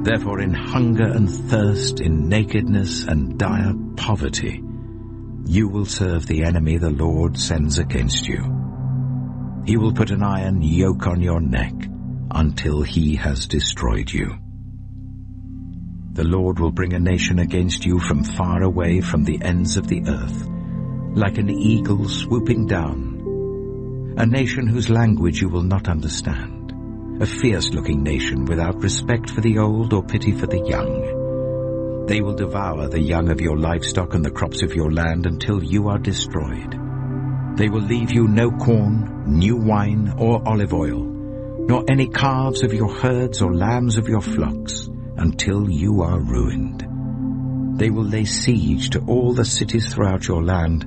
therefore in hunger and thirst, in nakedness and dire poverty, you will serve the enemy the Lord sends against you. He will put an iron yoke on your neck until he has destroyed you. The Lord will bring a nation against you from far away, from the ends of the earth, like an eagle swooping down, a nation whose language you will not understand, a fierce-looking nation without respect for the old or pity for the young. They will devour the young of your livestock and the crops of your land until you are destroyed. They will leave you no corn, new wine, or olive oil, nor any calves of your herds or lambs of your flocks, until you are ruined. They will lay siege to all the cities throughout your land,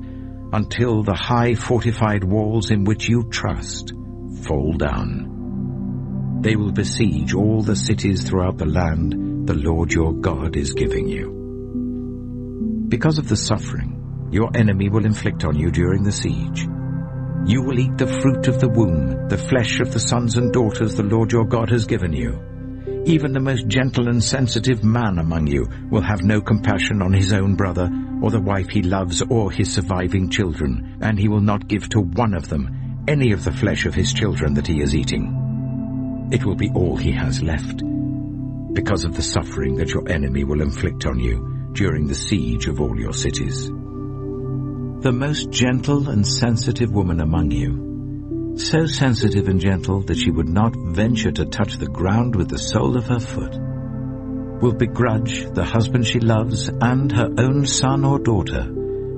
until the high fortified walls in which you trust fall down. They will besiege all the cities throughout the land the Lord your God is giving you. Because of the suffering your enemy will inflict on you during the siege, you will eat the fruit of the womb, the flesh of the sons and daughters the Lord your God has given you. Even the most gentle and sensitive man among you will have no compassion on his own brother, or the wife he loves, or his surviving children, and he will not give to one of them any of the flesh of his children that he is eating. It will be all he has left, because of the suffering that your enemy will inflict on you during the siege of all your cities. The most gentle and sensitive woman among you, so sensitive and gentle that she would not venture to touch the ground with the sole of her foot, will begrudge the husband she loves and her own son or daughter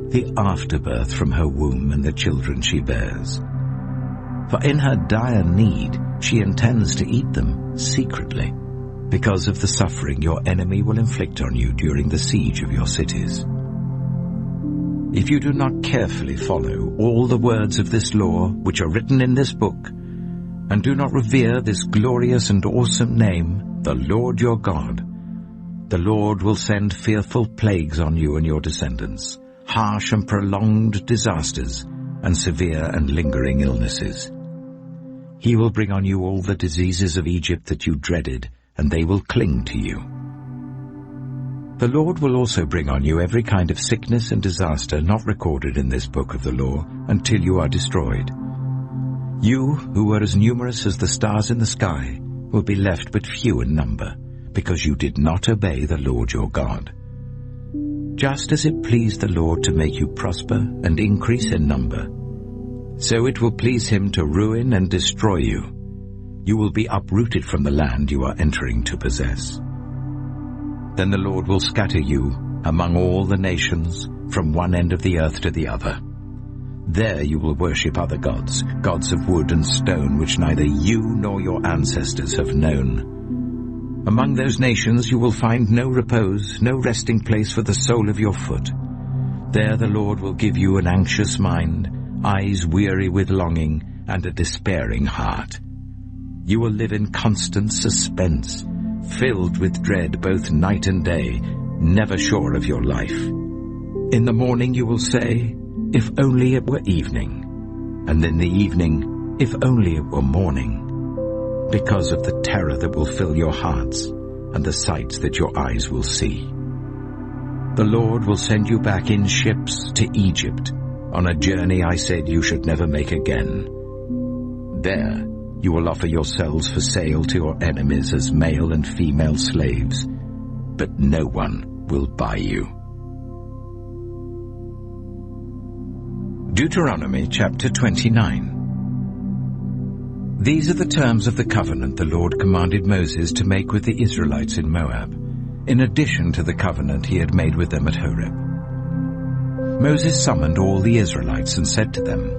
the afterbirth from her womb and the children she bears. For in her dire need she intends to eat them secretly, because of the suffering your enemy will inflict on you during the siege of your cities. If you do not carefully follow all the words of this law which are written in this book, and do not revere this glorious and awesome name, the Lord your God, the Lord will send fearful plagues on you and your descendants, harsh and prolonged disasters, and severe and lingering illnesses. He will bring on you all the diseases of Egypt that you dreaded, and they will cling to you. The Lord will also bring on you every kind of sickness and disaster not recorded in this book of the law until you are destroyed. You, who were as numerous as the stars in the sky, will be left but few in number, because you did not obey the Lord your God. Just as it pleased the Lord to make you prosper and increase in number, so it will please him to ruin and destroy you. You will be uprooted from the land you are entering to possess. Then the Lord will scatter you among all the nations, from one end of the earth to the other. There you will worship other gods, gods of wood and stone, which neither you nor your ancestors have known. Among those nations you will find no repose, no resting place for the sole of your foot. There the Lord will give you an anxious mind, eyes weary with longing, and a despairing heart. You will live in constant suspense, filled with dread both night and day, never sure of your life. In the morning you will say, "If only it were evening," and in the evening, "If only it were morning," because of the terror that will fill your hearts and the sights that your eyes will see. The Lord will send you back in ships to Egypt, on a journey I said you should never make again. There you will offer yourselves for sale to your enemies as male and female slaves, but no one will buy you. Deuteronomy chapter 29. These are the terms of the covenant the Lord commanded Moses to make with the Israelites in Moab, in addition to the covenant he had made with them at Horeb. Moses summoned all the Israelites and said to them,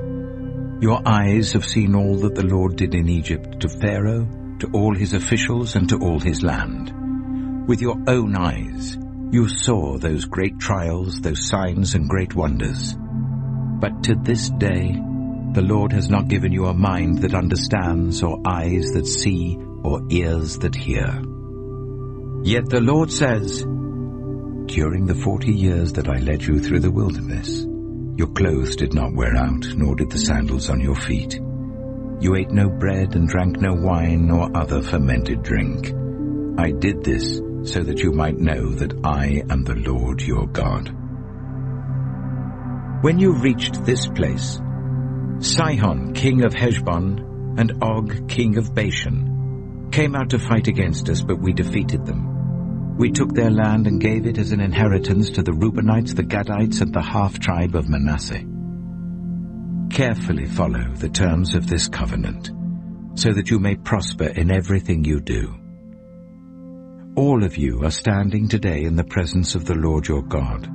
"Your eyes have seen all that the Lord did in Egypt to Pharaoh, to all his officials, and to all his land. With your own eyes you saw those great trials, those signs and great wonders. But to this day the Lord has not given you a mind that understands, or eyes that see, or ears that hear. Yet the Lord says, during the 40 years that I led you through the wilderness, your clothes did not wear out, nor did the sandals on your feet. You ate no bread and drank no wine nor other fermented drink. I did this so that you might know that I am the Lord your God. When you reached this place, Sihon, king of Heshbon, and Og, king of Bashan, came out to fight against us, but we defeated them. We took their land and gave it as an inheritance to the Reubenites, the Gadites, and the half-tribe of Manasseh. Carefully follow the terms of this covenant, so that you may prosper in everything you do. All of you are standing today in the presence of the Lord your God.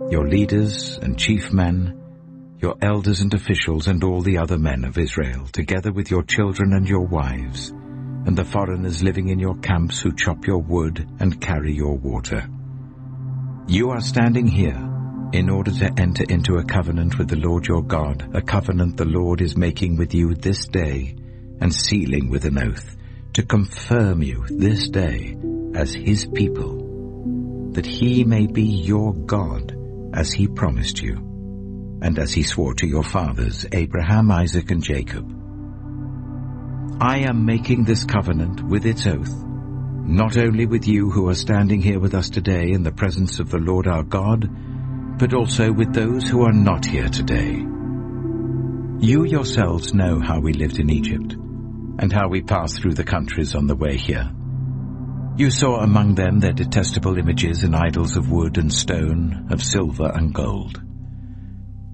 Your leaders and chief men, your elders and officials, and all the other men of Israel, together with your children and your wives, and the foreigners living in your camps who chop your wood and carry your water. You are standing here in order to enter into a covenant with the Lord your God, a covenant the Lord is making with you this day and sealing with an oath, to confirm you this day as his people, that he may be your God as he promised you, and as he swore to your fathers, Abraham, Isaac, and Jacob. I am making this covenant with its oath, not only with you who are standing here with us today in the presence of the Lord our God, but also with those who are not here today. You yourselves know how we lived in Egypt, and how we passed through the countries on the way here. You saw among them their detestable images and idols of wood and stone, of silver and gold.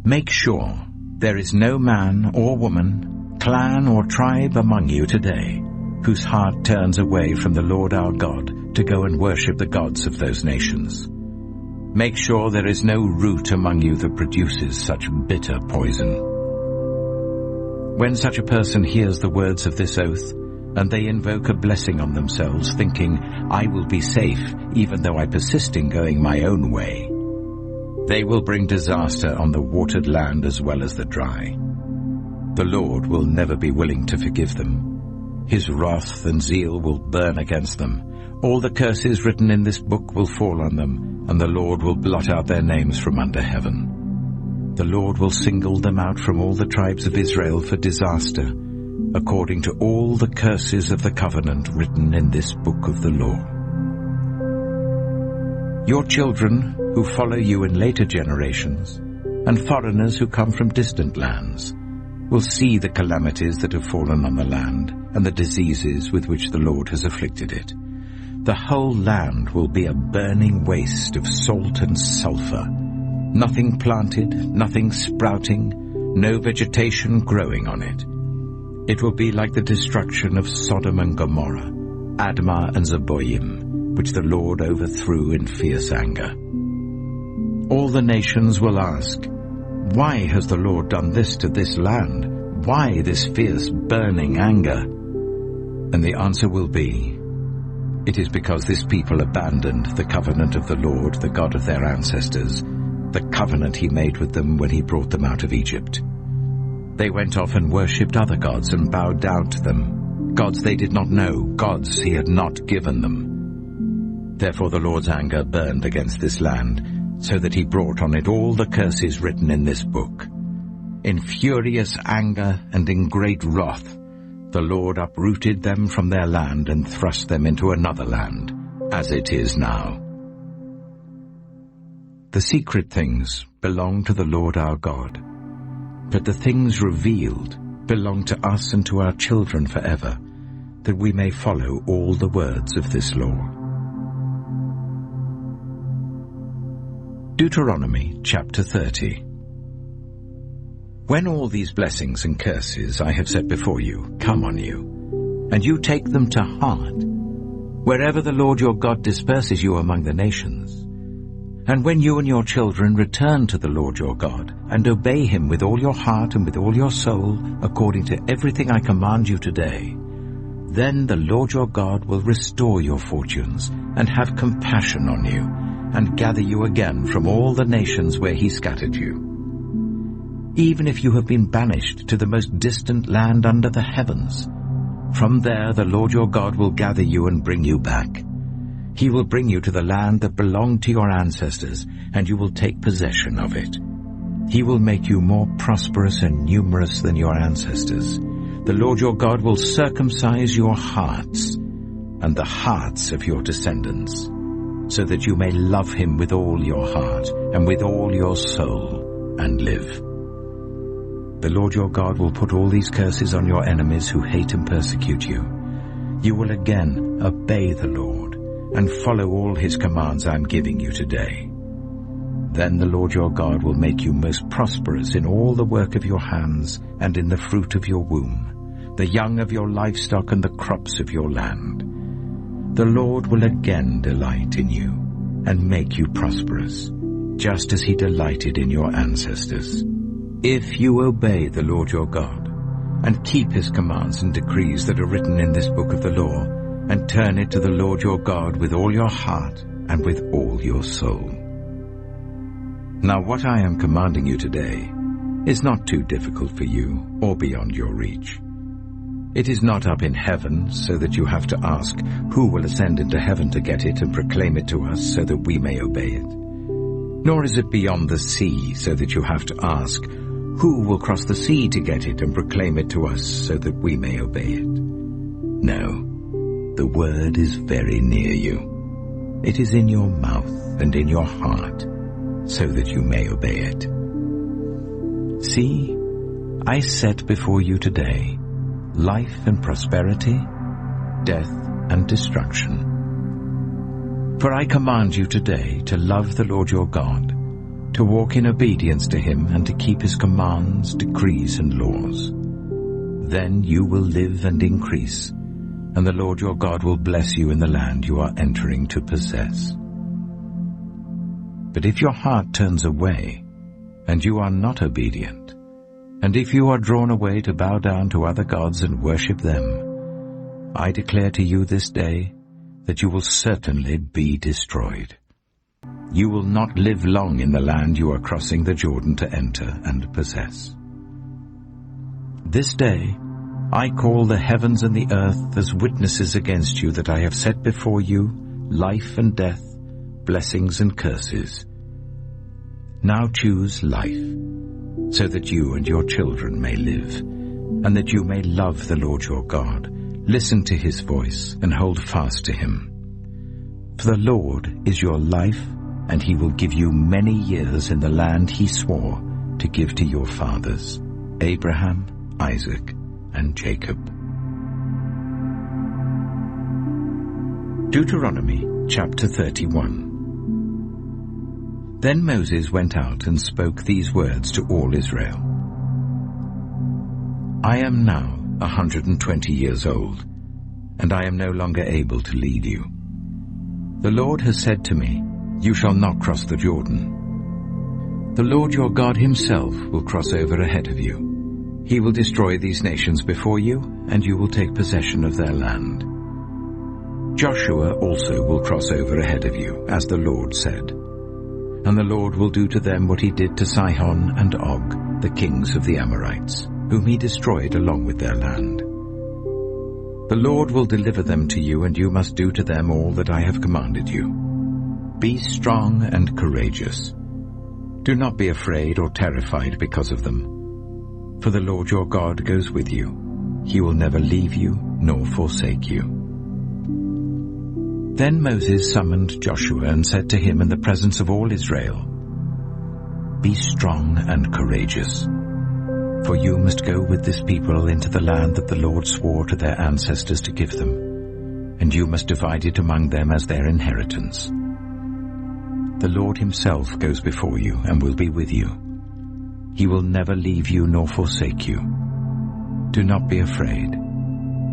Make sure there is no man or woman, clan or tribe among you today whose heart turns away from the Lord our God to go and worship the gods of those nations. Make sure there is no root among you that produces such bitter poison. When such a person hears the words of this oath, and they invoke a blessing on themselves, thinking, I will be safe even though I persist in going my own way, they will bring disaster on the watered land as well as the dry. The Lord will never be willing to forgive them. His wrath and zeal will burn against them. All the curses written in this book will fall on them, and the Lord will blot out their names from under heaven. The Lord will single them out from all the tribes of Israel for disaster, according to all the curses of the covenant written in this book of the law. Your children who follow you in later generations, and foreigners who come from distant lands, will see the calamities that have fallen on the land, and the diseases with which the Lord has afflicted it. The whole land will be a burning waste of salt and sulfur, nothing planted, nothing sprouting, no vegetation growing on it. It will be like the destruction of Sodom and Gomorrah, Admah and Zeboim, which the Lord overthrew in fierce anger. All the nations will ask, "Why has the Lord done this to this land? Why this fierce burning anger?" And the answer will be, "It is because this people abandoned the covenant of the Lord, the God of their ancestors, the covenant he made with them when he brought them out of Egypt. They went off and worshipped other gods and bowed down to them, gods they did not know, gods he had not given them. Therefore the Lord's anger burned against this land, so that he brought on it all the curses written in this book. In furious anger and in great wrath, the Lord uprooted them from their land and thrust them into another land, as it is now. The secret things belong to the Lord our God, but the things revealed belong to us and to our children forever, that we may follow all the words of this law." Deuteronomy chapter 30. When all these blessings and curses I have set before you come on you, and you take them to heart, wherever the Lord your God disperses you among the nations, and when you and your children return to the Lord your God, and obey him with all your heart and with all your soul, according to everything I command you today, then the Lord your God will restore your fortunes, and have compassion on you, and gather you again from all the nations where he scattered you. Even if you have been banished to the most distant land under the heavens, from there the Lord your God will gather you and bring you back. He will bring you to the land that belonged to your ancestors, and you will take possession of it. He will make you more prosperous and numerous than your ancestors. The Lord your God will circumcise your hearts and the hearts of your descendants, so that you may love him with all your heart and with all your soul and live. The Lord your God will put all these curses on your enemies who hate and persecute you. You will again obey the Lord and follow all his commands I am giving you today. Then the Lord your God will make you most prosperous in all the work of your hands and in the fruit of your womb, the young of your livestock and the crops of your land. The Lord will again delight in you and make you prosperous, just as he delighted in your ancestors. If you obey the Lord your God and keep his commands and decrees that are written in this book of the law, and turn it to the Lord your God with all your heart and with all your soul. Now what I am commanding you today is not too difficult for you or beyond your reach. It is not up in heaven so that you have to ask, who will ascend into heaven to get it and proclaim it to us so that we may obey it? Nor is it beyond the sea so that you have to ask, who will cross the sea to get it and proclaim it to us so that we may obey it? No. The word is very near you. It is in your mouth and in your heart, so that you may obey it. See, I set before you today life and prosperity, death and destruction. For I command you today to love the Lord your God, to walk in obedience to him and to keep his commands, decrees and laws. Then you will live and increase, and the Lord your God will bless you in the land you are entering to possess. But if your heart turns away, and you are not obedient, and if you are drawn away to bow down to other gods and worship them, I declare to you this day that you will certainly be destroyed. You will not live long in the land you are crossing the Jordan to enter and possess. This day I call the heavens and the earth as witnesses against you that I have set before you life and death, blessings and curses. Now choose life, so that you and your children may live, and that you may love the Lord your God, listen to his voice, and hold fast to him. For the Lord is your life, and he will give you many years in the land he swore to give to your fathers, Abraham, Isaac, and Jacob. Deuteronomy chapter 31. Then Moses went out and spoke these words to all Israel. I am now 120 years old, and I am no longer able to lead you. The Lord has said to me, you shall not cross the Jordan. The Lord your God himself will cross over ahead of you. He will destroy these nations before you, and you will take possession of their land. Joshua also will cross over ahead of you, as the Lord said. And the Lord will do to them what he did to Sihon and Og, the kings of the Amorites, whom he destroyed along with their land. The Lord will deliver them to you, and you must do to them all that I have commanded you. Be strong and courageous. Do not be afraid or terrified because of them. For the Lord your God goes with you. He will never leave you nor forsake you. Then Moses summoned Joshua and said to him in the presence of all Israel, Be strong and courageous, for you must go with this people into the land that the Lord swore to their ancestors to give them, and you must divide it among them as their inheritance. The Lord himself goes before you and will be with you. He will never leave you nor forsake you. Do not be afraid.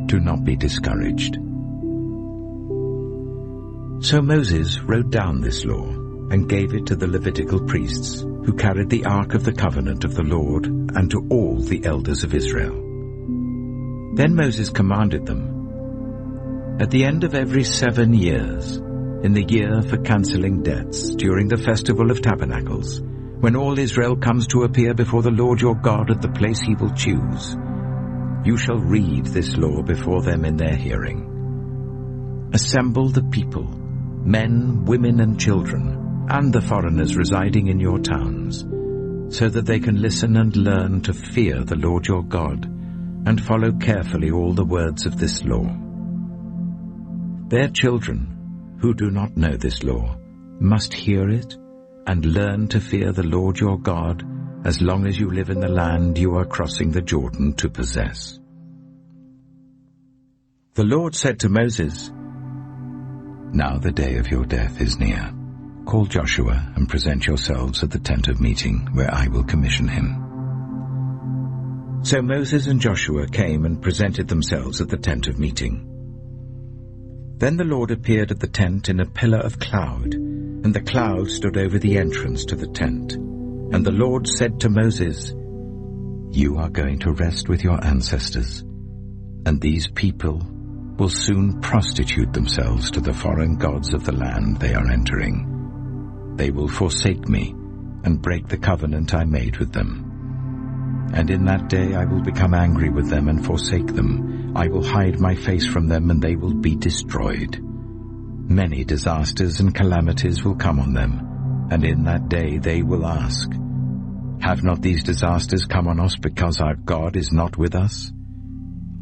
Do not be discouraged. So Moses wrote down this law and gave it to the Levitical priests, who carried the ark of the covenant of the Lord, and to all the elders of Israel. Then Moses commanded them, At the end of every 7 years, in the year for cancelling debts, during the festival of tabernacles, when all Israel comes to appear before the Lord your God at the place he will choose, you shall read this law before them in their hearing. Assemble the people, men, women, and children, and the foreigners residing in your towns, so that they can listen and learn to fear the Lord your God, and follow carefully all the words of this law. Their children, who do not know this law, must hear it and learn to fear the Lord your God as long as you live in the land you are crossing the Jordan to possess. The Lord said to Moses, Now the day of your death is near. Call Joshua and present yourselves at the tent of meeting, where I will commission him. So Moses and Joshua came and presented themselves at the tent of meeting. Then the Lord appeared at the tent in a pillar of cloud, and the cloud stood over the entrance to the tent. And the Lord said to Moses, You are going to rest with your ancestors, and these people will soon prostitute themselves to the foreign gods of the land they are entering. They will forsake me and break the covenant I made with them. And in that day I will become angry with them and forsake them. I will hide my face from them, and they will be destroyed. Many disasters and calamities will come on them, and in that day they will ask, Have not these disasters come on us because our God is not with us?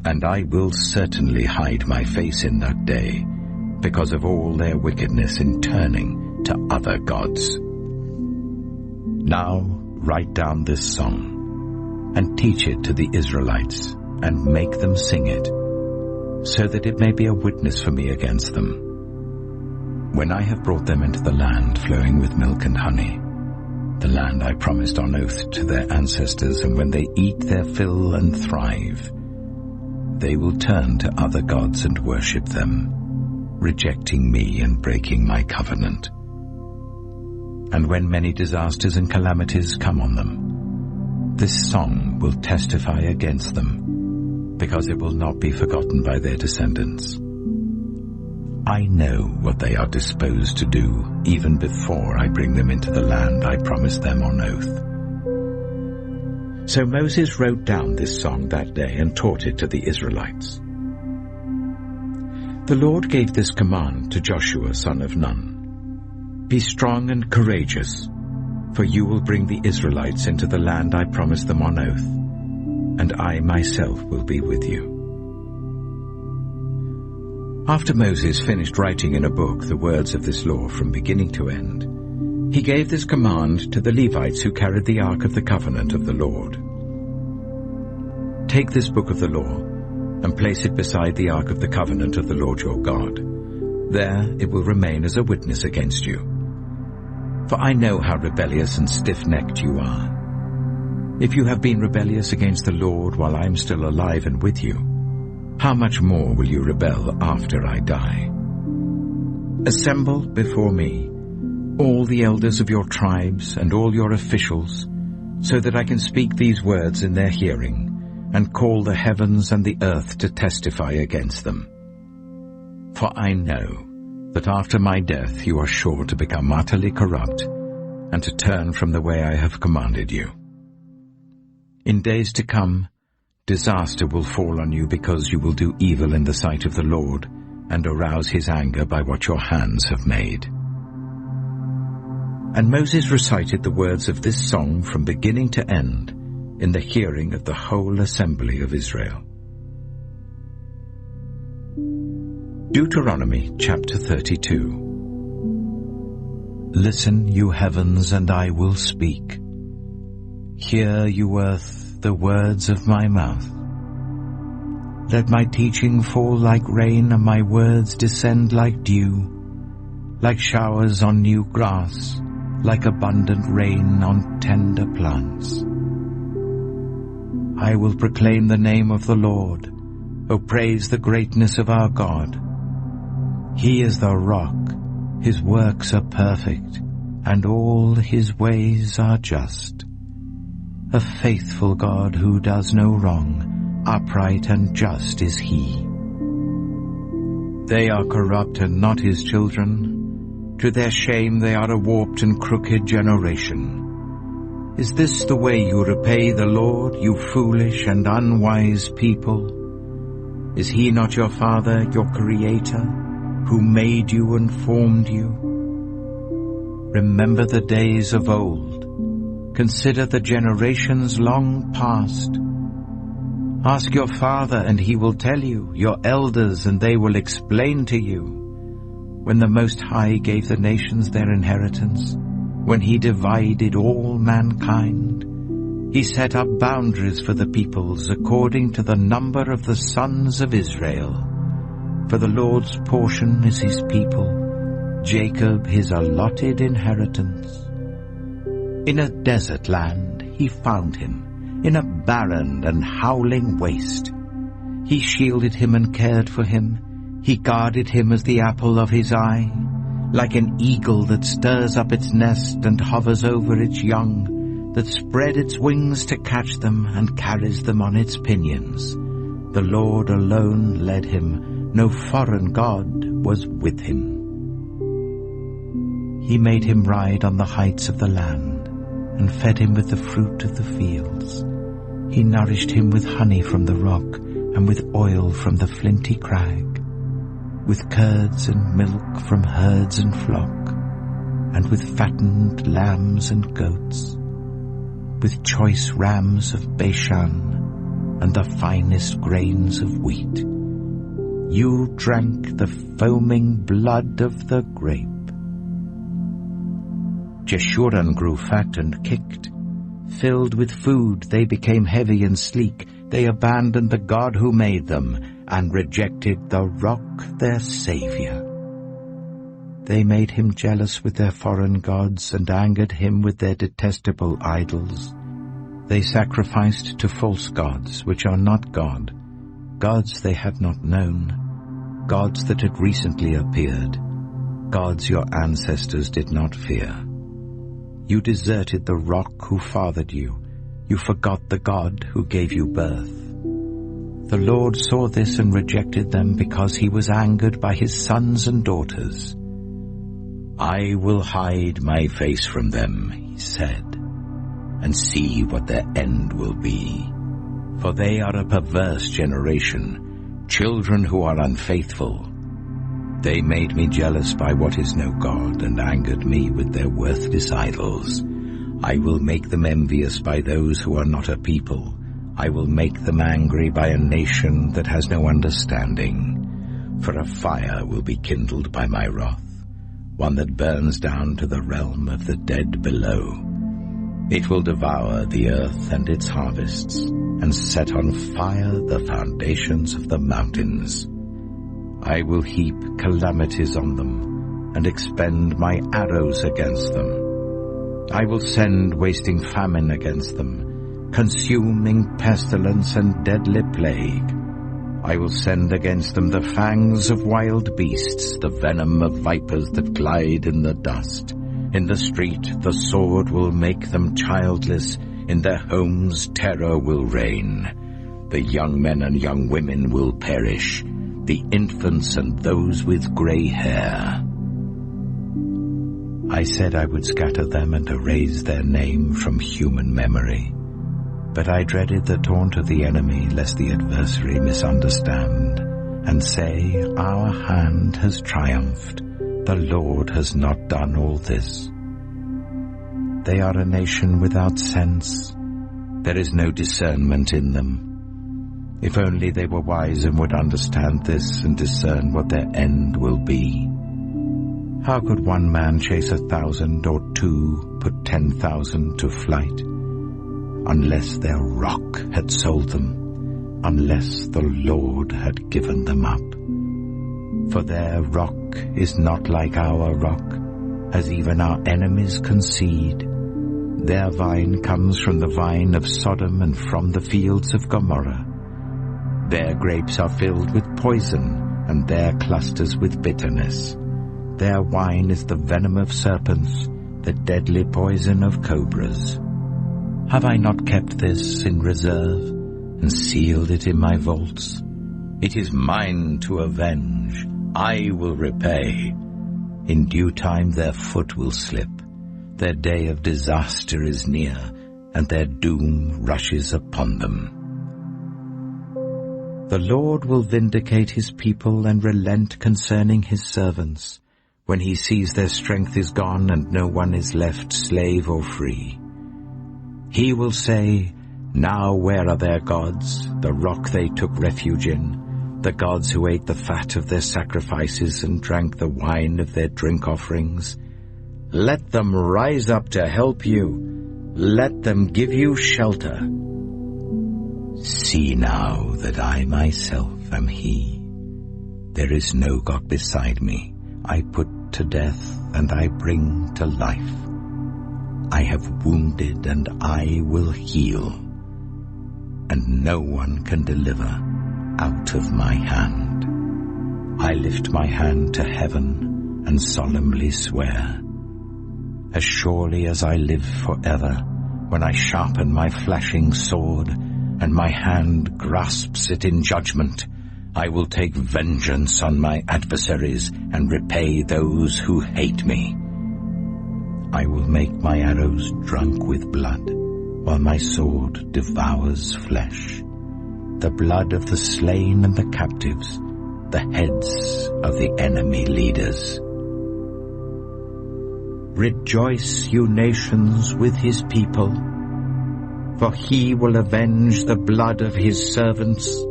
And I will certainly hide my face in that day, because of all their wickedness in turning to other gods. Now write down this song, and teach it to the Israelites, and make them sing it, so that it may be a witness for me against them. When I have brought them into the land flowing with milk and honey, the land I promised on oath to their ancestors, and when they eat their fill and thrive, they will turn to other gods and worship them, rejecting me and breaking my covenant. And when many disasters and calamities come on them, this song will testify against them, because it will not be forgotten by their descendants. I know what they are disposed to do even before I bring them into the land I promised them on oath. So Moses wrote down this song that day and taught it to the Israelites. The Lord gave this command to Joshua son of Nun. Be strong and courageous, for you will bring the Israelites into the land I promised them on oath, and I myself will be with you. After Moses finished writing in a book the words of this law from beginning to end, he gave this command to the Levites who carried the ark of the covenant of the Lord. Take this book of the law and place it beside the ark of the covenant of the Lord your God. There it will remain as a witness against you. For I know how rebellious and stiff-necked you are. If you have been rebellious against the Lord while I am still alive and with you, how much more will you rebel after I die? Assemble before me all the elders of your tribes and all your officials, so that I can speak these words in their hearing, and call the heavens and the earth to testify against them. For I know that after my death you are sure to become utterly corrupt, and to turn from the way I have commanded you. In days to come, disaster will fall on you because you will do evil in the sight of the Lord, and arouse his anger by what your hands have made. And Moses recited the words of this song from beginning to end in the hearing of the whole assembly of Israel. Deuteronomy chapter 32. Listen, you heavens, and I will speak. Hear, you earth, the words of my mouth. Let my teaching fall like rain, and my words descend like dew, like showers on new grass, like abundant rain on tender plants. I will proclaim the name of the Lord. O praise the greatness of our God. He is the rock, his works are perfect, and all his ways are just. A faithful God who does no wrong, upright and just is he. They are corrupt and not his children. To their shame they are a warped and crooked generation. Is this the way you repay the Lord, you foolish and unwise people? Is he not your Father, your Creator, who made you and formed you? Remember the days of old. Consider the generations long past. Ask your father, and he will tell you, your elders, and they will explain to you. When the Most High gave the nations their inheritance, when he divided all mankind, he set up boundaries for the peoples according to the number of the sons of Israel. For the Lord's portion is his people, Jacob his allotted inheritance. In a desert land he found him, in a barren and howling waste. He shielded him and cared for him. He guarded him as the apple of his eye, like an eagle that stirs up its nest and hovers over its young, that spread its wings to catch them and carries them on its pinions. The Lord alone led him, no foreign god was with him. He made him ride on the heights of the land, and fed him with the fruit of the fields. He nourished him with honey from the rock, and with oil from the flinty crag, with curds and milk from herds and flock, and with fattened lambs and goats, with choice rams of Bashan, and the finest grains of wheat. You drank the foaming blood of the grape. Jeshurun grew fat and kicked. Filled with food, they became heavy and sleek. They abandoned the God who made them, and rejected the rock, their Savior. They made him jealous with their foreign gods, and angered him with their detestable idols. They sacrificed to false gods, which are not God, gods they had not known, gods that had recently appeared, gods your ancestors did not fear. You deserted the rock who fathered you. You forgot the God who gave you birth. The Lord saw this and rejected them because he was angered by his sons and daughters. I will hide my face from them, he said, and see what their end will be. For they are a perverse generation, children who are unfaithful. They made me jealous by what is no God, and angered me with their worthless idols. I will make them envious by those who are not a people. I will make them angry by a nation that has no understanding. For a fire will be kindled by my wrath, one that burns down to the realm of the dead below. It will devour the earth and its harvests, and set on fire the foundations of the mountains. I will heap calamities on them, and expend my arrows against them. I will send wasting famine against them, consuming pestilence and deadly plague. I will send against them the fangs of wild beasts, the venom of vipers that glide in the dust. In the street the sword will make them childless. In their homes terror will reign. The young men and young women will perish, the infants and those with grey hair. I said I would scatter them and erase their name from human memory. But I dreaded the taunt of the enemy, lest the adversary misunderstand and say, "Our hand has triumphed. The Lord has not done all this." They are a nation without sense. There is no discernment in them. If only they were wise and would understand this and discern what their end will be. How could one man chase 1,000 or two put 10,000 to flight? Unless their rock had sold them, unless the Lord had given them up. For their rock is not like our rock, as even our enemies concede. Their vine comes from the vine of Sodom and from the fields of Gomorrah. Their grapes are filled with poison, and their clusters with bitterness. Their wine is the venom of serpents, the deadly poison of cobras. Have I not kept this in reserve, and sealed it in my vaults? It is mine to avenge. I will repay. In due time their foot will slip. Their day of disaster is near, and their doom rushes upon them. The Lord will vindicate his people and relent concerning his servants, when he sees their strength is gone and no one is left slave or free. He will say, "Now where are their gods, the rock they took refuge in, the gods who ate the fat of their sacrifices and drank the wine of their drink offerings? Let them rise up to help you. Let them give you shelter. See now that I myself am he. There is no God beside me. I put to death and I bring to life. I have wounded and I will heal, and no one can deliver out of my hand. I lift my hand to heaven and solemnly swear, as surely as I live forever, when I sharpen my flashing sword and my hand grasps it in judgment, I will take vengeance on my adversaries and repay those who hate me. I will make my arrows drunk with blood, while my sword devours flesh, the blood of the slain and the captives, the heads of the enemy leaders. Rejoice, you nations, with his people, for he will avenge the blood of his servants.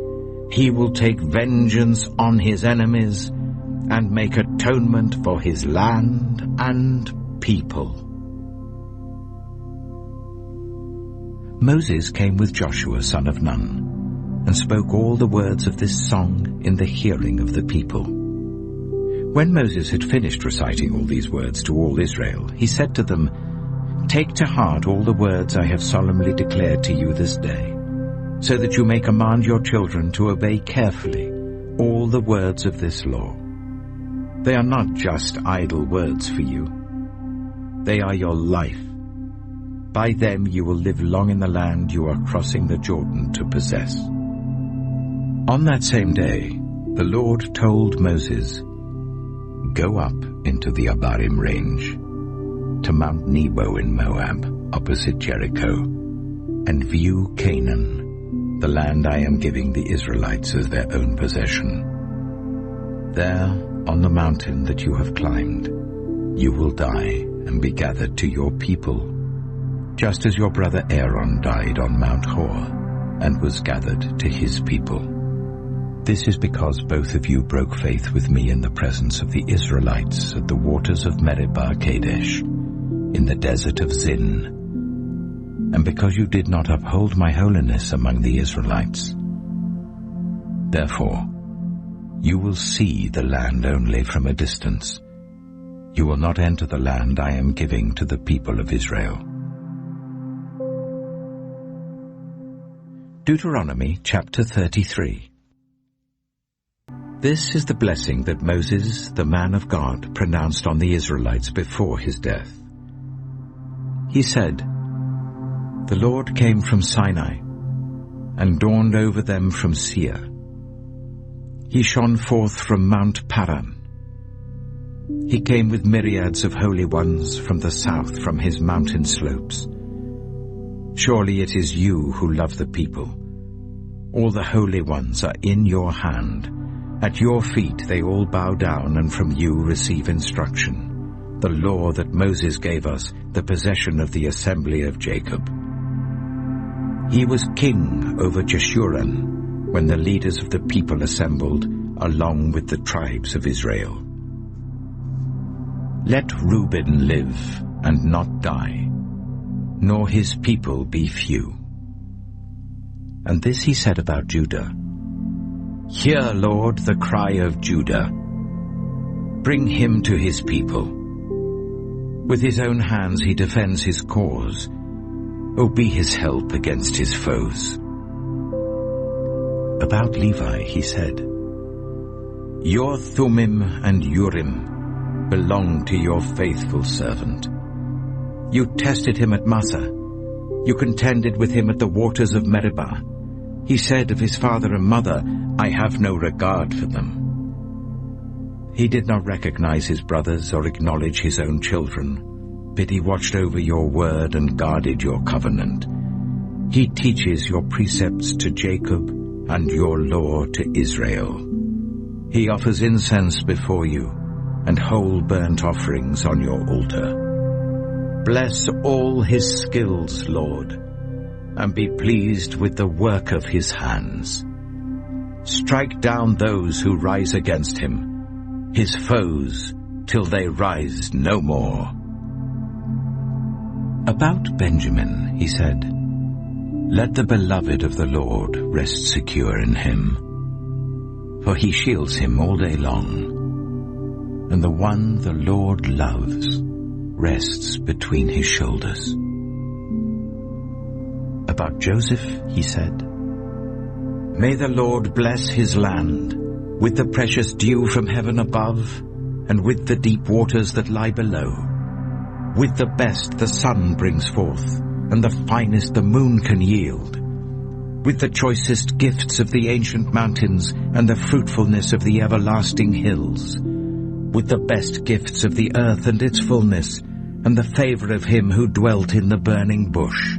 He will take vengeance on his enemies and make atonement for his land and people. Moses came with Joshua son of Nun, and spoke all the words of this song in the hearing of the people. When Moses had finished reciting all these words to all Israel, he said to them, "Take to heart all the words I have solemnly declared to you this day, so that you may command your children to obey carefully all the words of this law. They are not just idle words for you. They are your life. By them you will live long in the land you are crossing the Jordan to possess." On that same day, the Lord told Moses, "Go up into the Abarim range, to Mount Nebo in Moab, opposite Jericho, and view Canaan, the land I am giving the Israelites as their own possession. There, on the mountain that you have climbed, you will die and be gathered to your people, just as your brother Aaron died on Mount Hor and was gathered to his people. This is because both of you broke faith with me in the presence of the Israelites at the waters of Meribah Kadesh, in the desert of Zin, and because you did not uphold my holiness among the Israelites. Therefore, you will see the land only from a distance. You will not enter the land I am giving to the people of Israel." Deuteronomy chapter 33. This is the blessing that Moses, the man of God, pronounced on the Israelites before his death. he said, "The Lord came from Sinai and dawned over them from Seir. He shone forth from Mount Paran. He came with myriads of holy ones from the south, from his mountain slopes. Surely it is you who love the people. All the holy ones are in your hand. At your feet they all bow down, and from you receive instruction, the law that Moses gave us, the possession of the assembly of Jacob." He was king over Jeshurun when the leaders of the people assembled along with the tribes of Israel. "Let Reuben live and not die, nor his people be few." And this he said about Judah. "Hear, Lord, the cry of Judah. Bring him to his people. With his own hands he defends his cause. O be his help against his foes." About Levi he said, "Your Thummim and Urim belong to your faithful servant. You tested him at Massah. You contended with him at the waters of Meribah. He said of his father and mother, 'I have no regard for them.' He did not recognize his brothers or acknowledge his own children, but he watched over your word and guarded your covenant. He teaches your precepts to Jacob and your law to Israel. He offers incense before you and whole burnt offerings on your altar. Bless all his skills, Lord, and be pleased with the work of his hands. Strike down those who rise against him, his foes, till they rise no more." About Benjamin he said, "Let the beloved of the Lord rest secure in him, for he shields him all day long, and the one the Lord loves rests between his shoulders." About Joseph he said, "May the Lord bless his land with the precious dew from heaven above, and with the deep waters that lie below. With the best the sun brings forth, and the finest the moon can yield. With the choicest gifts of the ancient mountains, and the fruitfulness of the everlasting hills. With the best gifts of the earth and its fullness, and the favor of him who dwelt in the burning bush.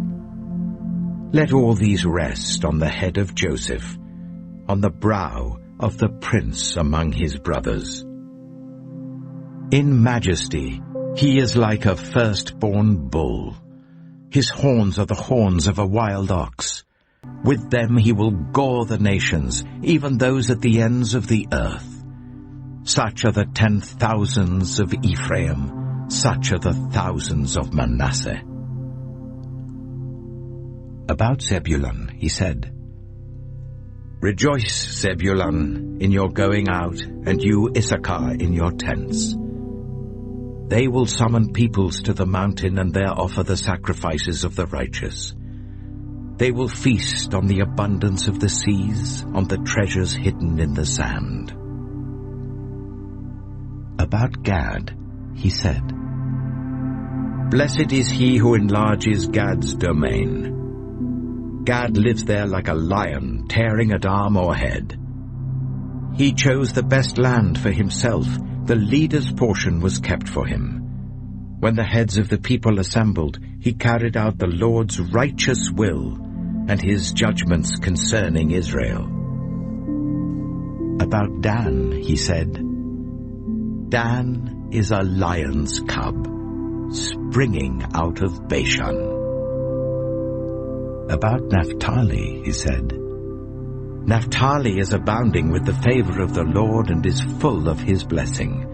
Let all these rest on the head of Joseph, on the brow of the prince among his brothers. In majesty he is like a firstborn bull. His horns are the horns of a wild ox. With them he will gore the nations, even those at the ends of the earth. Such are the 10,000s of Ephraim, such are the thousands of Manasseh." About Zebulun he said, "Rejoice, Zebulun, in your going out, and you, Issachar, in your tents. They will summon peoples to the mountain, and there offer the sacrifices of the righteous. They will feast on the abundance of the seas, on the treasures hidden in the sand." About Gad he said, "Blessed is he who enlarges Gad's domain. Gad lives there like a lion, tearing at arm or head. He chose the best land for himself. The leader's portion was kept for him. When the heads of the people assembled, he carried out the Lord's righteous will and his judgments concerning Israel." About Dan he said, "Dan is a lion's cub, springing out of Bashan." About Naphtali he said, "Naphtali is abounding with the favor of the Lord and is full of his blessing.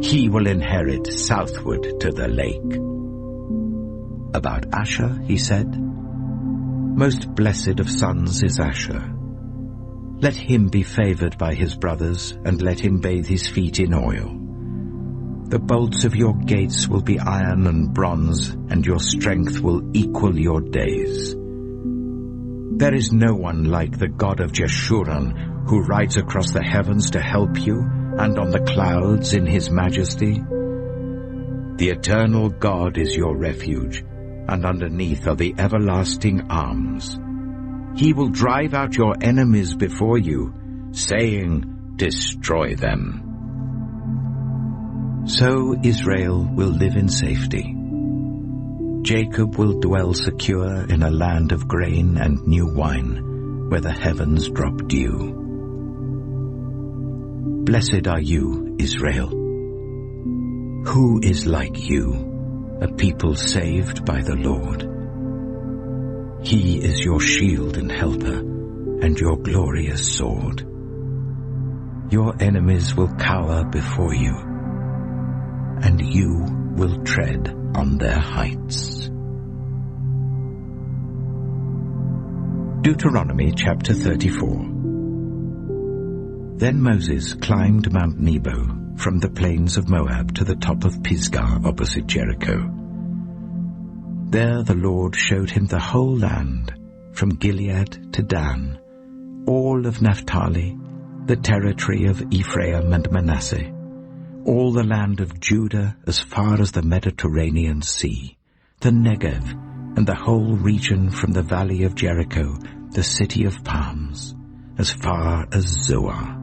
He will inherit southward to the lake." About Asher he said, "Most blessed of sons is Asher. Let him be favored by his brothers, and let him bathe his feet in oil. The bolts of your gates will be iron and bronze, and your strength will equal your days. There is no one like the God of Jeshurun, who rides across the heavens to help you, and on the clouds in his majesty. The eternal God is your refuge. and underneath are the everlasting arms. He will drive out your enemies before you, saying, "Destroy them." So Israel will live in safety. Jacob will dwell secure in a land of grain and new wine, where the heavens drop dew. Blessed are you, Israel. Who is like you, a people saved by the Lord? He is your shield and helper, and your glorious sword. Your enemies will cower before you, and you will tread on their heights. Deuteronomy chapter 34. Then Moses climbed Mount Nebo from the plains of Moab to the top of Pisgah opposite Jericho. There the Lord showed him the whole land, from Gilead to Dan, all of Naphtali, the territory of Ephraim and Manasseh, all the land of Judah as far as the Mediterranean Sea, the Negev, and the whole region from the valley of Jericho, the city of palms, as far as Zoar.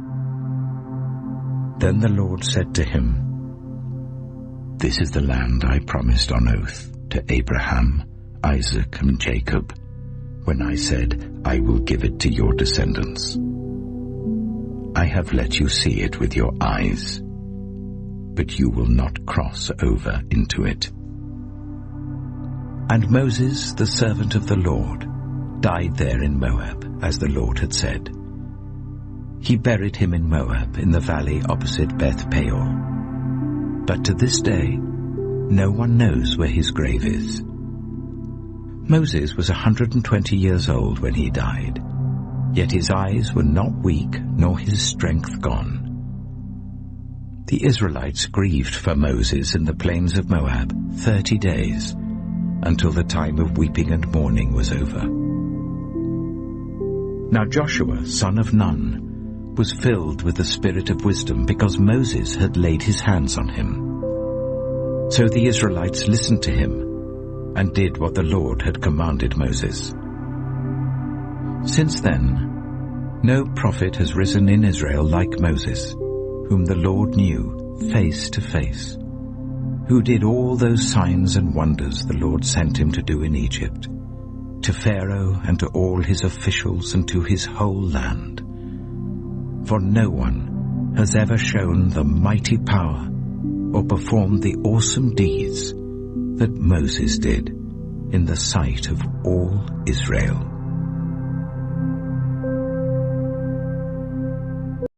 Then the Lord said to him, "This is the land I promised on oath to Abraham, Isaac, and Jacob, when I said, I will give it to your descendants. I have let you see it with your eyes, but you will not cross over into it." And Moses, the servant of the Lord, died there in Moab, as the Lord had said. He buried him in Moab, in the valley opposite Beth Peor. But to this day, no one knows where his grave is. Moses was 120 years old when he died, yet his eyes were not weak, nor his strength gone. The Israelites grieved for Moses in the plains of Moab 30 days, until the time of weeping and mourning was over. Now Joshua, son of Nun, was filled with the spirit of wisdom, because Moses had laid his hands on him. So the Israelites listened to him and did what the Lord had commanded Moses. Since then, no prophet has risen in Israel like Moses, whom the Lord knew face to face, who did all those signs and wonders the Lord sent him to do in Egypt, to Pharaoh and to all his officials and to his whole land. For no one has ever shown the mighty power or performed the awesome deeds that Moses did in the sight of all Israel.